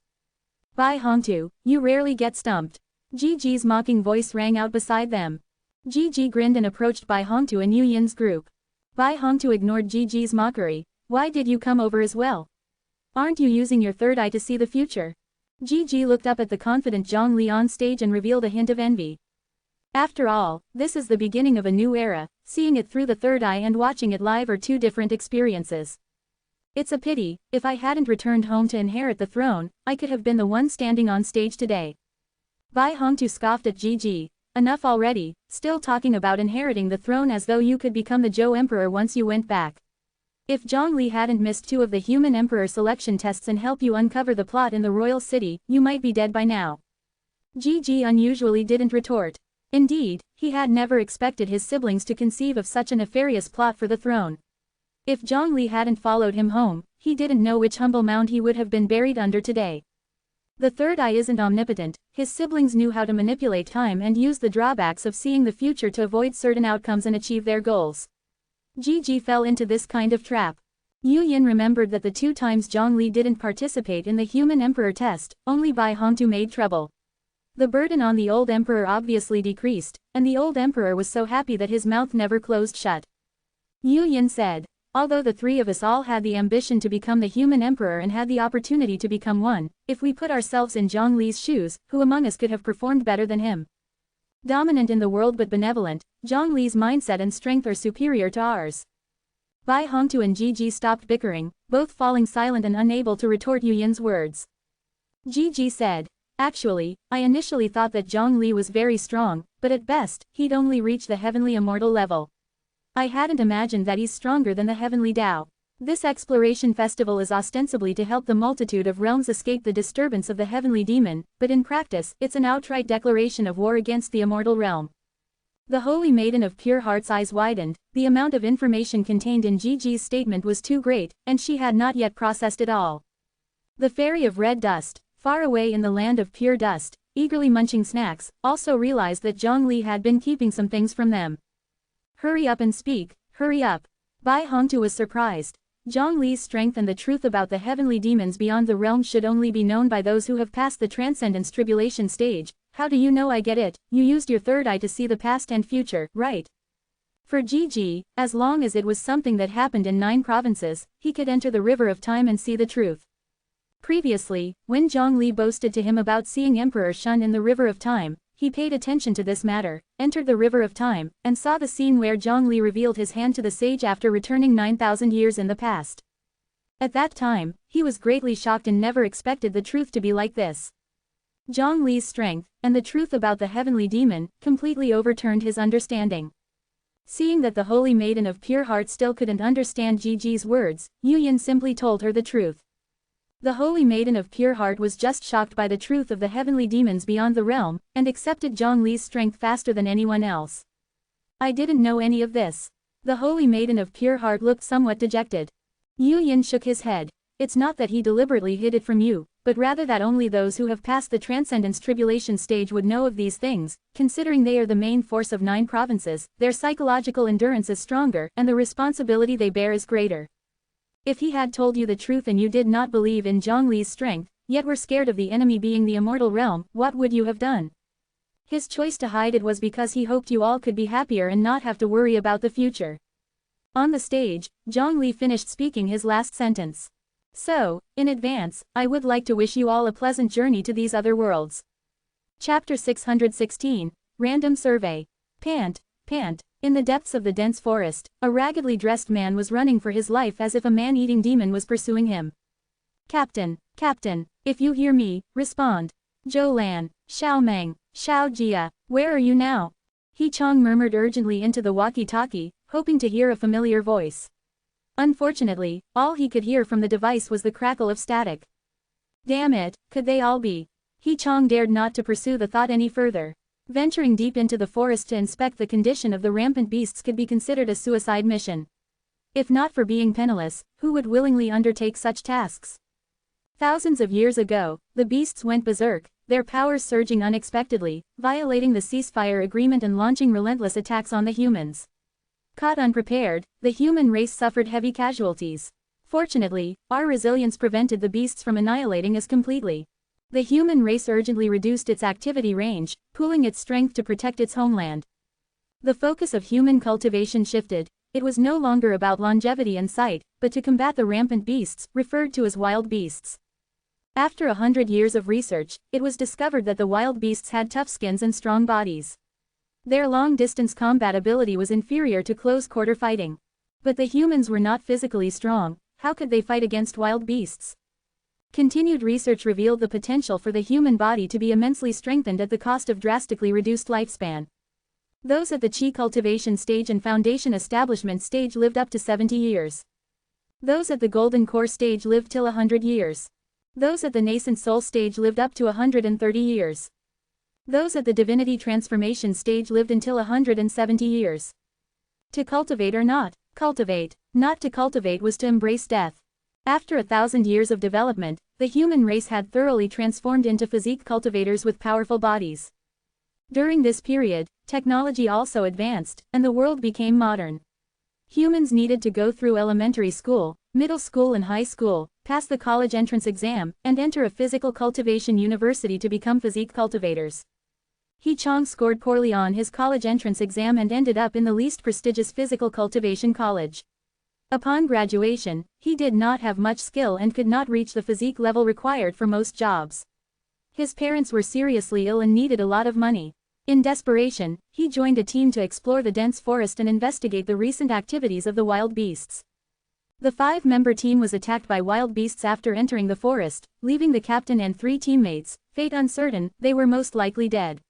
Bai Hongtu, you rarely get stumped. Gigi's mocking voice rang out beside them. Gigi grinned and approached Bai Hongtu and Yu Yin's group. Bai Hongtu ignored Gigi's mockery. Why did you come over as well? Aren't you using your third eye to see the future? Gigi looked up at the confident Zhongli on stage and revealed a hint of envy. After all, this is the beginning of a new era, seeing it through the third eye and watching it live are two different experiences. It's a pity, if I hadn't returned home to inherit the throne, I could have been the one standing on stage today. Bai Hongtu scoffed at Gigi. Enough already, still talking about inheriting the throne as though you could become the Zhou Emperor once you went back. If Zhongli hadn't missed 2 of the human emperor selection tests and helped you uncover the plot in the royal city, you might be dead by now. Gigi unusually didn't retort. Indeed, he had never expected his siblings to conceive of such a nefarious plot for the throne. If Zhongli hadn't followed him home, he didn't know which humble mound he would have been buried under today. The third eye isn't omnipotent, his siblings knew how to manipulate time and use the drawbacks of seeing the future to avoid certain outcomes and achieve their goals. Gigi fell into this kind of trap. Yu Yin remembered that the 2 times Zhongli didn't participate in the human emperor test, only Bai Hongtu made trouble. The burden on the old emperor obviously decreased, and the old emperor was so happy that his mouth never closed shut. Yu Yin said, although the 3 of us all had the ambition to become the human emperor and had the opportunity to become one, if we put ourselves in Zhongli's shoes, who among us could have performed better than him? Dominant in the world but benevolent, Zhongli's mindset and strength are superior to ours. Bai Hongtu and Gigi stopped bickering, both falling silent and unable to retort Yu Yin's words. Gigi said, actually, I initially thought that Zhongli was very strong, but at best, he'd only reach the heavenly immortal level. I hadn't imagined that he's stronger than the heavenly Tao. This exploration festival is ostensibly to help the multitude of realms escape the disturbance of the heavenly demon, but in practice, it's an outright declaration of war against the immortal realm. The Holy Maiden of Pure Heart's eyes widened. The amount of information contained in Gigi's statement was too great, and she had not yet processed it all. The Fairy of Red Dust, far away in the land of pure dust, eagerly munching snacks, also realized that Zhongli had been keeping some things from them. Hurry up and speak, hurry up. Bai Hongtu was surprised. Zhongli's strength and the truth about the heavenly demons beyond the realm should only be known by those who have passed the transcendence tribulation stage. How do you know? I get it, you used your third eye to see the past and future, right? For Gigi, as long as it was something that happened in 9 provinces, he could enter the river of time and see the truth. Previously, when Zhongli boasted to him about seeing Emperor Shun in the river of time, he paid attention to this matter, entered the river of time, and saw the scene where Zhongli revealed his hand to the sage after returning 9,000 years in the past. At that time, he was greatly shocked and never expected the truth to be like this. Zhongli's strength, and the truth about the heavenly demon, completely overturned his understanding. Seeing that the Holy Maiden of Pure Heart still couldn't understand Gigi's words, Yu Yin simply told her the truth. The holy maiden of pure heart was just shocked by the truth of the heavenly demons beyond the realm, and accepted Zhongli's strength faster than anyone else. I didn't know any of this. The holy maiden of pure heart looked somewhat dejected. Yu Yin shook his head. It's not that he deliberately hid it from you, but rather that only those who have passed the Transcendence Tribulation stage would know of these things. Considering they are the main force of 9 provinces, their psychological endurance is stronger, and the responsibility they bear is greater. If he had told you the truth and you did not believe in Zhongli's strength, yet were scared of the enemy being the immortal realm, what would you have done? His choice to hide it was because he hoped you all could be happier and not have to worry about the future. On the stage, Zhongli finished speaking his last sentence. So, in advance, I would like to wish you all a pleasant journey to these other worlds. Chapter 616, Random Survey. Pant. In the depths of the dense forest, a raggedly dressed man was running for his life as if a man-eating demon was pursuing him. Captain, if you hear me, respond. Zhou Lan, Xiao Meng, Xiao Jia, where are you now? He Chong murmured urgently into the walkie-talkie, hoping to hear a familiar voice. Unfortunately, all he could hear from the device was the crackle of static. Damn it, could they all be? He Chong dared not to pursue the thought any further. Venturing deep into the forest to inspect the condition of the rampant beasts could be considered a suicide mission. If not for being penniless, who would willingly undertake such tasks? Thousands of years ago, the beasts went berserk, their powers surging unexpectedly, violating the ceasefire agreement and launching relentless attacks on the humans. Caught unprepared, the human race suffered heavy casualties. Fortunately, our resilience prevented the beasts from annihilating us completely. The human race urgently reduced its activity range, pooling its strength to protect its homeland. The focus of human cultivation shifted. It was no longer about longevity and sight, but to combat the rampant beasts, referred to as wild beasts. After 100 years of research, it was discovered that the wild beasts had tough skins and strong bodies. Their long-distance combat ability was inferior to close-quarter fighting. But the humans were not physically strong. How could they fight against wild beasts? Continued research revealed the potential for the human body to be immensely strengthened at the cost of drastically reduced lifespan. Those at the Qi cultivation stage and foundation establishment stage lived up to 70 years. Those at the golden core stage lived till 100 years. Those at the nascent soul stage lived up to 130 years. Those at the divinity transformation stage lived until 170 years. To cultivate or not cultivate, not to cultivate was to embrace death. After 1,000 years of development, the human race had thoroughly transformed into physique cultivators with powerful bodies. During this period, technology also advanced, and the world became modern. Humans needed to go through elementary school, middle school and high school, pass the college entrance exam, and enter a physical cultivation university to become physique cultivators. He Chong scored poorly on his college entrance exam and ended up in the least prestigious physical cultivation college. Upon graduation, he did not have much skill and could not reach the physique level required for most jobs. His parents were seriously ill and needed a lot of money. In desperation, he joined a team to explore the dense forest and investigate the recent activities of the wild beasts. The 5-member team was attacked by wild beasts after entering the forest, leaving the captain and 3 teammates, fate uncertain. They were most likely dead.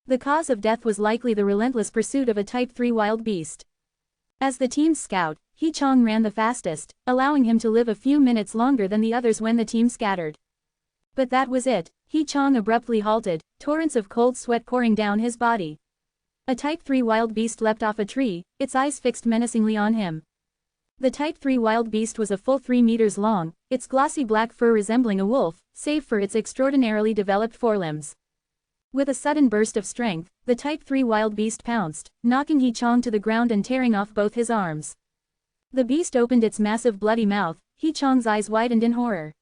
The cause of death was likely the relentless pursuit of a Type 3 wild beast. As the team's scout, He Chong ran the fastest, allowing him to live a few minutes longer than the others when the team scattered. But that was it. He Chong abruptly halted, torrents of cold sweat pouring down his body. A Type 3 wild beast leapt off a tree, its eyes fixed menacingly on him. The Type 3 wild beast was a full 3 meters long, its glossy black fur resembling a wolf, save for its extraordinarily developed forelimbs. With a sudden burst of strength, the Type 3 wild beast pounced, knocking He Chong to the ground and tearing off both his arms. The beast opened its massive bloody mouth. He Chong's eyes widened in horror.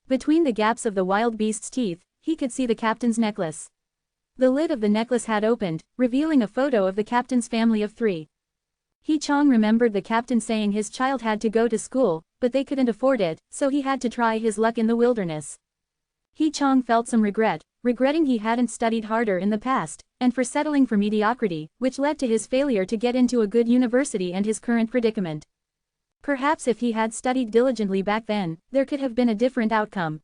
Between the gaps of the wild beast's teeth, he could see the captain's necklace. The lid of the necklace had opened, revealing a photo of the captain's family of 3. He Chong remembered the captain saying his child had to go to school, but they couldn't afford it, so he had to try his luck in the wilderness. He Chong felt some regretting he hadn't studied harder in the past, and for settling for mediocrity, which led to his failure to get into a good university and his current predicament. Perhaps if he had studied diligently back then, there could have been a different outcome.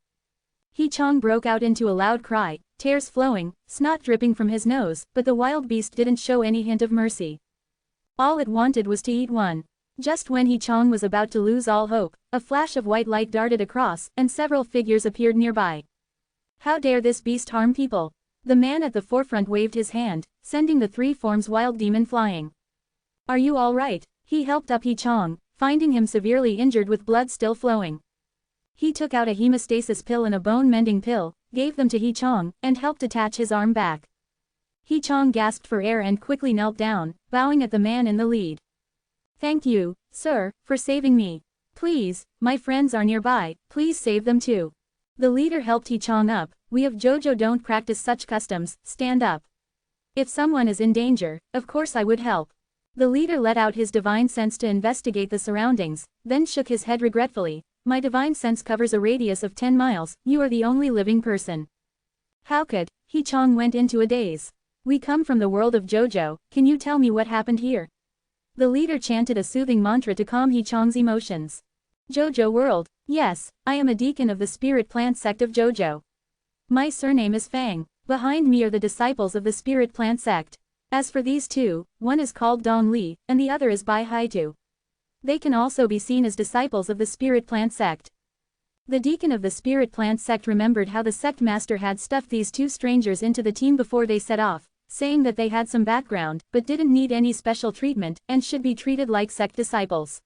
He Chong broke out into a loud cry, tears flowing, snot dripping from his nose, but the wild beast didn't show any hint of mercy. All it wanted was to eat one. Just when He Chong was about to lose all hope, a flash of white light darted across, and several figures appeared nearby. How dare this beast harm people? The man at the forefront waved his hand, sending the three forms wild demon flying. Are you all right? He helped up He Chong, finding him severely injured with blood still flowing. He took out a hemostasis pill and a bone-mending pill, gave them to He Chong, and helped attach his arm back. He Chong gasped for air and quickly knelt down, bowing at the man in the lead. Thank you, sir, for saving me. Please, my friends are nearby, please save them too. The leader helped He Chong up. We of Jojo don't practice such customs, stand up. If someone is in danger, of course I would help. The leader let out his divine sense to investigate the surroundings, then shook his head regretfully. My divine sense covers a radius of 10 miles, you are the only living person. How could? He Chong went into a daze. We come from the world of Jojo, can you tell me what happened here? The leader chanted a soothing mantra to calm He Chong's emotions. Jojo world, yes, I am a deacon of the spirit plant sect of Jojo. My surname is Fang, behind me are the disciples of the spirit plant sect. As for these two, one is called Dong Li, and the other is Bai Haitu. They can also be seen as disciples of the spirit plant sect. The deacon of the spirit plant sect remembered how the sect master had stuffed these two strangers into the team before they set off, saying that they had some background, but didn't need any special treatment, and should be treated like sect disciples.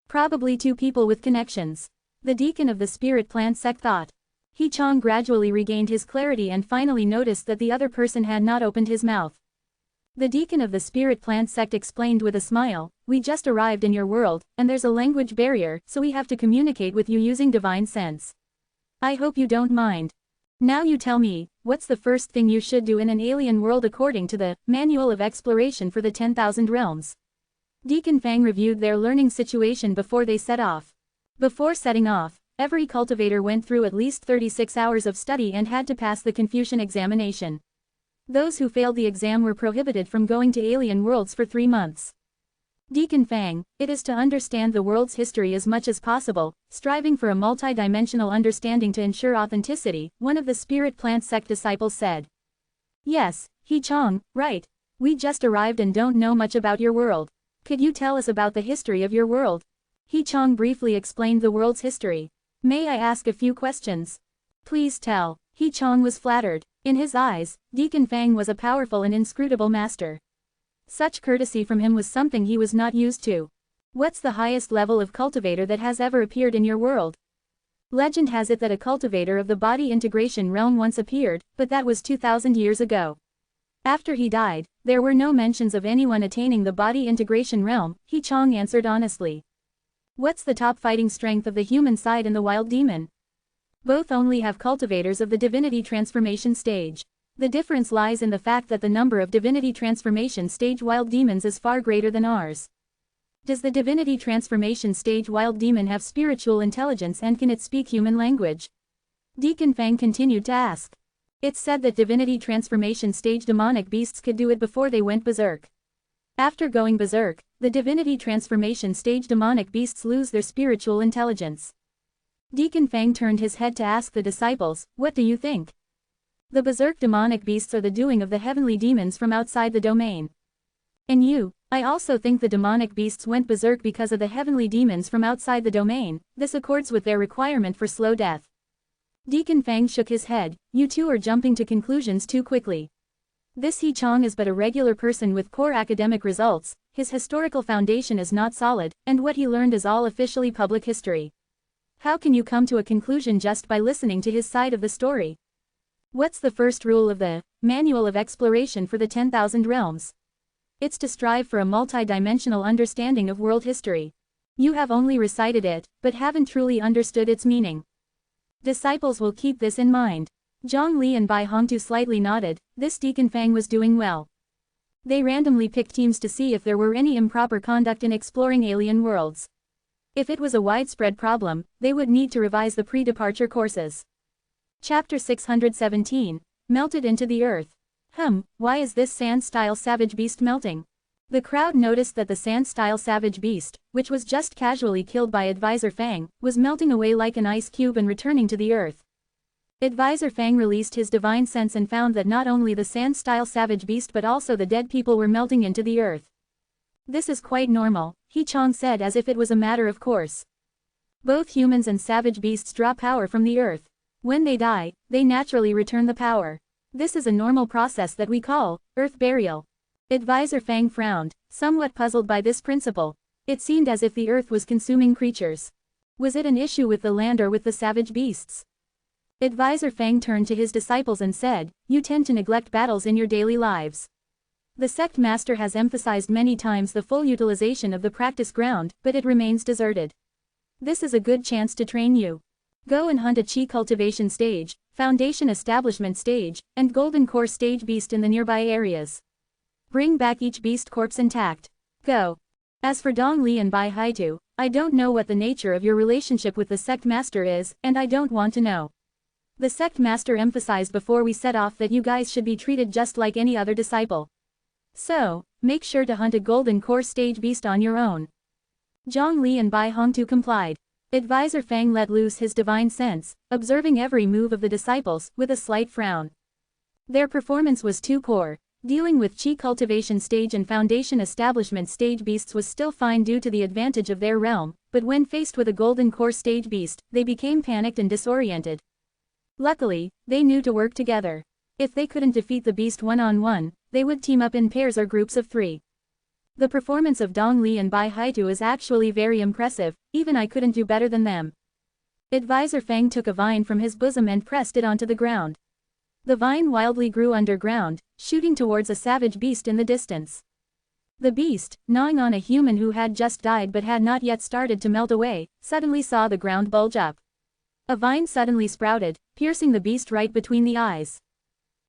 Probably two people with connections. The deacon of the spirit plant sect thought. He Chong gradually regained his clarity and finally noticed that the other person had not opened his mouth. The deacon of the spirit plant sect explained with a smile, we just arrived in your world, and there's a language barrier, so we have to communicate with you using divine sense. I hope you don't mind. Now you tell me, what's the first thing you should do in an alien world according to the Manual of Exploration for the 10,000 Realms? Deacon Fang reviewed their learning situation before they set off. Before setting off, every cultivator went through at least 36 hours of study and had to pass the Confucian examination. Those who failed the exam were prohibited from going to alien worlds for 3 months. Deacon Fang, it is to understand the world's history as much as possible, striving for a multi-dimensional understanding to ensure authenticity, one of the spirit plant sect disciples said. Yes, He Chong, right. We just arrived and don't know much about your world. Could you tell us about the history of your world? He Chong briefly explained the world's history. May I ask a few questions? Please tell. He Chong was flattered. In his eyes, Deacon Fang was a powerful and inscrutable master. Such courtesy from him was something he was not used to. What's the highest level of cultivator that has ever appeared in your world? Legend has it that a cultivator of the body integration realm once appeared, but that was 2,000 years ago. After he died, there were no mentions of anyone attaining the body integration realm, He Chong answered honestly. What's the top fighting strength of the human side and the wild demon? Both only have cultivators of the divinity transformation stage. The difference lies in the fact that the number of divinity transformation stage wild demons is far greater than ours. Does the divinity transformation stage wild demon have spiritual intelligence and can it speak human language? Deacon Fang continued to ask. It's said that divinity transformation stage demonic beasts could do it before they went berserk. After going berserk, the divinity transformation stage demonic beasts lose their spiritual intelligence. Deacon Fang turned his head to ask the disciples, what do you think? The berserk demonic beasts are the doing of the heavenly demons from outside the domain. And you, I also think the demonic beasts went berserk because of the heavenly demons from outside the domain, this accords with their requirement for slow death. Deacon Fang shook his head, you two are jumping to conclusions too quickly. This He Chong is but a regular person with poor academic results, his historical foundation is not solid, and what he learned is all officially public history. How can you come to a conclusion just by listening to his side of the story? What's the first rule of the Manual of Exploration for the 10,000 Realms? It's to strive for a multi-dimensional understanding of world history. You have only recited it, but haven't truly understood its meaning. Disciples will keep this in mind. Zhang Li and Bai Hongtu slightly nodded, this Deacon Fang was doing well. They randomly picked teams to see if there were any improper conduct in exploring alien worlds. If it was a widespread problem, they would need to revise the pre-departure courses. Chapter 617, Melted into the Earth. Why is this sand-style savage beast melting? The crowd noticed that the sand-style savage beast, which was just casually killed by Advisor Fang, was melting away like an ice cube and returning to the earth. Advisor Fang released his divine sense and found that not only the sand-style savage beast but also the dead people were melting into the earth. This is quite normal, He Chong said as if it was a matter of course. Both humans and savage beasts draw power from the earth. When they die, they naturally return the power. This is a normal process that we call earth burial. Advisor Fang frowned, somewhat puzzled by this principle. It seemed as if the earth was consuming creatures. Was it an issue with the land or with the savage beasts? Advisor Fang turned to his disciples and said, "You tend to neglect battles in your daily lives. The sect master has emphasized many times the full utilization of the practice ground, but it remains deserted. This is a good chance to train you. Go and hunt a chi cultivation stage, foundation establishment stage, and golden core stage beast in the nearby areas. Bring back each beast corpse intact. Go. As for Dong Li and Bai Haitu, I don't know what the nature of your relationship with the sect master is, and I don't want to know. The sect master emphasized before we set off that you guys should be treated just like any other disciple. So, make sure to hunt a golden core stage beast on your own." Zhang Li and Bai Hongtu complied. Advisor Fang let loose his divine sense, observing every move of the disciples, with a slight frown. Their performance was too poor. Dealing with chi cultivation stage and foundation establishment stage beasts was still fine due to the advantage of their realm, but when faced with a golden core stage beast, they became panicked and disoriented. Luckily, they knew to work together. If they couldn't defeat the beast one-on-one, they would team up in pairs or groups of 3. The performance of Dong Li and Bai Haitu is actually very impressive, even I couldn't do better than them. Advisor Fang took a vine from his bosom and pressed it onto the ground. The vine wildly grew underground, shooting towards a savage beast in the distance. The beast, gnawing on a human who had just died but had not yet started to melt away, suddenly saw the ground bulge up. A vine suddenly sprouted, piercing the beast right between the eyes.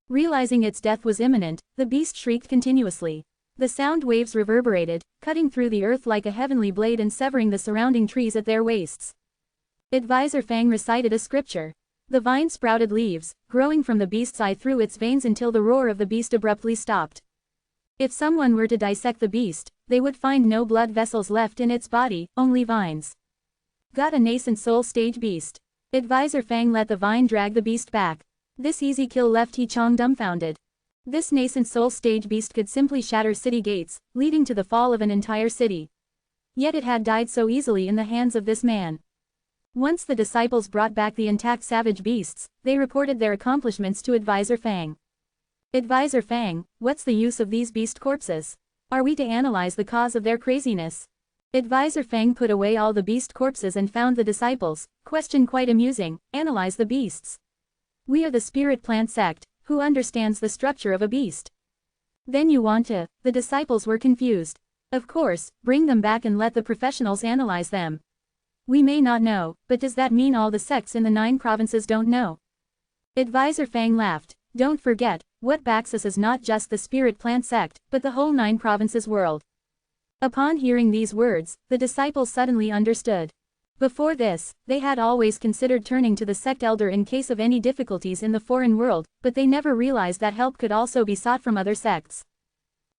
Realizing its death was imminent, the beast shrieked continuously. The sound waves reverberated, cutting through the earth like a heavenly blade and severing the surrounding trees at their waists. Advisor Fang recited a scripture. The vine sprouted leaves, growing from the beast's eye through its veins until the roar of the beast abruptly stopped. If someone were to dissect the beast, they would find no blood vessels left in its body, only vines. Got a nascent soul stage beast. Advisor Fang let the vine drag the beast back. This easy kill left He Chong dumbfounded. This nascent soul stage beast could simply shatter city gates, leading to the fall of an entire city. Yet it had died so easily in the hands of this man. Once the disciples brought back the intact savage beasts, they reported their accomplishments to Advisor Fang. "Advisor Fang, what's the use of these beast corpses? Are we to analyze the cause of their craziness?" Advisor Fang put away all the beast corpses and found the disciples, question quite amusing, analyze the beasts. "We are the spirit plant sect, who understands the structure of a beast." "Then you want to," the disciples were confused. "Of course, bring them back and let the professionals analyze them." "We may not know, but does that mean all the sects in the 9 provinces don't know?" Advisor Fang laughed. "Don't forget, what backs us is not just the spirit plant sect, but the whole 9 provinces world." Upon hearing these words, the disciples suddenly understood. Before this, they had always considered turning to the sect elder in case of any difficulties in the foreign world, but they never realized that help could also be sought from other sects.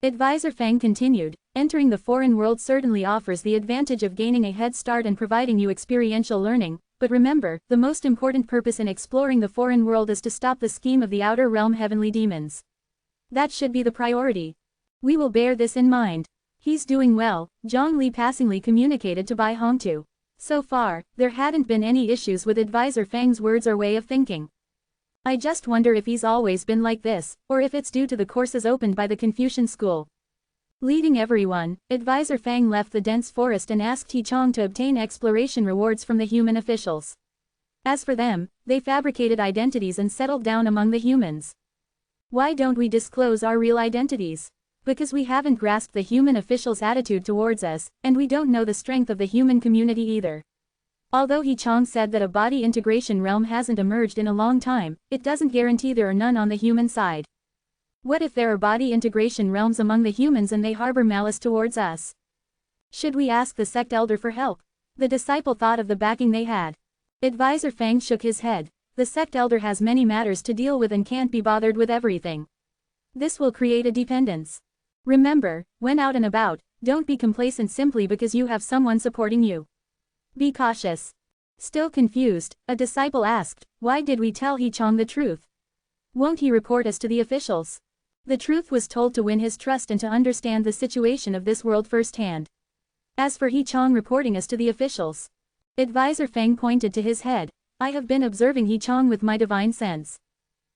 Advisor Fang continued, "Entering the foreign world certainly offers the advantage of gaining a head start and providing you experiential learning, but remember, the most important purpose in exploring the foreign world is to stop the scheme of the outer realm heavenly demons. That should be the priority. We will bear this in mind." "He's doing well," Zhang Li passingly communicated to Bai Hongtu. So far, there hadn't been any issues with Advisor Fang's words or way of thinking. "I just wonder if he's always been like this, or if it's due to the courses opened by the Confucian school." Leading everyone, Advisor Fang left the dense forest and asked He Chong to obtain exploration rewards from the human officials. As for them, they fabricated identities and settled down among the humans. "Why don't we disclose our real identities?" "Because we haven't grasped the human officials' attitude towards us, and we don't know the strength of the human community either." Although He Chong said that a body integration realm hasn't emerged in a long time, it doesn't guarantee there are none on the human side. What if there are body integration realms among the humans and they harbor malice towards us? Should we ask the sect elder for help? The disciple thought of the backing they had. Advisor Fang shook his head. The sect elder has many matters to deal with and can't be bothered with everything. This will create a dependence. Remember, when out and about, don't be complacent simply because you have someone supporting you. Be cautious. Still confused, a disciple asked, "Why did we tell He Chong the truth? Won't he report us to the officials?" The truth was told to win his trust and to understand the situation of this world firsthand. As for He Chong reporting us to the officials. Advisor Feng pointed to his head. I have been observing He Chong with my divine sense.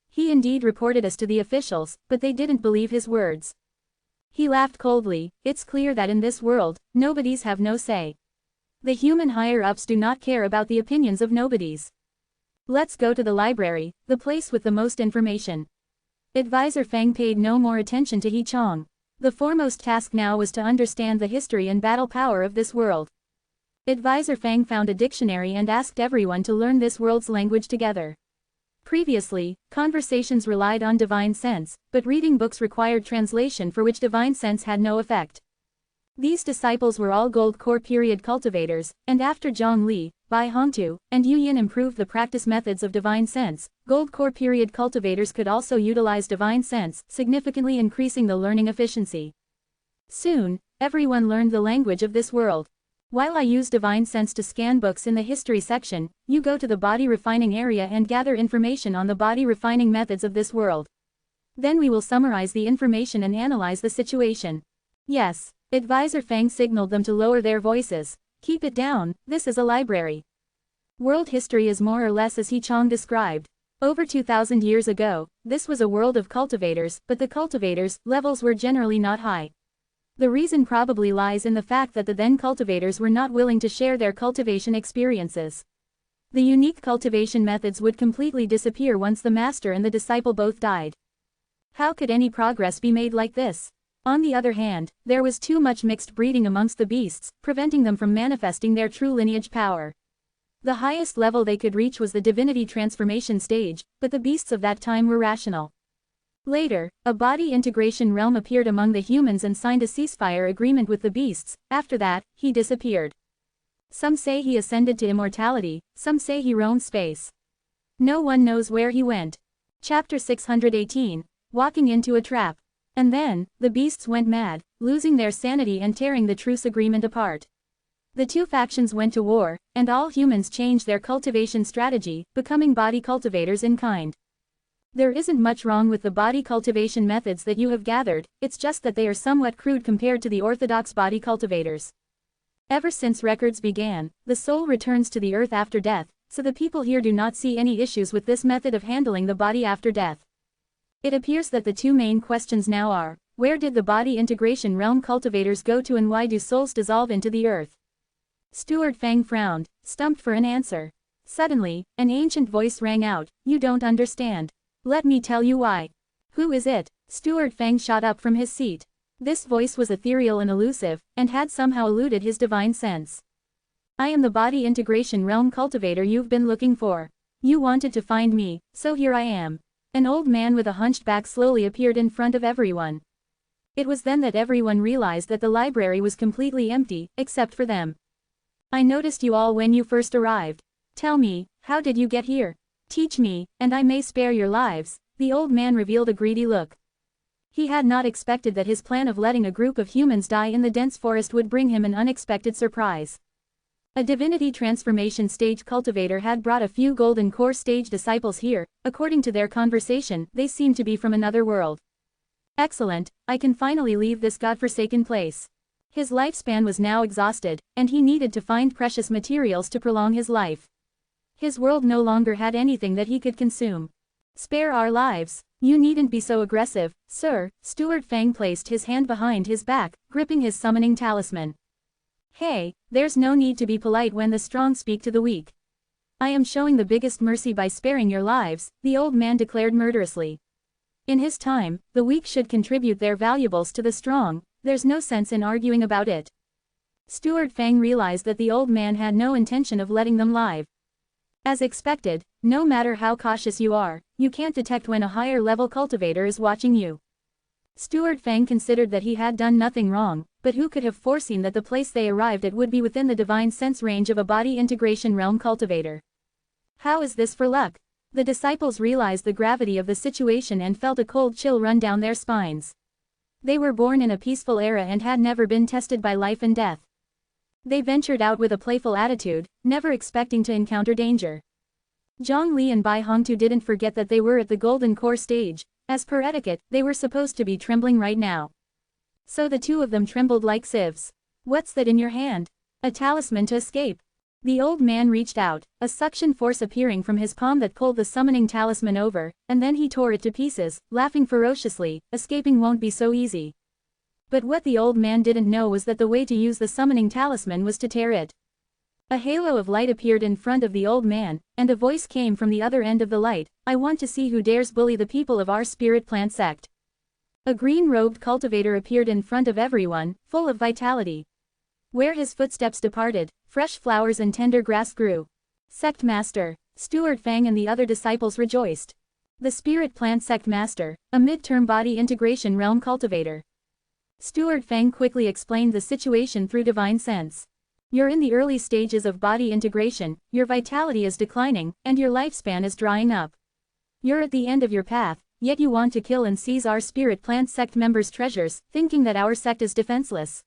He indeed reported us to the officials, but they didn't believe his words. He laughed coldly. It's clear that in this world, nobodies have no say. The human higher-ups do not care about the opinions of nobodies. Let's go to the library, the place with the most information. Advisor Feng paid no more attention to He Chong. The foremost task now was to understand the history and battle power of this world. Advisor Feng found a dictionary and asked everyone to learn this world's language together. Previously, conversations relied on divine sense, but reading books required translation for which divine sense had no effect. These disciples were all Gold Core period cultivators, and after Zhang Li, Bai Hongtu, and Yu Yin improved the practice methods of divine sense, Gold Core period cultivators could also utilize divine sense, significantly increasing the learning efficiency. Soon, everyone learned the language of this world. While I use divine sense to scan books in the history section, you go to the body refining area and gather information on the body refining methods of this world. Then we will summarize the information and analyze the situation. Yes. Advisor Feng signaled them to lower their voices. Keep it down, this is a library. World history is more or less as He Chong described. Over 2,000 years ago, this was a world of cultivators, but the cultivators' levels were generally not high. The reason probably lies in the fact that the then cultivators were not willing to share their cultivation experiences. The unique cultivation methods would completely disappear once the master and the disciple both died. How could any progress be made like this? On the other hand, there was too much mixed breeding amongst the beasts, preventing them from manifesting their true lineage power. The highest level they could reach was the divinity transformation stage, but the beasts of that time were rational. Later, a body integration realm appeared among the humans and signed a ceasefire agreement with the beasts. After that, he disappeared. Some say he ascended to immortality, some say he roamed space. No one knows where he went. Chapter 618, Walking into a Trap. And then, the beasts went mad, losing their sanity and tearing the truce agreement apart. The two factions went to war, and all humans changed their cultivation strategy, becoming body cultivators in kind. There isn't much wrong with the body cultivation methods that you have gathered, it's just that they are somewhat crude compared to the orthodox body cultivators. Ever since records began, the soul returns to the earth after death, so the people here do not see any issues with this method of handling the body after death. It appears that the two main questions now are, where did the body integration realm cultivators go to and why do souls dissolve into the earth? Steward Feng frowned, stumped for an answer. Suddenly, an ancient voice rang out, you don't understand. Let me tell you why. Who is it? Steward Feng shot up from his seat. This voice was ethereal and elusive, and had somehow eluded his divine sense. I am the body integration realm cultivator you've been looking for. You wanted to find me, so here I am. An old man with a hunched back slowly appeared in front of everyone. It was then that everyone realized that the library was completely empty, except for them. I noticed you all when you first arrived. Tell me, how did you get here? Teach me, and I may spare your lives. The old man revealed a greedy look. He had not expected that his plan of letting a group of humans die in the dense forest would bring him an unexpected surprise. A divinity transformation stage cultivator had brought a few golden core stage disciples here. According to their conversation, they seemed to be from another world. Excellent, I can finally leave this godforsaken place. His lifespan was now exhausted, and he needed to find precious materials to prolong his life. His world no longer had anything that he could consume. Spare our lives. You needn't be so aggressive, sir. Steward Feng placed his hand behind his back, gripping his summoning talisman. Hey, there's no need to be polite when the strong speak to the weak. I am showing the biggest mercy by sparing your lives, the old man declared murderously. In his time, the weak should contribute their valuables to the strong, there's no sense in arguing about it. Steward Feng realized that the old man had no intention of letting them live. As expected, no matter how cautious you are, you can't detect when a higher level cultivator is watching you. Steward Feng considered that he had done nothing wrong, but who could have foreseen that the place they arrived at would be within the divine sense range of a body integration realm cultivator? How is this for luck? The disciples realized the gravity of the situation and felt a cold chill run down their spines. They were born in a peaceful era and had never been tested by life and death. They ventured out with a playful attitude, never expecting to encounter danger. Zhang Li and Bai Hongtu didn't forget that they were at the Golden Core stage. As per etiquette, they were supposed to be trembling right now. So the two of them trembled like sieves. "What's that in your hand?" "A talisman to escape." The old man reached out, a suction force appearing from his palm that pulled the summoning talisman over, and then he tore it to pieces, laughing ferociously. "Escaping won't be so easy." But what the old man didn't know was that the way to use the summoning talisman was to tear it. A halo of light appeared in front of the old man, and a voice came from the other end of the light. "I want to see who dares bully the people of our spirit plant sect." A green-robed cultivator appeared in front of everyone, full of vitality. Where his footsteps departed, fresh flowers and tender grass grew. Sect Master, Steward Fang and the other disciples rejoiced. The Spirit Plant Sect Master, a mid-term body integration realm cultivator. Steward Fang quickly explained the situation through divine sense. "You're in the early stages of body integration, your vitality is declining, and your lifespan is drying up. You're at the end of your path, yet you want to kill and seize our Spirit Plant Sect members' treasures, thinking that our sect is defenseless."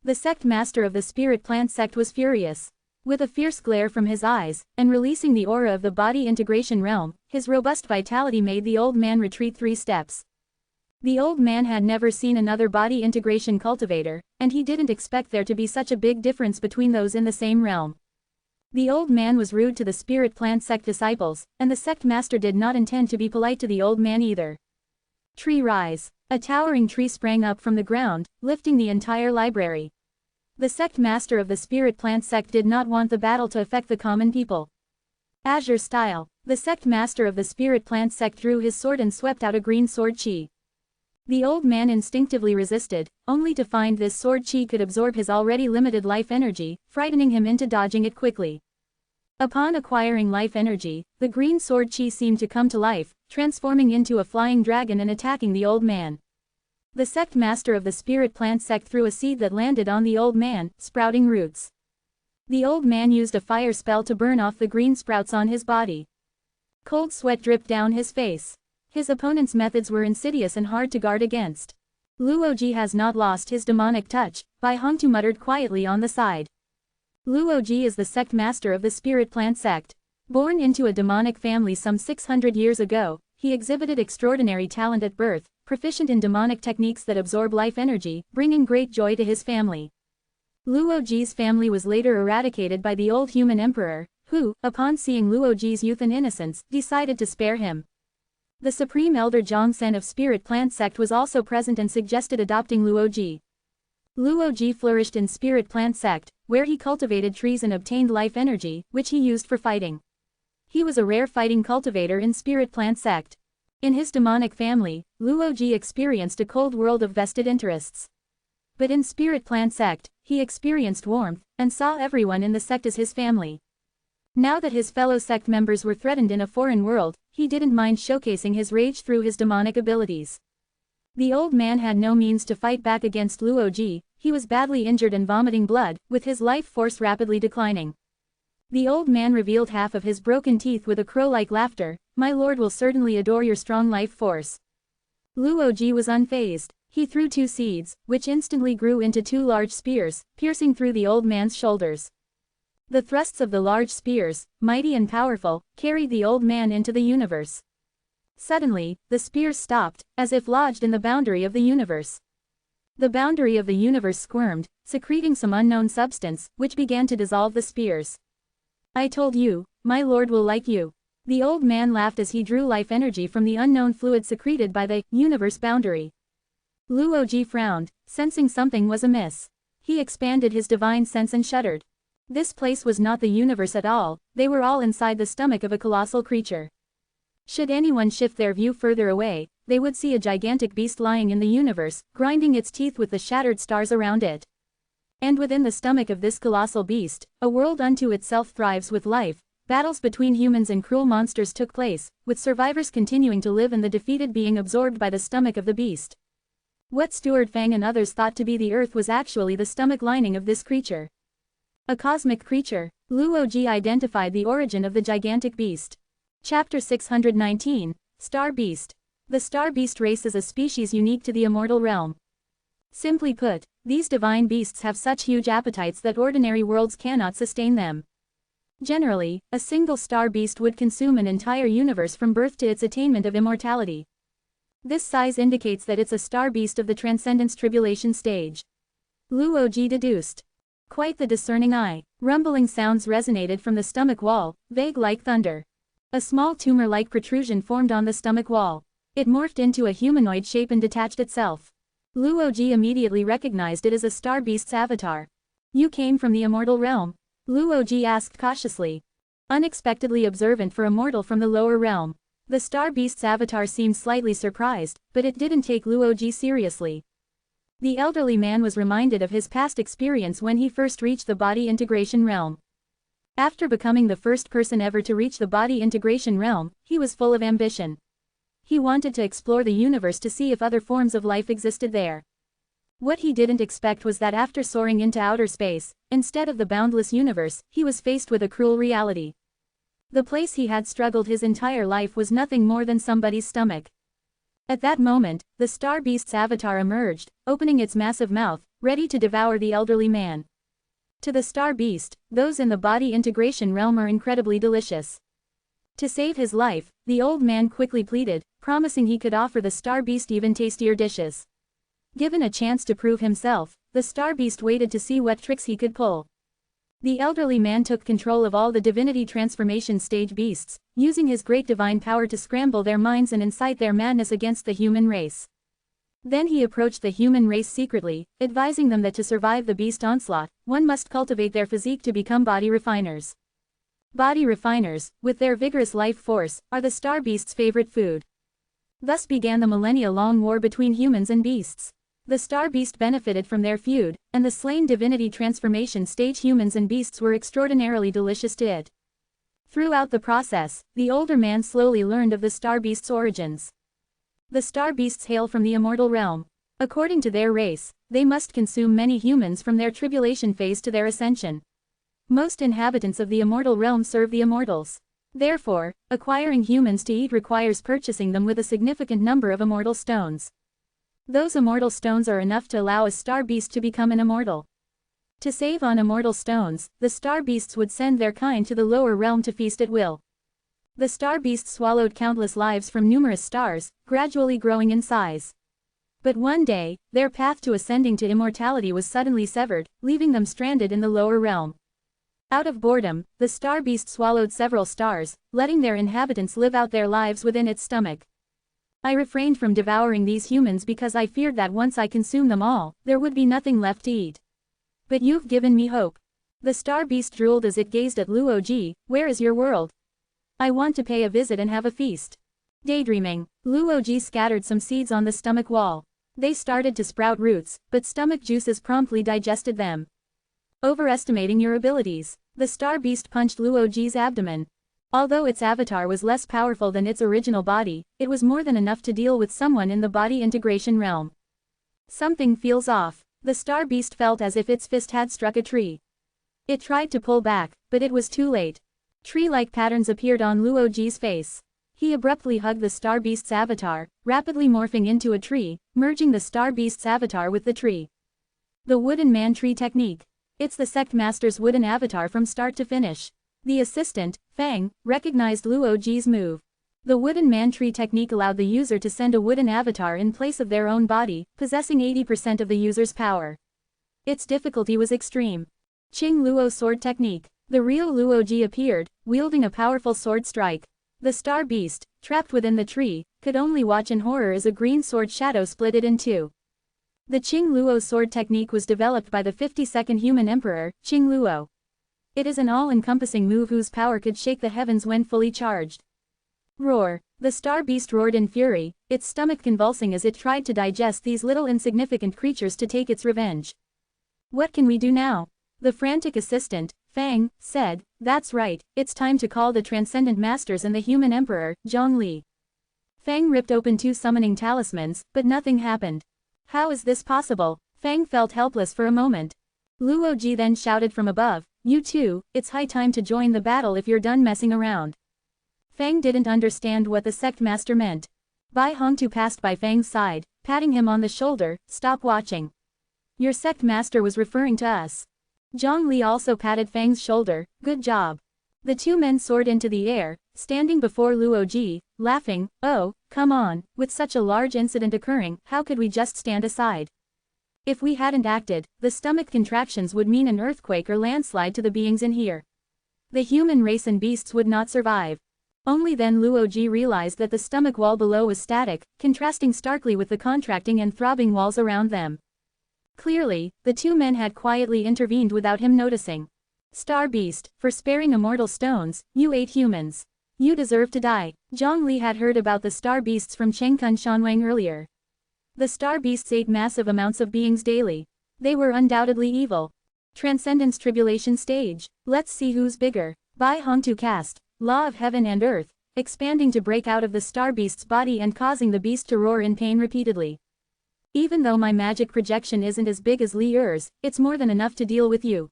The sect master of the Spirit Plant Sect was furious. With a fierce glare from his eyes, and releasing the aura of the body integration realm, his robust vitality made the old man retreat 3 steps. The old man had never seen another body integration cultivator, and he didn't expect there to be such a big difference between those in the same realm. The old man was rude to the Spirit Plant Sect disciples, and the sect master did not intend to be polite to the old man either. Tree rise. A towering tree sprang up from the ground, lifting the entire library. The sect master of the Spirit Plant Sect did not want the battle to affect the common people. Azure style. The sect master of the Spirit Plant Sect drew his sword and swept out a green sword chi. The old man instinctively resisted, only to find this sword chi could absorb his already limited life energy, frightening him into dodging it quickly. Upon acquiring life energy, the green sword chi seemed to come to life, transforming into a flying dragon and attacking the old man. The sect master of the Spirit Plant Sect threw a seed that landed on the old man, sprouting roots. The old man used a fire spell to burn off the green sprouts on his body. Cold sweat dripped down his face. His opponent's methods were insidious and hard to guard against. "Luoji has not lost his demonic touch," Bai Hongtu muttered quietly on the side. Luoji is the sect master of the Spirit Plant Sect. Born into a demonic family some 600 years ago, he exhibited extraordinary talent at birth, proficient in demonic techniques that absorb life energy, bringing great joy to his family. Luoji's family was later eradicated by the old human emperor, who, upon seeing Luoji's youth and innocence, decided to spare him. The Supreme Elder Zhongsen of Spirit Plant Sect was also present and suggested adopting Luoji. Luoji flourished in Spirit Plant Sect, where he cultivated trees and obtained life energy, which he used for fighting. He was a rare fighting cultivator in Spirit Plant Sect. In his demonic family, Luoji experienced a cold world of vested interests. But in Spirit Plant Sect, he experienced warmth, and saw everyone in the sect as his family. Now that his fellow sect members were threatened in a foreign world, he didn't mind showcasing his rage through his demonic abilities. The old man had no means to fight back against Luoji, he was badly injured and vomiting blood, with his life force rapidly declining. The old man revealed half of his broken teeth with a crow-like laughter. "My lord will certainly adore your strong life force." Luoji was unfazed. He threw 2 seeds, which instantly grew into 2 large spears, piercing through the old man's shoulders. The thrusts of the large spears, mighty and powerful, carried the old man into the universe. Suddenly, the spears stopped, as if lodged in the boundary of the universe. The boundary of the universe squirmed, secreting some unknown substance, which began to dissolve the spears. "I told you, my lord will like you." The old man laughed as he drew life energy from the unknown fluid secreted by the universe boundary. Luoji frowned, sensing something was amiss. He expanded his divine sense and shuddered. This place was not the universe at all, they were all inside the stomach of a colossal creature. Should anyone shift their view further away, they would see a gigantic beast lying in the universe, grinding its teeth with the shattered stars around it. And within the stomach of this colossal beast, a world unto itself thrives with life. Battles between humans and cruel monsters took place, with survivors continuing to live and the defeated being absorbed by the stomach of the beast. What Steward Fang and others thought to be the earth was actually the stomach lining of this creature. A cosmic creature. Luoji identified the origin of the gigantic beast. Chapter 619, Star Beast. The Star Beast race is a species unique to the immortal realm. Simply put, these divine beasts have such huge appetites that ordinary worlds cannot sustain them. Generally, a single star beast would consume an entire universe from birth to its attainment of immortality. This size indicates that it's a star beast of the Transcendence Tribulation stage. Luoji deduced. Quite the discerning eye. Rumbling sounds resonated from the stomach wall, vague like thunder. A small tumor-like protrusion formed on the stomach wall. It morphed into a humanoid shape and detached itself. Luoji immediately recognized it as a star beast's avatar. You came from the immortal realm? Luoji asked cautiously. Unexpectedly observant for a mortal from the lower realm. The star beast's avatar seemed slightly surprised, but it didn't take Luoji seriously. The elderly man was reminded of his past experience when he first reached the body integration realm. After becoming the first person ever to reach the body integration realm, he was full of ambition. He wanted to explore the universe to see if other forms of life existed there. What he didn't expect was that after soaring into outer space, instead of the boundless universe, he was faced with a cruel reality. The place he had struggled his entire life was nothing more than somebody's stomach. At that moment, the star beast's avatar emerged, opening its massive mouth, ready to devour the elderly man. To the star beast, those in the body integration realm are incredibly delicious. To save his life, the old man quickly pleaded, promising he could offer the star beast even tastier dishes. Given a chance to prove himself, the star beast waited to see what tricks he could pull. The elderly man took control of all the divinity transformation stage beasts, using his great divine power to scramble their minds and incite their madness against the human race. Then he approached the human race secretly, advising them that to survive the beast onslaught, one must cultivate their physique to become body refiners. Body refiners, with their vigorous life force, are the star beast's favorite food. Thus began the millennia-long war between humans and beasts. The star beast benefited from their feud, and the slain divinity transformation stage humans and beasts were extraordinarily delicious to it. Throughout the process, the older man slowly learned of the star beast's origins. The star beasts hail from the immortal realm. According to their race, they must consume many humans from their tribulation phase to their ascension. Most inhabitants of the immortal realm serve the immortals. Therefore, acquiring humans to eat requires purchasing them with a significant number of immortal stones. Those immortal stones are enough to allow a star beast to become an immortal. To save on immortal stones, the star beasts would send their kind to the lower realm to feast at will. The star beasts swallowed countless lives from numerous stars, gradually growing in size. But one day, their path to ascending to immortality was suddenly severed, leaving them stranded in the lower realm. Out of boredom, the star beast swallowed several stars, letting their inhabitants live out their lives within its stomach. I refrained from devouring these humans because I feared that once I consumed them all, there would be nothing left to eat. But you've given me hope. The star beast drooled as it gazed at Luoji. Where is your world? I want to pay a visit and have a feast. Daydreaming, Luoji scattered some seeds on the stomach wall. They started to sprout roots, but stomach juices promptly digested them. Overestimating your abilities. The star beast punched Luoji's abdomen. Although its avatar was less powerful than its original body, it was more than enough to deal with someone in the body integration realm. Something feels off. The star beast felt as if its fist had struck a tree. It tried to pull back, but it was too late. Tree-like patterns appeared on Luoji's face. He abruptly hugged the star beast's avatar, rapidly morphing into a tree, merging the star beast's avatar with the tree. The Wooden Man Tree Technique. It's the sect master's wooden avatar from start to finish. The assistant, Fang, recognized Luoji's move. The Wooden Man Tree technique allowed the user to send a wooden avatar in place of their own body, possessing 80% of the user's power. Its difficulty was extreme. Qing Luo Sword Technique. The real Luoji appeared, wielding a powerful sword strike. The star beast, trapped within the tree, could only watch in horror as a green sword shadow split it in two. The Qing Luo Sword Technique was developed by the 52nd Human Emperor, Qing Luo. It is an all-encompassing move whose power could shake the heavens when fully charged. Roar. The star beast roared in fury, its stomach convulsing as it tried to digest these little insignificant creatures to take its revenge. What can we do now? The frantic assistant, Fang, said, that's right, it's time to call the Transcendent Masters and the Human Emperor, Zhongli. Fang ripped open 2 summoning talismans, but nothing happened. How is this possible? Fang felt helpless for a moment. Luoji then shouted from above, you too, it's high time to join the battle if you're done messing around. Fang didn't understand what the sect master meant. Bai Hongtu passed by Fang's side, patting him on the shoulder, stop watching. Your sect master was referring to us. Zhongli also patted Fang's shoulder, good job. The two men soared into the air, standing before Luoji, laughing. "Oh, come on, with such a large incident occurring, how could we just stand aside? If we hadn't acted, the stomach contractions would mean an earthquake or landslide to the beings in here. The human race and beasts would not survive." Only then Luoji realized that the stomach wall below was static, contrasting starkly with the contracting and throbbing walls around them. Clearly, the two men had quietly intervened without him noticing. "Star Beast, for sparing immortal stones, you ate humans. You deserve to die." Zhang Li had heard about the Star Beasts from Chengkun Shanwang earlier. The Star Beasts ate massive amounts of beings daily. They were undoubtedly evil. Transcendence Tribulation Stage. Let's see who's bigger. Bai Hongtu cast Law of Heaven and Earth, expanding to break out of the Star Beast's body and causing the beast to roar in pain repeatedly. "Even though my magic projection isn't as big as Li Er's, it's more than enough to deal with you."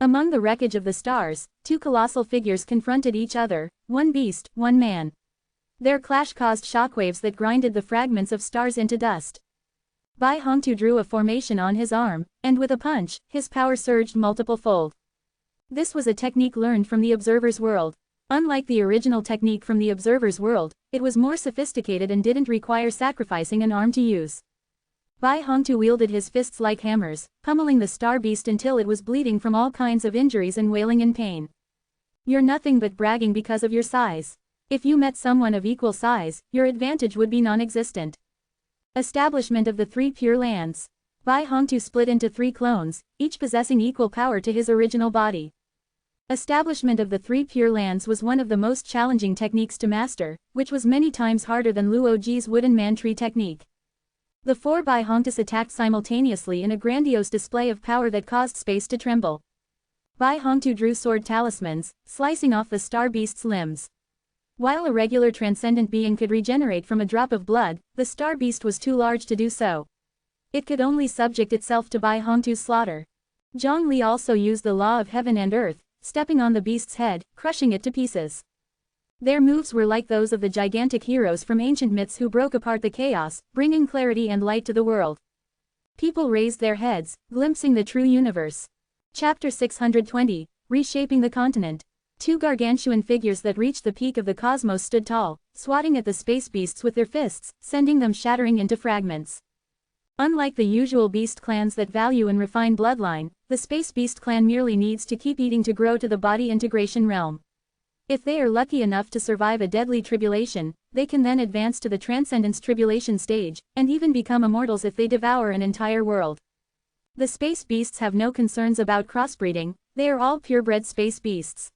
Among the wreckage of the stars, two colossal figures confronted each other, one beast, one man. Their clash caused shockwaves that grinded the fragments of stars into dust. Bai Hongtu drew a formation on his arm, and with a punch, his power surged multiple-fold. This was a technique learned from the Observer's World. Unlike the original technique from the Observer's World, it was more sophisticated and didn't require sacrificing an arm to use. Bai Hongtu wielded his fists like hammers, pummeling the star beast until it was bleeding from all kinds of injuries and wailing in pain. "You're nothing but bragging because of your size. If you met someone of equal size, your advantage would be non-existent." Establishment of the Three Pure Lands. Bai Hongtu split into three clones, each possessing equal power to his original body. Establishment of the Three Pure Lands was one of the most challenging techniques to master, which was many times harder than Luoji's wooden man tree technique. The four Bai Hongtus attacked simultaneously in a grandiose display of power that caused space to tremble. Bai Hongtu drew sword talismans, slicing off the star beast's limbs. While a regular transcendent being could regenerate from a drop of blood, the star beast was too large to do so. It could only subject itself to Bai Hongtu's slaughter. Zhang Li also used the Law of Heaven and Earth, stepping on the beast's head, crushing it to pieces. Their moves were like those of the gigantic heroes from ancient myths who broke apart the chaos, bringing clarity and light to the world. People raised their heads, glimpsing the true universe. Chapter 620, Reshaping the Continent. Two gargantuan figures that reached the peak of the cosmos stood tall, swatting at the space beasts with their fists, sending them shattering into fragments. Unlike the usual beast clans that value and refine bloodline, the space beast clan merely needs to keep eating to grow to the body integration realm. If they are lucky enough to survive a deadly tribulation, they can then advance to the Transcendence Tribulation stage, and even become immortals if they devour an entire world. The space beasts have no concerns about crossbreeding, they are all purebred space beasts.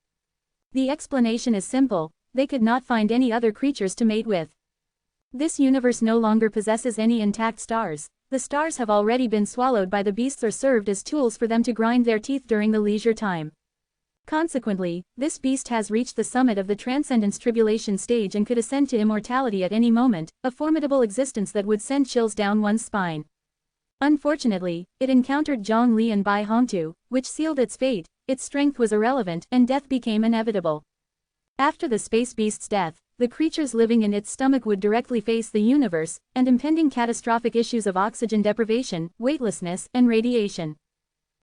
The explanation is simple, they could not find any other creatures to mate with. This universe no longer possesses any intact stars. The stars have already been swallowed by the beasts or served as tools for them to grind their teeth during the leisure time. Consequently, this beast has reached the summit of the Transcendence Tribulation stage and could ascend to immortality at any moment, a formidable existence that would send chills down one's spine. Unfortunately, it encountered Zhang Li and Bai Hongtu, which sealed its fate. Its strength was irrelevant and death became inevitable. After the space beast's death, the creatures living in its stomach would directly face the universe, and impending catastrophic issues of oxygen deprivation, weightlessness, and radiation.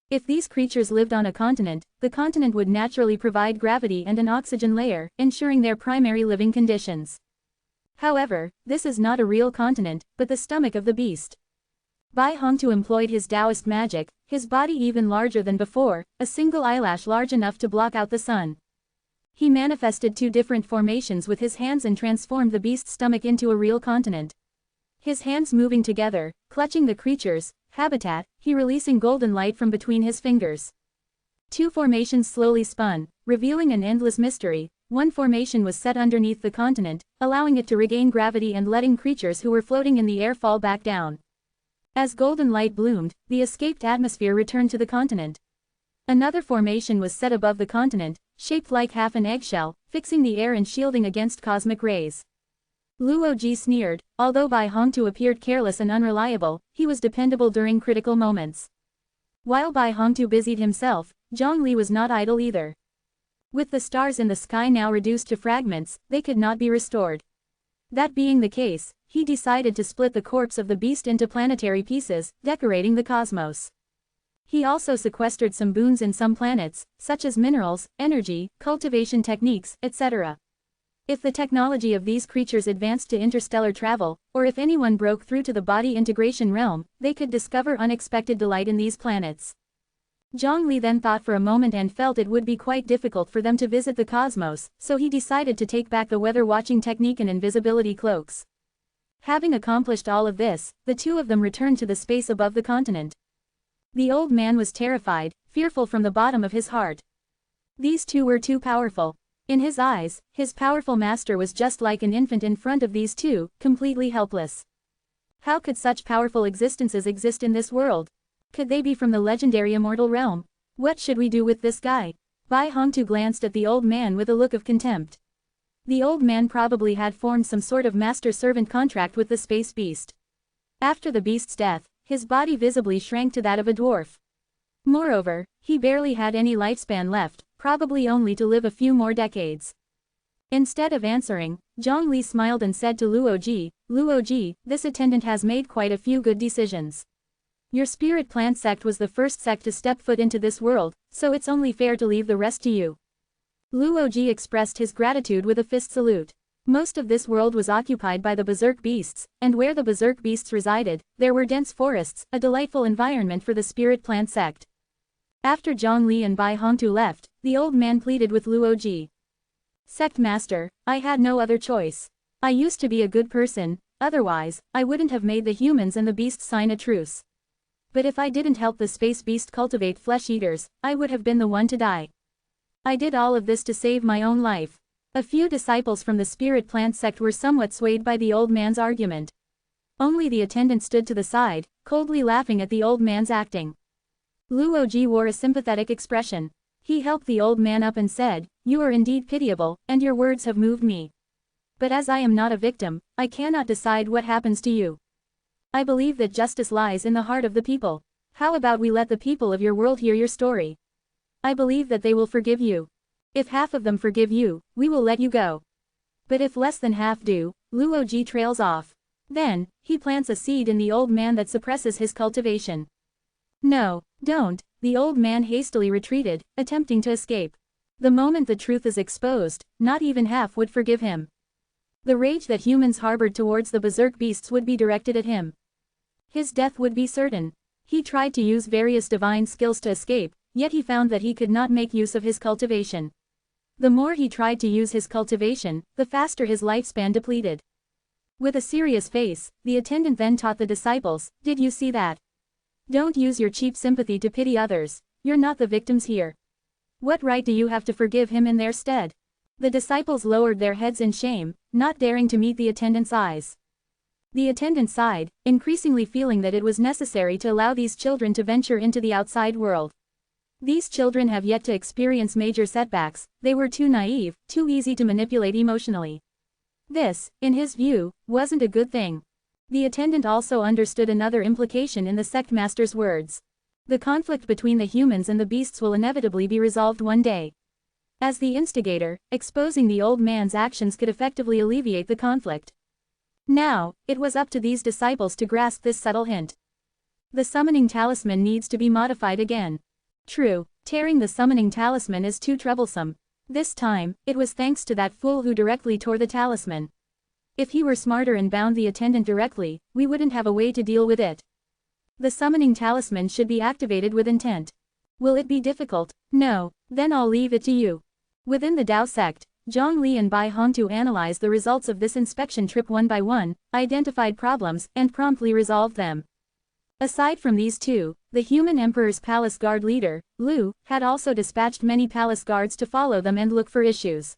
If these creatures lived on a continent, the continent would naturally provide gravity and an oxygen layer, ensuring their primary living conditions. However, this is not a real continent, but the stomach of the beast. Bai Hongtu employed his Taoist magic, his body even larger than before, a single eyelash large enough to block out the sun. He manifested two different formations with his hands and transformed the beast's stomach into a real continent. His hands moving together, clutching the creature's habitat, he releasing golden light from between his fingers. Two formations slowly spun, revealing an endless mystery. One formation was set underneath the continent, allowing it to regain gravity and letting creatures who were floating in the air fall back down. As golden light bloomed, the escaped atmosphere returned to the continent. Another formation was set above the continent, shaped like half an eggshell, fixing the air and shielding against cosmic rays. Luoji sneered. Although Bai Hongtu appeared careless and unreliable, he was dependable during critical moments. While Bai Hongtu busied himself, Zhang Li was not idle either. With the stars in the sky now reduced to fragments, they could not be restored. That being the case, he decided to split the corpse of the beast into planetary pieces, decorating the cosmos. He also sequestered some boons in some planets, such as minerals, energy, cultivation techniques, etc. If the technology of these creatures advanced to interstellar travel, or if anyone broke through to the body integration realm, they could discover unexpected delight in these planets. Zhongli then thought for a moment and felt it would be quite difficult for them to visit the cosmos, so he decided to take back the weather-watching technique and invisibility cloaks. Having accomplished all of this, the two of them returned to the space above the continent. The old man was terrified, fearful from the bottom of his heart. These two were too powerful. In his eyes, his powerful master was just like an infant in front of these two, completely helpless. How could such powerful existences exist in this world? Could they be from the legendary immortal realm? What should we do with this guy? Bai Hongtu glanced at the old man with a look of contempt. The old man probably had formed some sort of master-servant contract with the space beast. After the beast's death, his body visibly shrank to that of a dwarf. Moreover, he barely had any lifespan left, probably only to live a few more decades. Instead of answering, Zhongli smiled and said to Luoji, this attendant has made quite a few good decisions. Your spirit plant sect was the first sect to step foot into this world, so it's only fair to leave the rest to you. Luoji expressed his gratitude with a fist salute. Most of this world was occupied by the berserk beasts, and where the berserk beasts resided, there were dense forests, a delightful environment for the spirit plant sect. After Zhongli and Bai Hongtu left, the old man pleaded with Luoji. Sect master, I had no other choice. I used to be a good person, otherwise, I wouldn't have made the humans and the beasts sign a truce. But if I didn't help the space beast cultivate flesh eaters, I would have been the one to die. I did all of this to save my own life. A few disciples from the spirit plant sect were somewhat swayed by the old man's argument. Only the attendant stood to the side, coldly laughing at the old man's acting. Luoji wore a sympathetic expression. He helped the old man up and said, you are indeed pitiable, and your words have moved me. But as I am not a victim, I cannot decide what happens to you. I believe that justice lies in the heart of the people. How about we let the people of your world hear your story? I believe that they will forgive you. If half of them forgive you, we will let you go. But if less than half do, Luoji trails off. Then, he plants a seed in the old man that suppresses his cultivation. No, don't, the old man hastily retreated, attempting to escape. The moment the truth is exposed, not even half would forgive him. The rage that humans harbored towards the berserk beasts would be directed at him. His death would be certain. He tried to use various divine skills to escape, yet he found that he could not make use of his cultivation. The more he tried to use his cultivation, the faster his lifespan depleted. With a serious face, the attendant then taught the disciples, did you see that? Don't use your cheap sympathy to pity others, you're not the victims here. What right do you have to forgive him in their stead? The disciples lowered their heads in shame, not daring to meet the attendant's eyes. The attendant sighed, increasingly feeling that it was necessary to allow these children to venture into the outside world. These children have yet to experience major setbacks, they were too naive, too easy to manipulate emotionally. This, in his view, wasn't a good thing. The attendant also understood another implication in the sect master's words. The conflict between the humans and the beasts will inevitably be resolved one day. As the instigator, exposing the old man's actions could effectively alleviate the conflict. Now, it was up to these disciples to grasp this subtle hint. The summoning talisman needs to be modified again. True, tearing the summoning talisman is too troublesome. This time, it was thanks to that fool who directly tore the talisman. If he were smarter and bound the attendant directly, we wouldn't have a way to deal with it. The summoning talisman should be activated with intent. Will it be difficult? No, then I'll leave it to you. Within the Tao sect, Zhongli and Bai Hongtu analyzed the results of this inspection trip one by one, identified problems, and promptly resolved them. Aside from these two, the human emperor's palace guard leader, Lu, had also dispatched many palace guards to follow them and look for issues.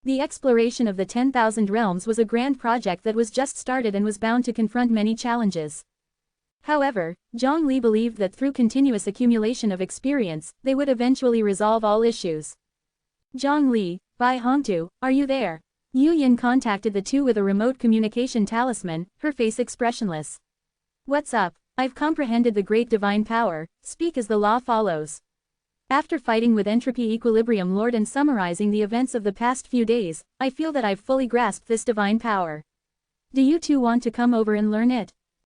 The exploration of the 10,000 realms was a grand project that was just started and was bound to confront many challenges. However, Zhongli believed that through continuous accumulation of experience, they would eventually resolve all issues. Zhongli, Bai Hongtu, are you there? Yu Yin contacted the two with a remote communication talisman, her face expressionless. What's up? I've comprehended the great divine power, speak as the law follows. After fighting with Entropy Equilibrium Lord and summarizing the events of the past few days, I feel that I've fully grasped this divine power. Do you two want to come over and learn it?